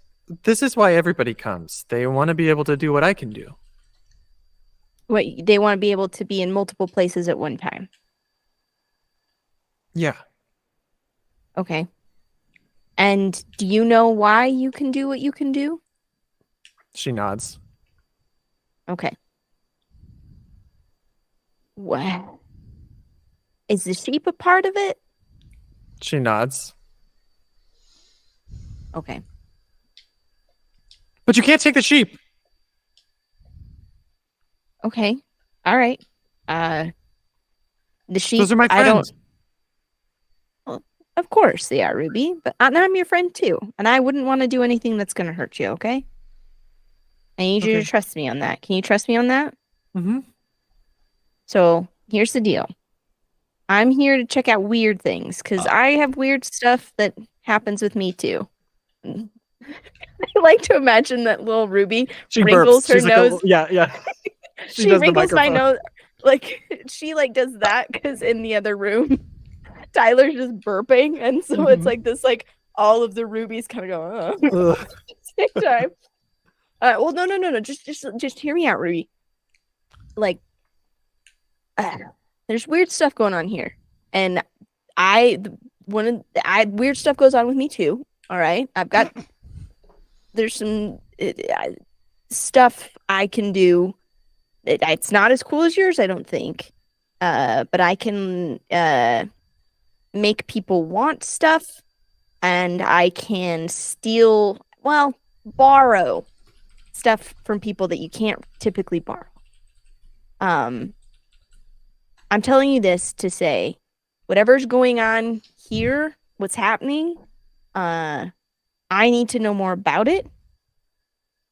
is why everybody comes. They want to be able to do what I can do. What, they want to be able to be in multiple places at one time. Yeah. Okay. And do you know why you can do what you can do? She nods. Okay. What? Is the sheep a part of it? She nods. Okay. But you can't take the sheep. Okay. All right. The sheep. Those are my I don't. friends. Well, of course they are, Ruby. But I'm your friend too, and I wouldn't want to do anything that's going to hurt you. Okay. I need you to trust me on that. Can you trust me on that? Mm-hmm. So here's the deal. I'm here to check out weird things because I have weird stuff that happens with me too. I like to imagine that little Ruby She wrinkles burps. her She's like, nose. oh, yeah. She does the wrinkles my microphone. nose. Like she like does that because in the other room, Tyler's just burping, and so it's like this like all of the rubies kind of go Ugh. at the same time. Well, no. Just hear me out, Ruby. Like, there's weird stuff going on here, and weird stuff goes on with me too. All right, there's some stuff I can do. It's not as cool as yours, I don't think. But I can make people want stuff, and I can borrow stuff from people that you can't typically borrow. I'm telling you this to say, whatever's going on here, what's happening, I need to know more about it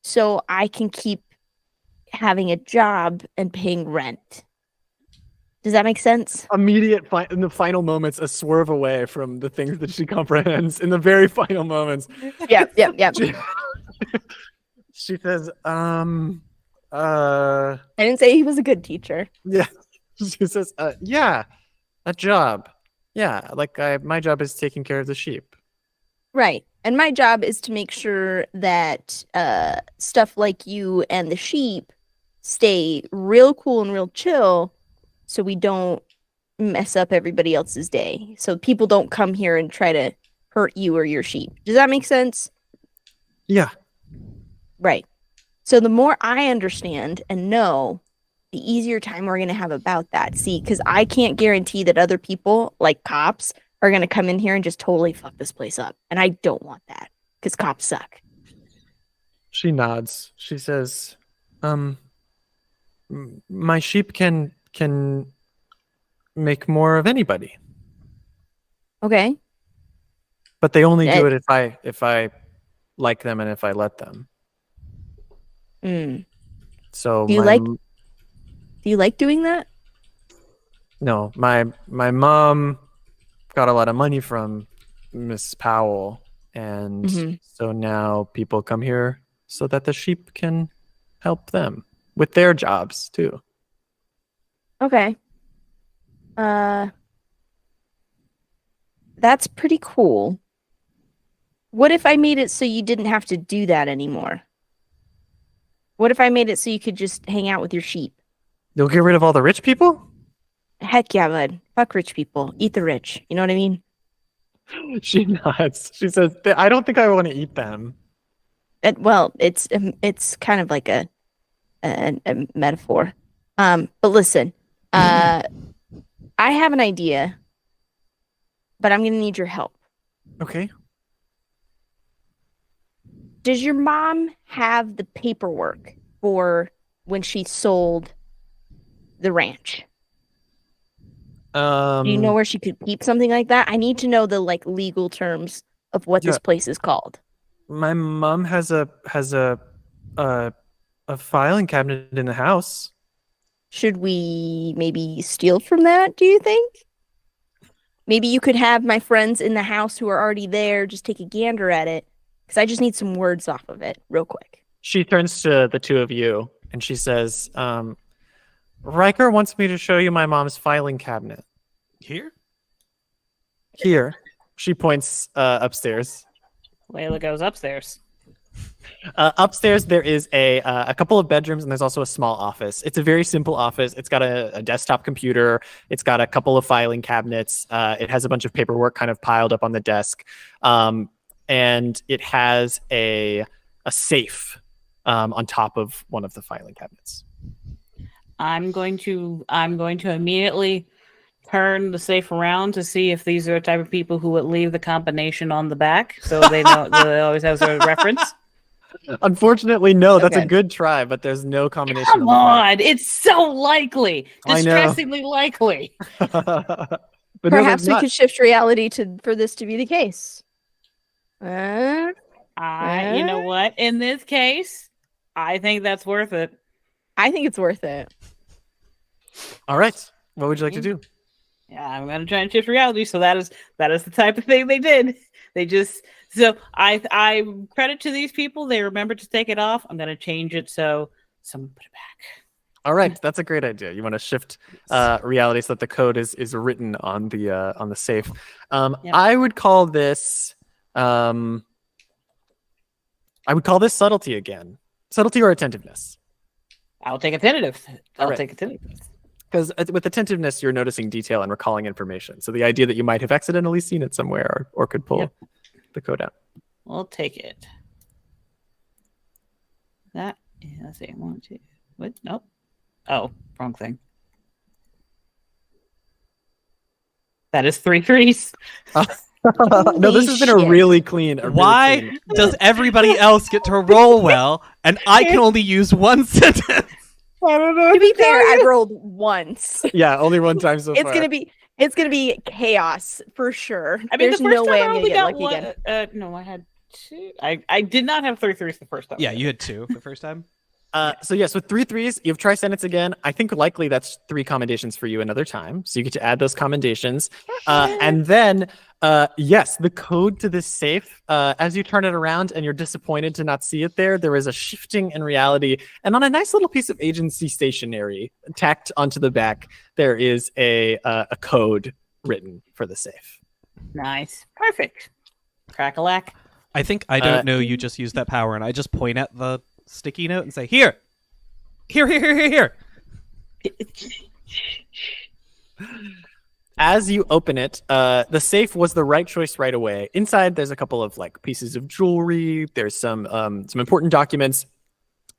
so I can keep having a job and paying rent. Does that make sense? Immediate in the final moments, a swerve away from the things that she comprehends. In the very final moments. Yeah. She says, I didn't say he was a good teacher. yeah. She says, yeah, a job. Yeah, like my job is taking care of the sheep. Right. And my job is to make sure that stuff like you and the sheep stay real cool and real chill so we don't mess up everybody else's day. So people don't come here and try to hurt you or your sheep. Does that make sense? Yeah. Right. So the more I understand and know, the easier time we're going to have about that. See, because I can't guarantee that other people, like cops, are going to come in here and just totally fuck this place up. And I don't want that because cops suck. She nods. She says, my sheep can make more of anybody. Okay. But they only do it if I like them and if I let them. So do you like doing that? No, my mom got a lot of money from Miss Powell, and so now people come here so that the sheep can help them with their jobs too. Okay. That's pretty cool. What if I made it so you didn't have to do that anymore? What if I made it so you could just hang out with your sheep? You'll get rid of all the rich people? Heck yeah, bud. Fuck rich people. Eat the rich. You know what I mean? She nods. She says, I don't think I want to eat them. Well, it's kind of like a metaphor. But listen, I have an idea, but I'm gonna need your help. Okay. Does your mom have the paperwork for when she sold the ranch? Do you know where she could keep something like that? I need to know the legal terms of what this place is called. My mom has a filing cabinet in the house. Should we maybe steal from that, do you think? Maybe you could have my friends in the house who are already there just take a gander at it, because I just need some words off of it real quick. She turns to the two of you and she says, Riker wants me to show you my mom's filing cabinet. Here? Here. She points upstairs. Layla goes upstairs. Upstairs, there is a couple of bedrooms and there's also a small office. It's a very simple office. It's got a desktop computer. It's got a couple of filing cabinets. It has a bunch of paperwork kind of piled up on the desk. And it has a safe on top of one of the filing cabinets. I'm going to immediately turn the safe around to see if these are the type of people who would leave the combination on the back, so they know they always have a reference. Unfortunately, no. That's Okay. a good try, but there's no combination. Come on, it's so likely, distressingly likely. But Perhaps no, we could shift reality for this to be the case. You know what? In this case, I think that's worth it. I think it's worth it. All right. What would you like to do? Yeah, I'm gonna try and shift reality. So that is the type of thing they did. They just I credit to these people. They remembered to take it off. I'm gonna change it so someone put it back. All right, that's a great idea. You want to shift reality so that the code is written on the safe. Yep. I would call this subtlety again. Subtlety or attentiveness. I'll take attentiveness. All right. Take attentiveness. Because with attentiveness, you're noticing detail and recalling information. So the idea that you might have accidentally seen it somewhere or could pull the code out. We'll take it. That, let's see, 1, 2, what? Nope. Oh, wrong thing. That is 3 threes. No, this has been a really clean. Why does everybody else get to roll well and I can only use one sentence? I don't know. To be fair, I rolled once. Yeah, only one time so It's far. gonna be chaos for sure. I mean, There's the first no time way I I'm gonna only get got lucky one. again. No, I had 2. I did not have 3 threes the first time. Yeah, you had 2 the first time. So yes, with 3 threes, you have try sentence again. I think likely that's 3 commendations for you another time. So you get to add those commendations. And then, yes, the code to this safe, as you turn it around and you're disappointed to not see it there is a shifting in reality. And on a nice little piece of agency stationery tacked onto the back, there is a code written for the safe. Nice. Perfect. Crack-a-lack. I think I don't know you just used that power and I just point at the sticky note and say, here. As you open it, the safe was the right choice right away. Inside, there's a couple of pieces of jewelry. There's some important documents,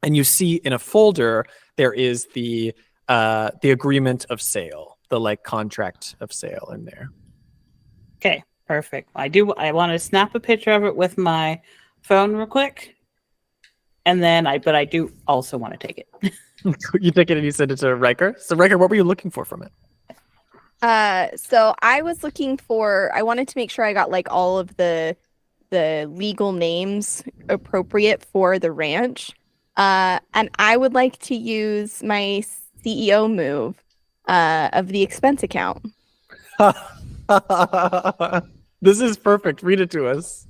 and you see in a folder there is the agreement of sale, the contract of sale in there. Okay, perfect. I want to snap a picture of it with my phone real quick. And then I do also want to take it. You take it and you send it to Riker. So Riker, what were you looking for from it? So I was looking for. I wanted to make sure I got all of the legal names appropriate for the ranch, and I would like to use my CEO move of the expense account. This is perfect. Read it to us.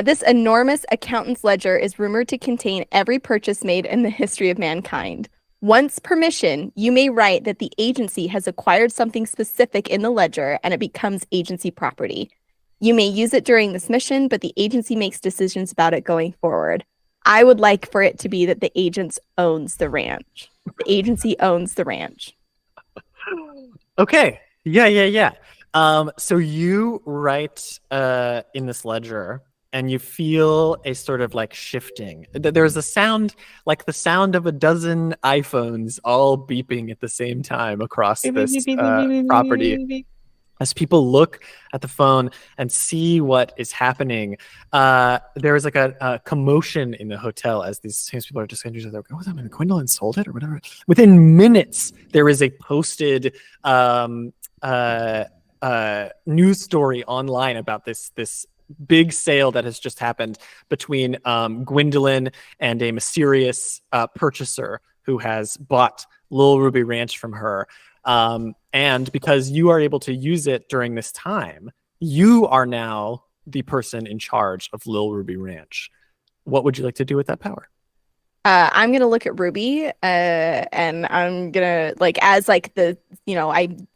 This enormous accountant's ledger is rumored to contain every purchase made in the history of mankind. Once permission, you may write that the agency has acquired something specific in the ledger and it becomes agency property. You may use it during this mission, but the agency makes decisions about it going forward. I would like for it to be that the agent owns the ranch. The agency owns the ranch. Okay. Yeah. So you write in this ledger, and you feel a sort of like shifting. There's a sound, like the sound of a dozen iPhones all beeping at the same time across this property. As people look at the phone and see what is happening, there is like a commotion in the hotel as these same people are just saying to each other, "Oh, what's happening? Gwendolyn sold it or whatever." Within minutes, there is a posted news story online about this big sale that has just happened between Gwendolyn and a mysterious purchaser who has bought Lil Ruby Ranch from her. And because you are able to use it during this time, you are now the person in charge of Lil Ruby Ranch. What would you like to do with that power? I'm gonna look at Ruby, and I'm gonna as I'm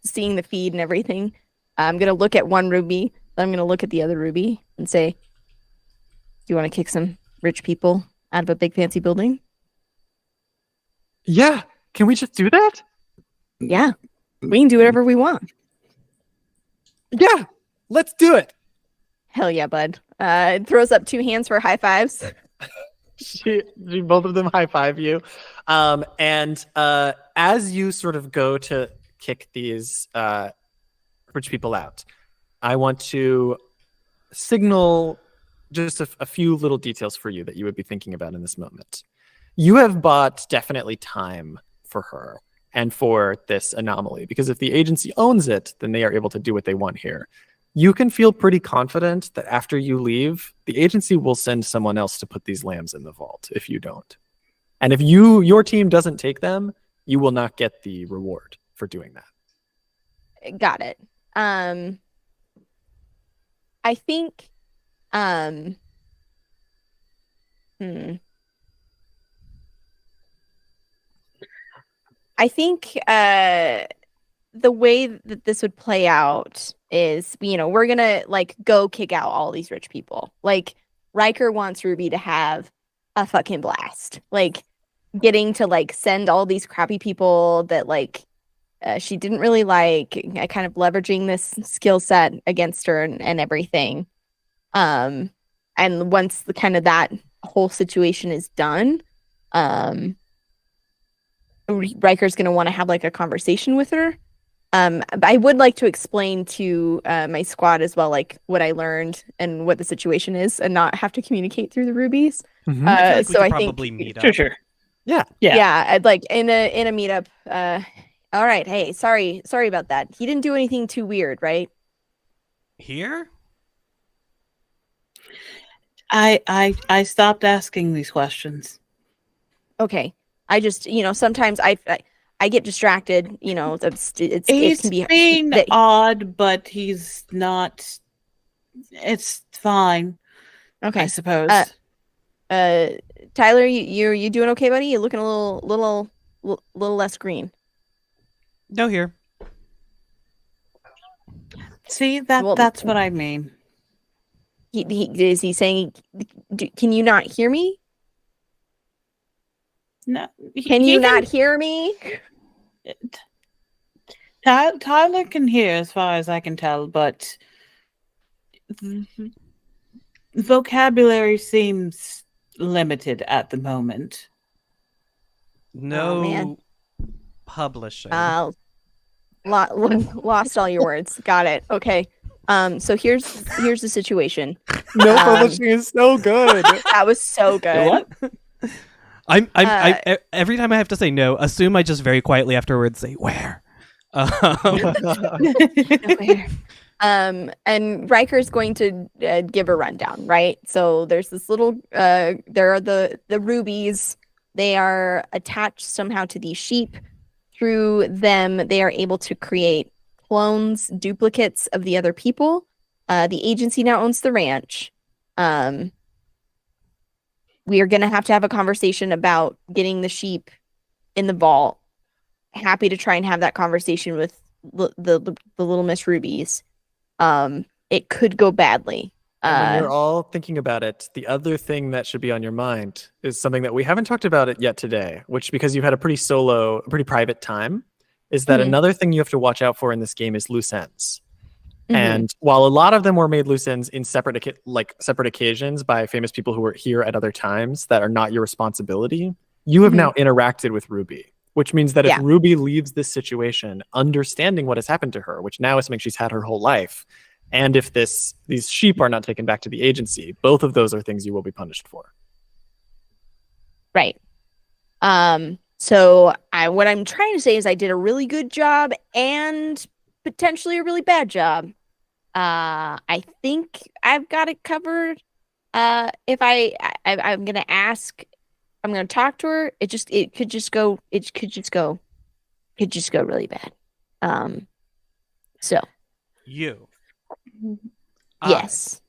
seeing the feed and everything. I'm gonna look at one Ruby, then I'm gonna look at the other Ruby and say, "Do you want to kick some rich people out of a big fancy building?" Yeah, can we just do that? Yeah, we can do whatever we want. Yeah, let's do it. Hell yeah, bud. It throws up 2 hands for high fives. She both of them high five you. And as you sort of go to kick these rich people out, I want to signal just a few little details for you that you would be thinking about in this moment. You have bought definitely time for her and for this anomaly, because if the agency owns it, then they are able to do what they want here. You can feel pretty confident that after you leave, the agency will send someone else to put these lambs in the vault if you don't. And if your team doesn't take them, you will not get the reward for doing that. Got it. I think I think the way that this would play out is, we're gonna go kick out all these rich people. Riker wants Ruby to have a fucking blast, getting to send all these crappy people that she didn't really kind of leveraging this skill set against her and everything. And once the kind of that whole situation is done, Riker's going to want to have a conversation with her. I would like to explain to my squad as well, what I learned and what the situation is, and not have to communicate through the rubies. Mm-hmm. I So I probably think meet up. Sure. yeah, I'd in a meetup. All right, hey, sorry about that. He didn't do anything too weird, right? Here? I stopped asking these questions. Okay. I just, sometimes I get distracted. It can be being odd, but he's not. It's fine. Okay, I suppose. Tyler, you doing okay, buddy? You're looking a little less green. No, here. See, that's what I mean. Is he saying? Can you not hear me? No. Can you not hear me? Tyler can hear, as far as I can tell, but vocabulary seems limited at the moment. No publishing. Lost all your words. Got it. Okay. So here's the situation. No publishing is so good. That was so good. What? I every time I have to say no, assume I just very quietly afterwards say where. And Riker's going to give a rundown, right? So there's this little there are the rubies. They are attached somehow to these sheep. Through them, they are able to create clones, duplicates of the other people. The agency now owns the ranch. We are going to have a conversation about getting the sheep in the vault. Happy to try and have that conversation with the little Miss Rubies. It could go badly. When you're all thinking about it, the other thing that should be on your mind is something that we haven't talked about it yet today, which, because you've had a pretty private time, is that Mhm. another thing you have to watch out for in this game is loose ends. Mhm. And while a lot of them were made loose ends in separate occasions by famous people who were here at other times that are not your responsibility, you have Mhm. now interacted with Ruby, which means that if Yeah. Ruby leaves this situation understanding what has happened to her, which now is something she's had her whole life, and if these sheep are not taken back to the agency, both of those are things you will be punished for. Right. So what I'm trying to say is I did a really good job and potentially a really bad job. I think I've got it covered. If I'm gonna ask, I'm gonna talk to her. It could just go really bad. So You. yes.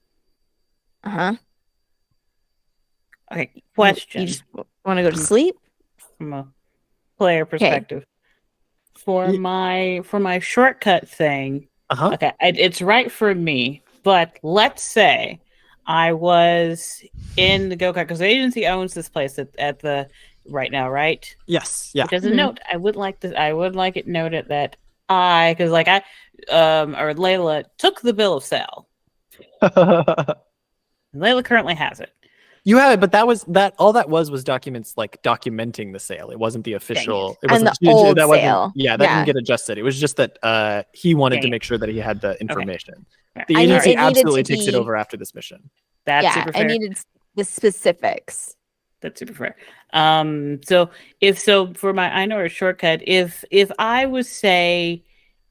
Uh-huh. Okay, You question just want to go to sleep? from a player perspective. For my shortcut thing, Uh-huh. okay, it's right for me, but let's say I was in the go-kart because the agency owns this place at the right now, right? Yes. Yeah. Which as a Mhm. note, I would like it noted that because or Layla took the bill of sale. Layla currently has it. You have it, but all that was documents like documenting the sale. It wasn't the official. It And wasn't the old that wasn't- sale. Yeah, that didn't get adjusted. It was just that he wanted to Dang. make sure that he had the information. Okay. The I need- agency it needed absolutely to takes it be- over after this mission. That's Yeah, super I fair. needed the specifics. That's super fair. For my I know a shortcut. If I was say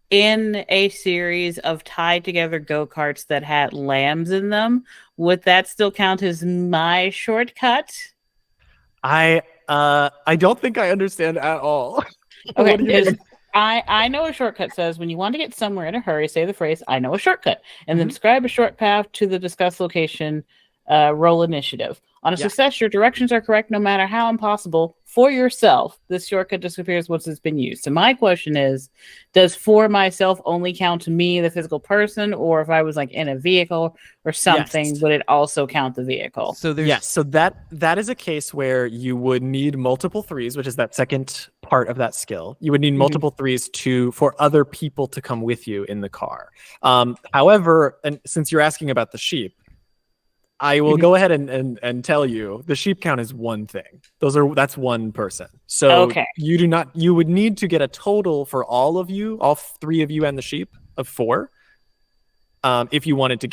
in a series of tied together go-karts that had lambs in them, would that still count as my shortcut? I don't think I understand at all. Okay, What do you is- mean? I know a shortcut says when you want to get somewhere in a hurry, say the phrase "I know a shortcut," and then Mhm. describe a short path to the discussed location. Roll initiative. On a Yeah. success, your directions are correct no matter how impossible for yourself. This shortcut disappears once it's been used. So my question is, does for myself only count me, the physical person, or if I was like in a vehicle or something, Yes. would it also count the vehicle? So there's Yes, so that is a case where you would need multiple threes, which is that second part of that skill. You would need Mhm. multiple threes for other people to come with you in the car. However, and since you're asking about the sheep, I will go ahead and tell you the sheep count is one thing. That's one person. So Okay. you would need to get a total for all three of you and the sheep of 4. If you wanted to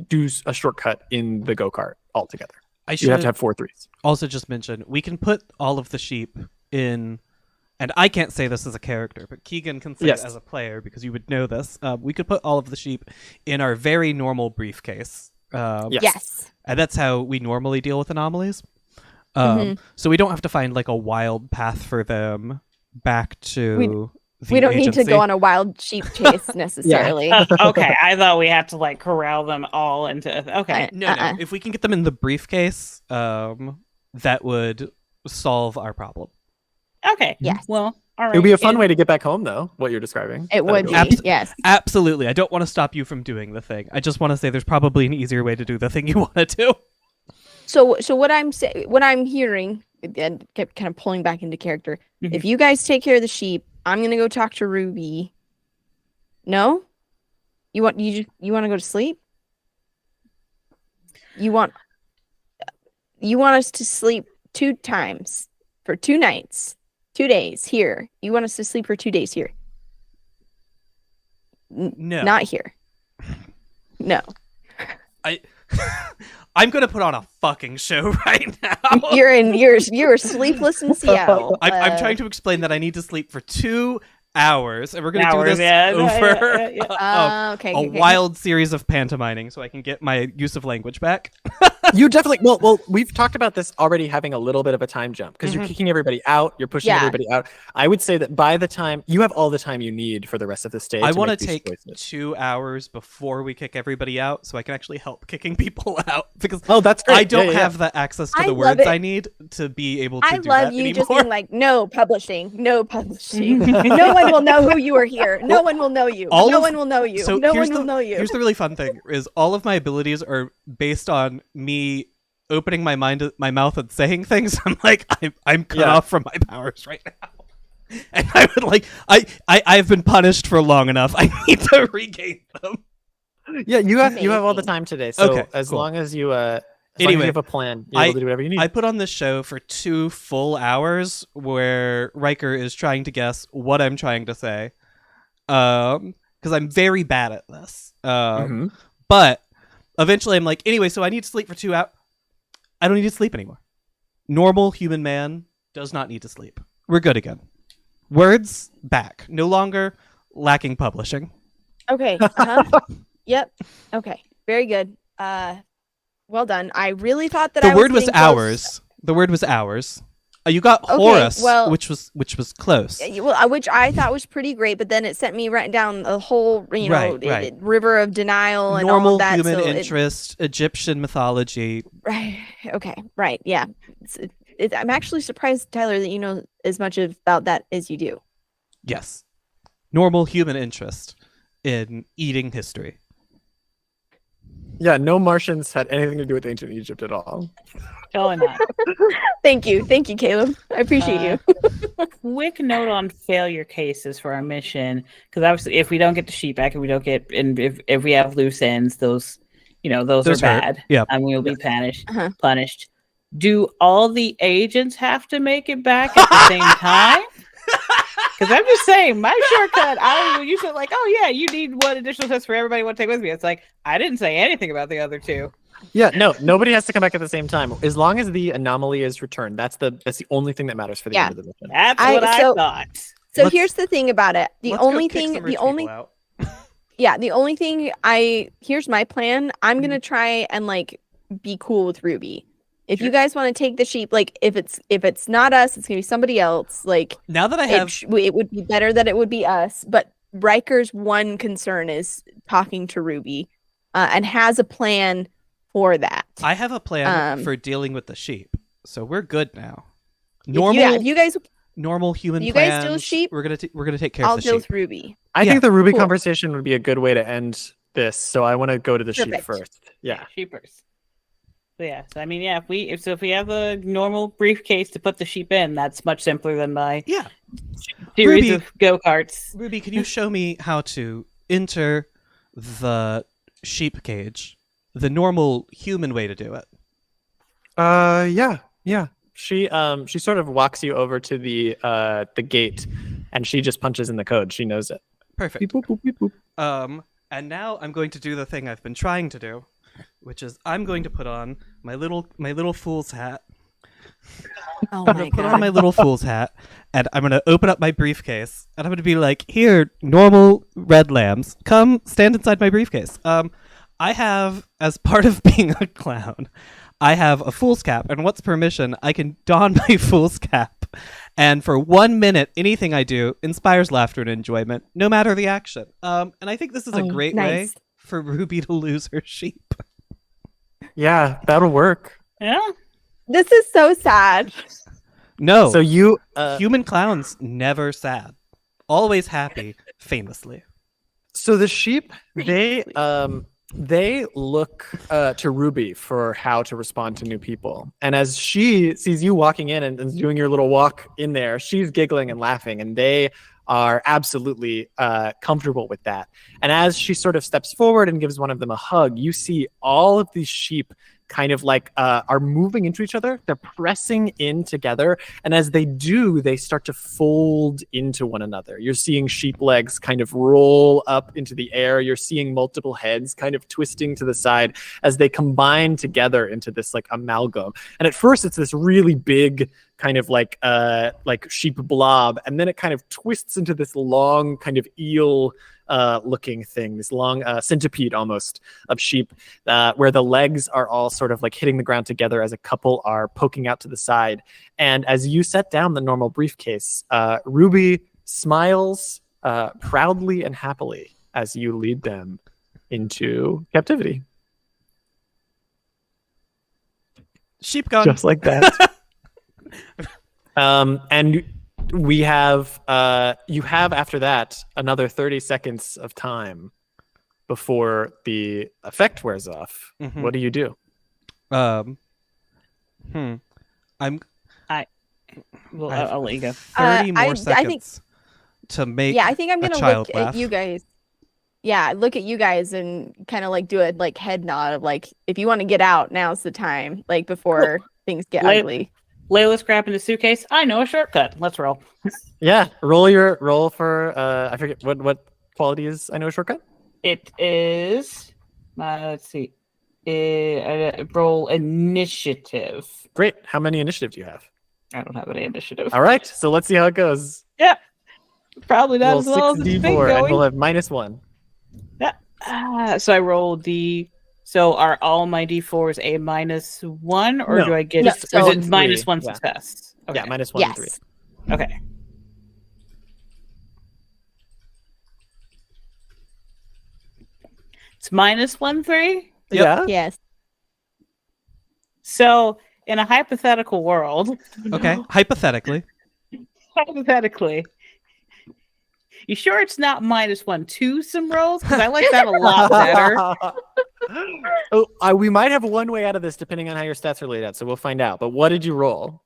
do a shortcut in the go-kart altogether. I You should have to have 4 threes. also just mention we can put all of the sheep in, and I can't say this as a character, but Kegan can say Yes. it as a player because you would know this. We could put all of the sheep in our very normal briefcase. Yes. Yes. And that's how we normally deal with anomalies. Mhm. So we don't have to find like a wild path for them back to the We don't need to agency. go on a wild sheep chase necessarily. Okay, I thought we had to like corral them all into. Okay, No. If we can get them in the briefcase, that would solve our problem. okay. Yes. Well, all right. It would be a fun way to get back home, though, what you're describing. It would be. Abs- Yes. Absolutely. I don't want to stop you from doing the thing. I just want to say there's probably an easier way to do the thing you want to do. So what I'm hearing, and kept kind of pulling back into character. Mhm. If you guys take care of the sheep, I'm gonna go talk to Ruby. No, you want to go to sleep? You want us to sleep 2 times for 2 nights, 2 days here. You want us to sleep for 2 days here? No. Not here. No. I'm going to put on a fucking show right now. You're sleepless in Seattle. I'm trying to explain that I need to sleep for 2 hours, and we're going to do Hours, this yeah, over Okay. a wild series of pantomiming so I can get my use of language back. You definitely well we've talked about this already having a little bit of a time jump because you're kicking everybody out, you're pushing Yeah. everybody out. I would say that by the time you have all the time you need for the rest of the stage, I want to make these take choices. 2 hours before we kick everybody out so I can actually help kicking people out because Oh, that's great. I don't Yeah, yeah, have the access to I the love words it. I need to be able to I do love that you anymore. just being like, no publishing. No one will know who you are here. No one will know you. All No of- one will know you. So No here's one will know you. Here's the really fun thing: is all of my abilities are based on me opening my mouth and saying things. I'm like, I'm cut Yeah. off from my powers right now. And I would like I've been punished for long enough. I need to regain them. Yeah, you have all the time today. So Okay, as cool. long as you long as Anyway, you have a plan, you're able to do whatever you need. I put on this show for 2 full hours where Riker is trying to guess what I'm trying to say. Because I'm very bad at this. But eventually I'm like, anyway, so I need to sleep for 2 hours. I don't need to sleep anymore. Normal human man does not need to sleep. We're good again. Words back. No longer lacking publishing. Okay. Yep. Okay. Very good. Well done. I really thought that The word was hours. The word was hours. You got Horus, well, which was close. Well, which I thought was pretty great, but then it sent me right down the whole, Right. river of denial and Normal all of that. human so interest, Egyptian mythology. Right. Okay. Right. Yeah. I'm actually surprised, Tyler, that you know as much about that as you do. Yes. Normal human interest in eating history. Yeah, no Martians had anything to do with ancient Egypt at all. Totally not. Thank you, Caleb. I appreciate you. Quick note on failure cases for our mission, because obviously, if we don't get the sheep back, and we don't get, and if we have loose ends, those are hurt. bad. Yeah, and we'll be punished. Do all the agents have to make it back at the same time? Because I'm just saying, my shortcut, you said like, oh yeah, you need one additional test for everybody you want to take with me. It's like, I didn't say anything about the other 2. Yeah, no, nobody has to come back at the same time. As long as the anomaly is returned, that's the only thing that matters for the end of the mission. That's what I thought. So here's the thing about it. The only thing here's my plan. I'm gonna try and like be cool with Ruby. If you guys want to take the sheep, like if it's not us, it's gonna be somebody else. Like now that I have, it would be better that it would be us. But Riker's one concern is talking to Ruby, and has a plan for that. I have a plan for dealing with the sheep, so we're good now. Normal, if you guys, normal human. You plans, guys deal with sheep. We're gonna take care of the sheep. I'll deal with Ruby. I think the Ruby conversation would be a good way to end this. So I want to go to the sheep first. Yeah, sheepers. So so I mean, if we have a normal briefcase to put the sheep in, that's much simpler than my series of go-karts. Ruby, can you show me how to enter the sheep cage? The normal human way to do it. Yeah. She sort of walks you over to the gate, and she just punches in the code. She knows it. Perfect. Beep, boop, boop, beep, boop. And now I'm going to do the thing I've been trying to do, which is I'm going to put on my little fool's hat. Oh I'm gonna put on my little fool's hat, and I'm gonna open up my briefcase, and I'm gonna be like, "Here, normal red lambs, come stand inside my briefcase." I have, as part of being a clown, I have a fool's cap, and once per mission, I can don my fool's cap, and for 1 minute, anything I do inspires laughter and enjoyment, no matter the action. And I think this is a great way for Ruby to lose her sheep. Yeah, that'll work. Yeah. This is so sad. No. So you human clowns never sad, always happy, famously. So the sheep, they look to Ruby for how to respond to new people. And as she sees you walking in and doing your little walk in there, she's giggling and laughing, and they are absolutely comfortable with that. And as she sort of steps forward and gives one of them a hug, you see all of these sheep kind of like are moving into each other. They're pressing in together. And as they do, they start to fold into one another. You're seeing sheep legs kind of roll up into the air. You're seeing multiple heads kind of twisting to the side as they combine together into this like amalgam. And at first it's this really big kind of like sheep blob. And then it kind of twists into this long kind of eel looking thing, this long centipede almost of sheep, where the legs are all sort of like hitting the ground together as a couple are poking out to the side. And as you set down the normal briefcase, Ruby smiles proudly and happily as you lead them into captivity. Sheep gone. Just like that. And we have you have after that another 30 seconds of time before the effect wears off. Mm-hmm. What do you do? Well, I have I'll let you go. 30 more I think seconds to make I think I'm a gonna child look laugh. at you guys. Yeah, look at you guys and kind of like do a like head nod of like if you want to get out, now's the time. Like before things get ugly. Layla's grabbing the suitcase. I know a shortcut. Let's roll. Yeah, roll for I forget what quality is I know a shortcut. It is. Let's see. Roll initiative. Great. How many initiative do you have? I don't have any initiative. All right, so let's see how it goes. Yeah. Probably not Roll as well as it's been 6d4 and going. we'll have -1. Yeah. So I roll D. So are all my D4s a -1, or No. do I get? No, Or so- is it -1 Yeah. success? Okay. Yeah, -1 and 3. Yes. Okay. It's -1 3. Yep. Yeah. Yes. So in a hypothetical world, Okay, hypothetically. you sure it's not -1 twosome rolls? Because I like that a lot better. We might have one way out of this depending on how your stats are laid out, so we'll find out. But what did you roll?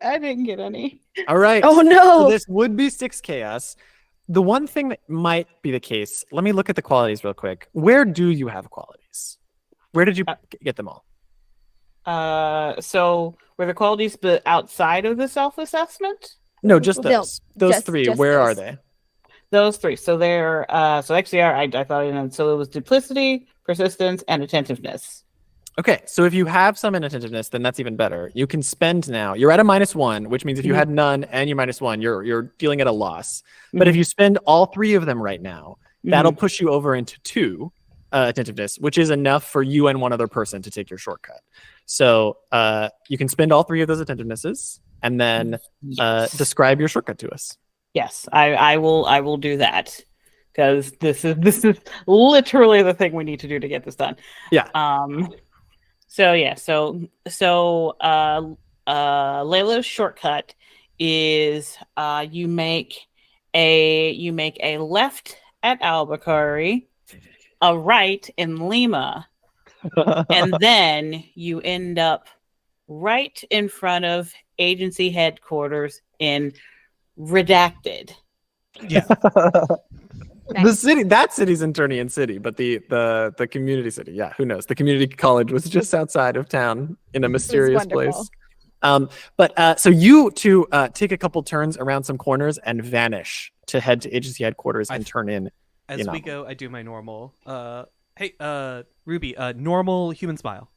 I didn't get any. All right. Oh So no. this would be 6 chaos. The one thing that might be the case, let me look at the qualities real quick. Where do you have qualities? Where did you get them all? So were the qualities but outside of the self-assessment? No, just No, those. Those just- 3. just Where are those. they? Those 3. So they're so actually I thought so it was duplicity, persistence, and attentiveness. Okay, so if you have some inattentiveness, then that's even better. You can spend now. You're at a -1, which means if you had none and you're -1, you're dealing at a loss. But if you spend all 3 of them right now, that'll push you over into 2 attentiveness, which is enough for you and one other person to take your shortcut. So you can spend all 3 of those attentivenesses and then describe your shortcut to us. Yes, I will do that because this is literally the thing we need to do to get this done. Yeah. So Layla's shortcut is you make a left at Albuquerque, a right in Lima, and then you end up right in front of agency headquarters in Redacted. Yeah. The city, that city's in Turnian City, but the community city, yeah, who knows? The community college was just outside of town in a mysterious place. So you two take a couple turns around some corners and vanish to head to agency headquarters and turn in. As we go, I do my normal. Hey, Ruby, normal human smile.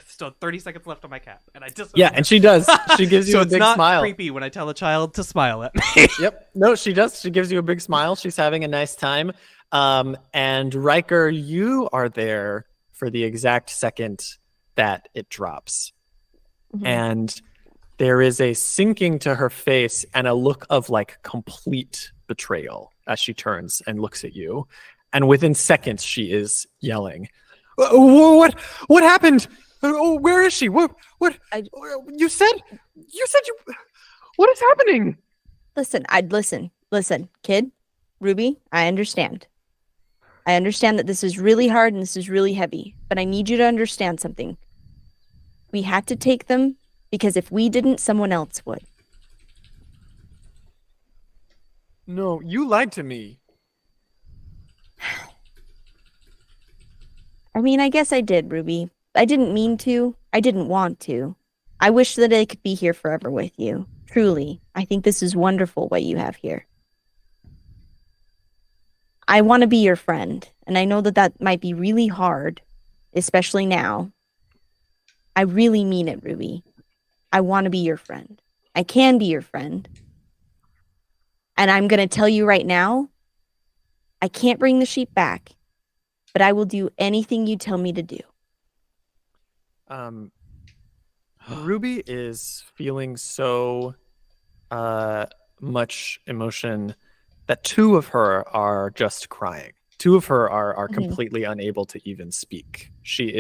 Still 30 seconds left on my cap, and I just and she does. She gives you so a it's big not smile. creepy when I tell a child to smile at me. Yep. No, she does. She gives you a big smile. She's having a nice time. And Riker, you are there for the exact second that it drops. Mhm. And there is a sinking to her face and a look of like complete betrayal as she turns and looks at you. And within seconds, she is yelling, What happened? Oh, where is she? What? You said you. What is happening? Listen, kid, Ruby, I understand. I understand that this is really hard and this is really heavy, but I need you to understand something. We had to take them because if we didn't, someone else would. No, you lied to me. I mean, I guess I did, Ruby. I didn't mean to. I didn't want to. I wish that I could be here forever with you. Truly, I think this is wonderful what you have here. I want to be your friend, and I know that that might be really hard, especially now. I really mean it, Ruby. I want to be your friend. I can be your friend. And I'm going to tell you right now, I can't bring the sheep back, but I will do anything you tell me to do. Ruby is feeling so much emotion that 2 of her are just crying. 2 of her are completely unable to even speak. She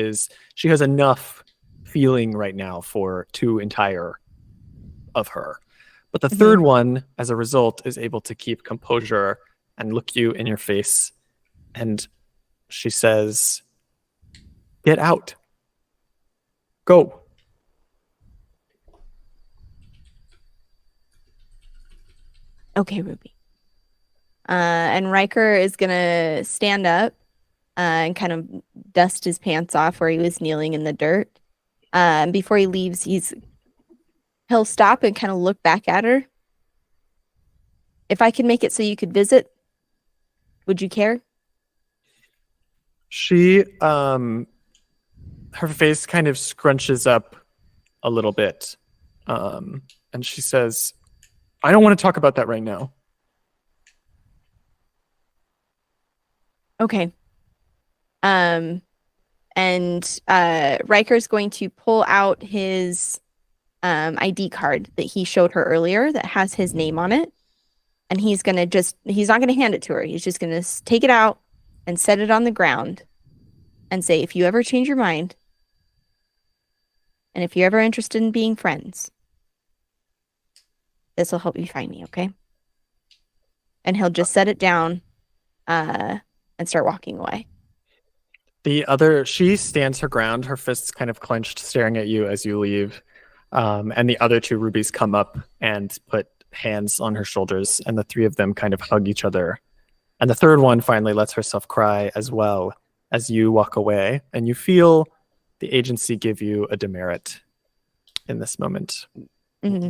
has enough feeling right now for 2 entire of her. But the third one, as a result, is able to keep composure and look you in your face. And she says, "Get out." Go. Okay, Ruby. And Riker is gonna stand up and kind of dust his pants off where he was kneeling in the dirt. And before he leaves, he'll stop and kind of look back at her. If I can make it so you could visit, would you care? She, her face kind of scrunches up a little bit. And she says, I don't want to talk about that right now. Okay. And Riker's going to pull out his ID card that he showed her earlier that has his name on it. And he's not going to hand it to her. He's just going to take it out and set it on the ground and say, if you ever change your mind, and if you're ever interested in being friends, this will help you find me, okay? And he'll just set it down and start walking away. She stands her ground, her fists kind of clenched, staring at you as you leave. And the other two rubies come up and put hands on her shoulders, and the three of them kind of hug each other. And the third one finally lets herself cry as well as you walk away, and you feel the agency give you a demerit in this moment. Mm-hmm.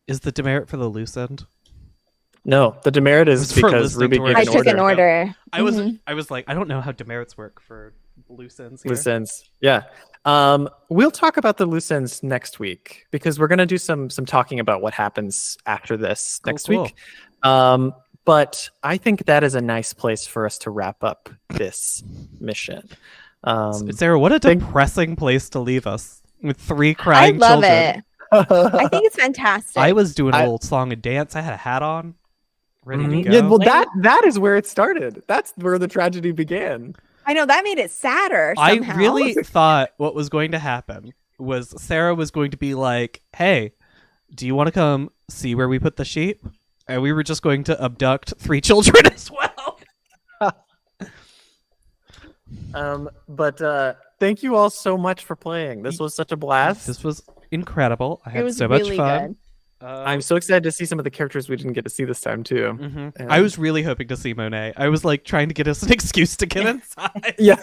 Is the demerit for the loose end? No, the demerit is because Ruby gave I an took order. an order. I was like, I don't know how demerits work for loose ends here. Loose ends, yeah. We'll talk about the loose ends next week because we're going to do some talking about what happens after this next week. But I think that is a nice place for us to wrap up this mission. Sarah, what a depressing place to leave us with three crying children. I love it. I think it's fantastic. I was doing a little song and dance. I had a hat on, ready to go. Yeah, well, that is where it started. That's where the tragedy began. I know, that made it sadder somehow. I really thought what was going to happen was Sarah was going to be like, hey, do you want to come see where we put the sheep? And we were just going to abduct three children as well. But thank you all so much for playing. This was such a blast. This was incredible. I had so really much fun. Good. I'm so excited to see some of the characters we didn't get to see this time too. Mm-hmm. I was really hoping to see Monet. I was like trying to get us an excuse to get inside. Yeah.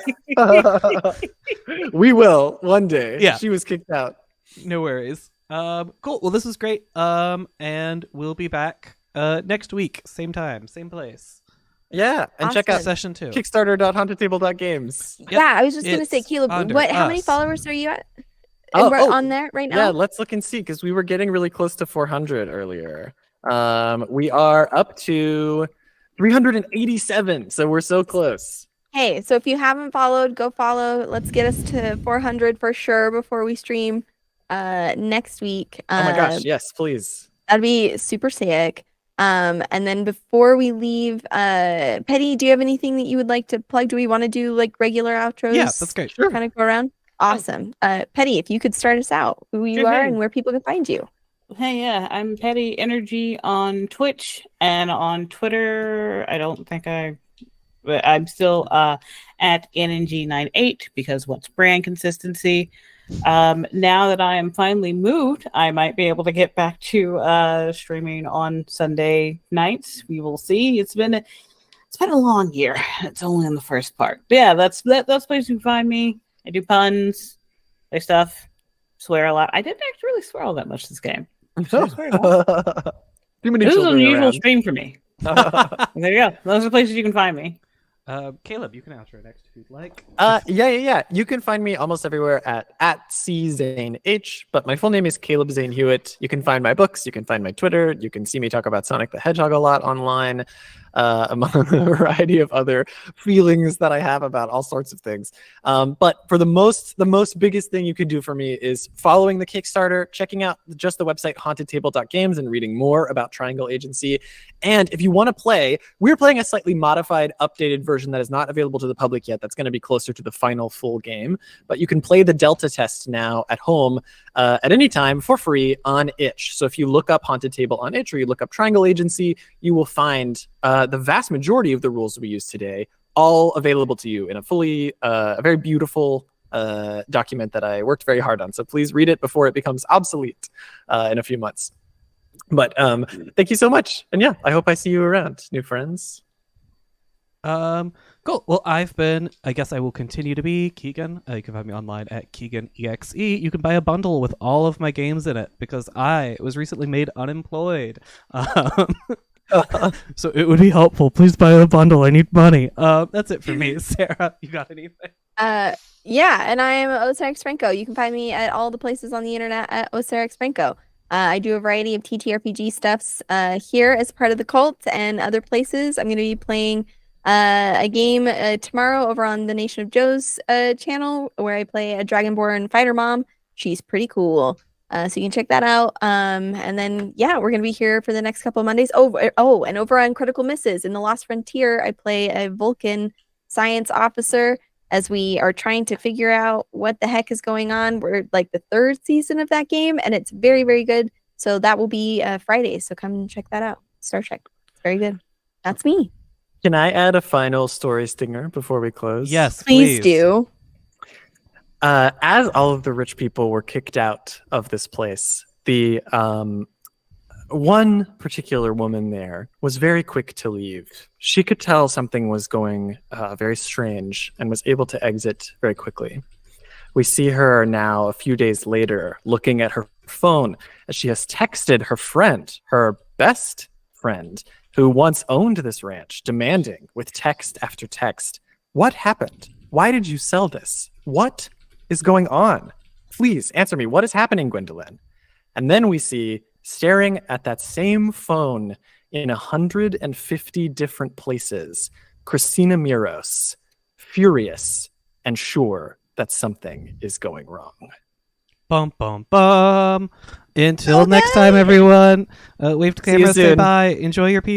We will one day. Yeah. She was kicked out. No worries. Cool. Well, this was great. And we'll be back next week. Same time, same place. Yeah. And check out session 2. kickstarter.hauntedtable.games. Yep. Yeah, I was just going to say, Caleb, how many followers are you at? We're on there right now? Yeah, let's look and see, because we were getting really close to 400 earlier. We are up to 387, so we're so close. Hey, so if you haven't followed, go follow. Let's get us to 400 for sure before we stream next week. Oh my gosh, yes, please. That'd be super sick. And then before we leave, Petti, do you have anything that you would like to plug? Do we want to do like regular outros? Yeah, that's great. Sure. Kind of go around. Awesome. Petti, if you could start us out, who you are and where people can find you. Hey, yeah, I'm Petti Energy on Twitch and on Twitter. I don't think I'm still at NNG98 because what's brand consistency? Now that I am finally moved, I might be able to get back to streaming on Sunday nights. We will see. It's been a long year. It's only in the first part. But yeah, that's place you can find me. I do puns, play stuff, swear a lot. I didn't actually really swear all that much this game. This is an unusual stream for me. There you go. Those are the places you can find me. Caleb, you can outro next if you'd like. Yeah. You can find me almost everywhere at cczaneH, but my full name is Caleb Zane Huett. You can find my books, you can find my Twitter, you can see me talk about Sonic the Hedgehog a lot online, among a variety of other feelings that I have about all sorts of things. But for the most biggest thing you can do for me is following the Kickstarter, checking out just the website hauntedtable.games and reading more about Triangle Agency. And if you want to play, we're playing a slightly modified, updated version that is not available to the public yet. That's going to be closer to the final full game. But you can play the Delta test now at home at any time for free on itch. So if you look up Haunted Table on itch or you look up Triangle Agency, you will find the vast majority of the rules we use today all available to you in a fully, a very beautiful document that I worked very hard on. So please read it before it becomes obsolete in a few months. But thank you so much. And yeah, I hope I see you around, new friends. Cool. Well, I guess I will continue to be Kegan. You can find me online at KeganEXE. You can buy a bundle with all of my games in it because I was recently made unemployed. So it would be helpful. Please buy a bundle. I need money. That's it for me. Sarah, you got anything? Yeah, and I am Osara Expenko. You can find me at all the places on the internet at Osara Expenko. I do a variety of TTRPG stuffs here as part of the cult and other places. I'm going to be playing a game tomorrow over on the Nation of Joe's channel where I play a Dragonborn fighter mom. She's pretty cool. So you can check that out. And then, yeah, we're going to be here for the next couple of Mondays. Oh, and over on Critical Misses in the Lost Frontier, I play a Vulcan science officer as we are trying to figure out what the heck is going on. We're like the 3rd season of that game, and it's very, very good. So that will be Friday. So come and check that out. Star Trek. It's very good. That's me. Can I add a final story stinger before we close? Yes, Please do. As all of the rich people were kicked out of this place, the one particular woman there was very quick to leave. She could tell something was going very strange and was able to exit very quickly. We see her now a few days later looking at her phone as she has texted her friend, her best friend, who once owned this ranch, demanding with text after text, "What happened? Why did you sell this? What is going on? Please answer me. What is happening, Gwendolyn?" And then we see, staring at that same phone in 150 different places, Christina Miros, furious and sure that something is going wrong. Bum, bum, bum. Until next time, everyone. Wave to See you camera, say soon. bye. Enjoy your pizza.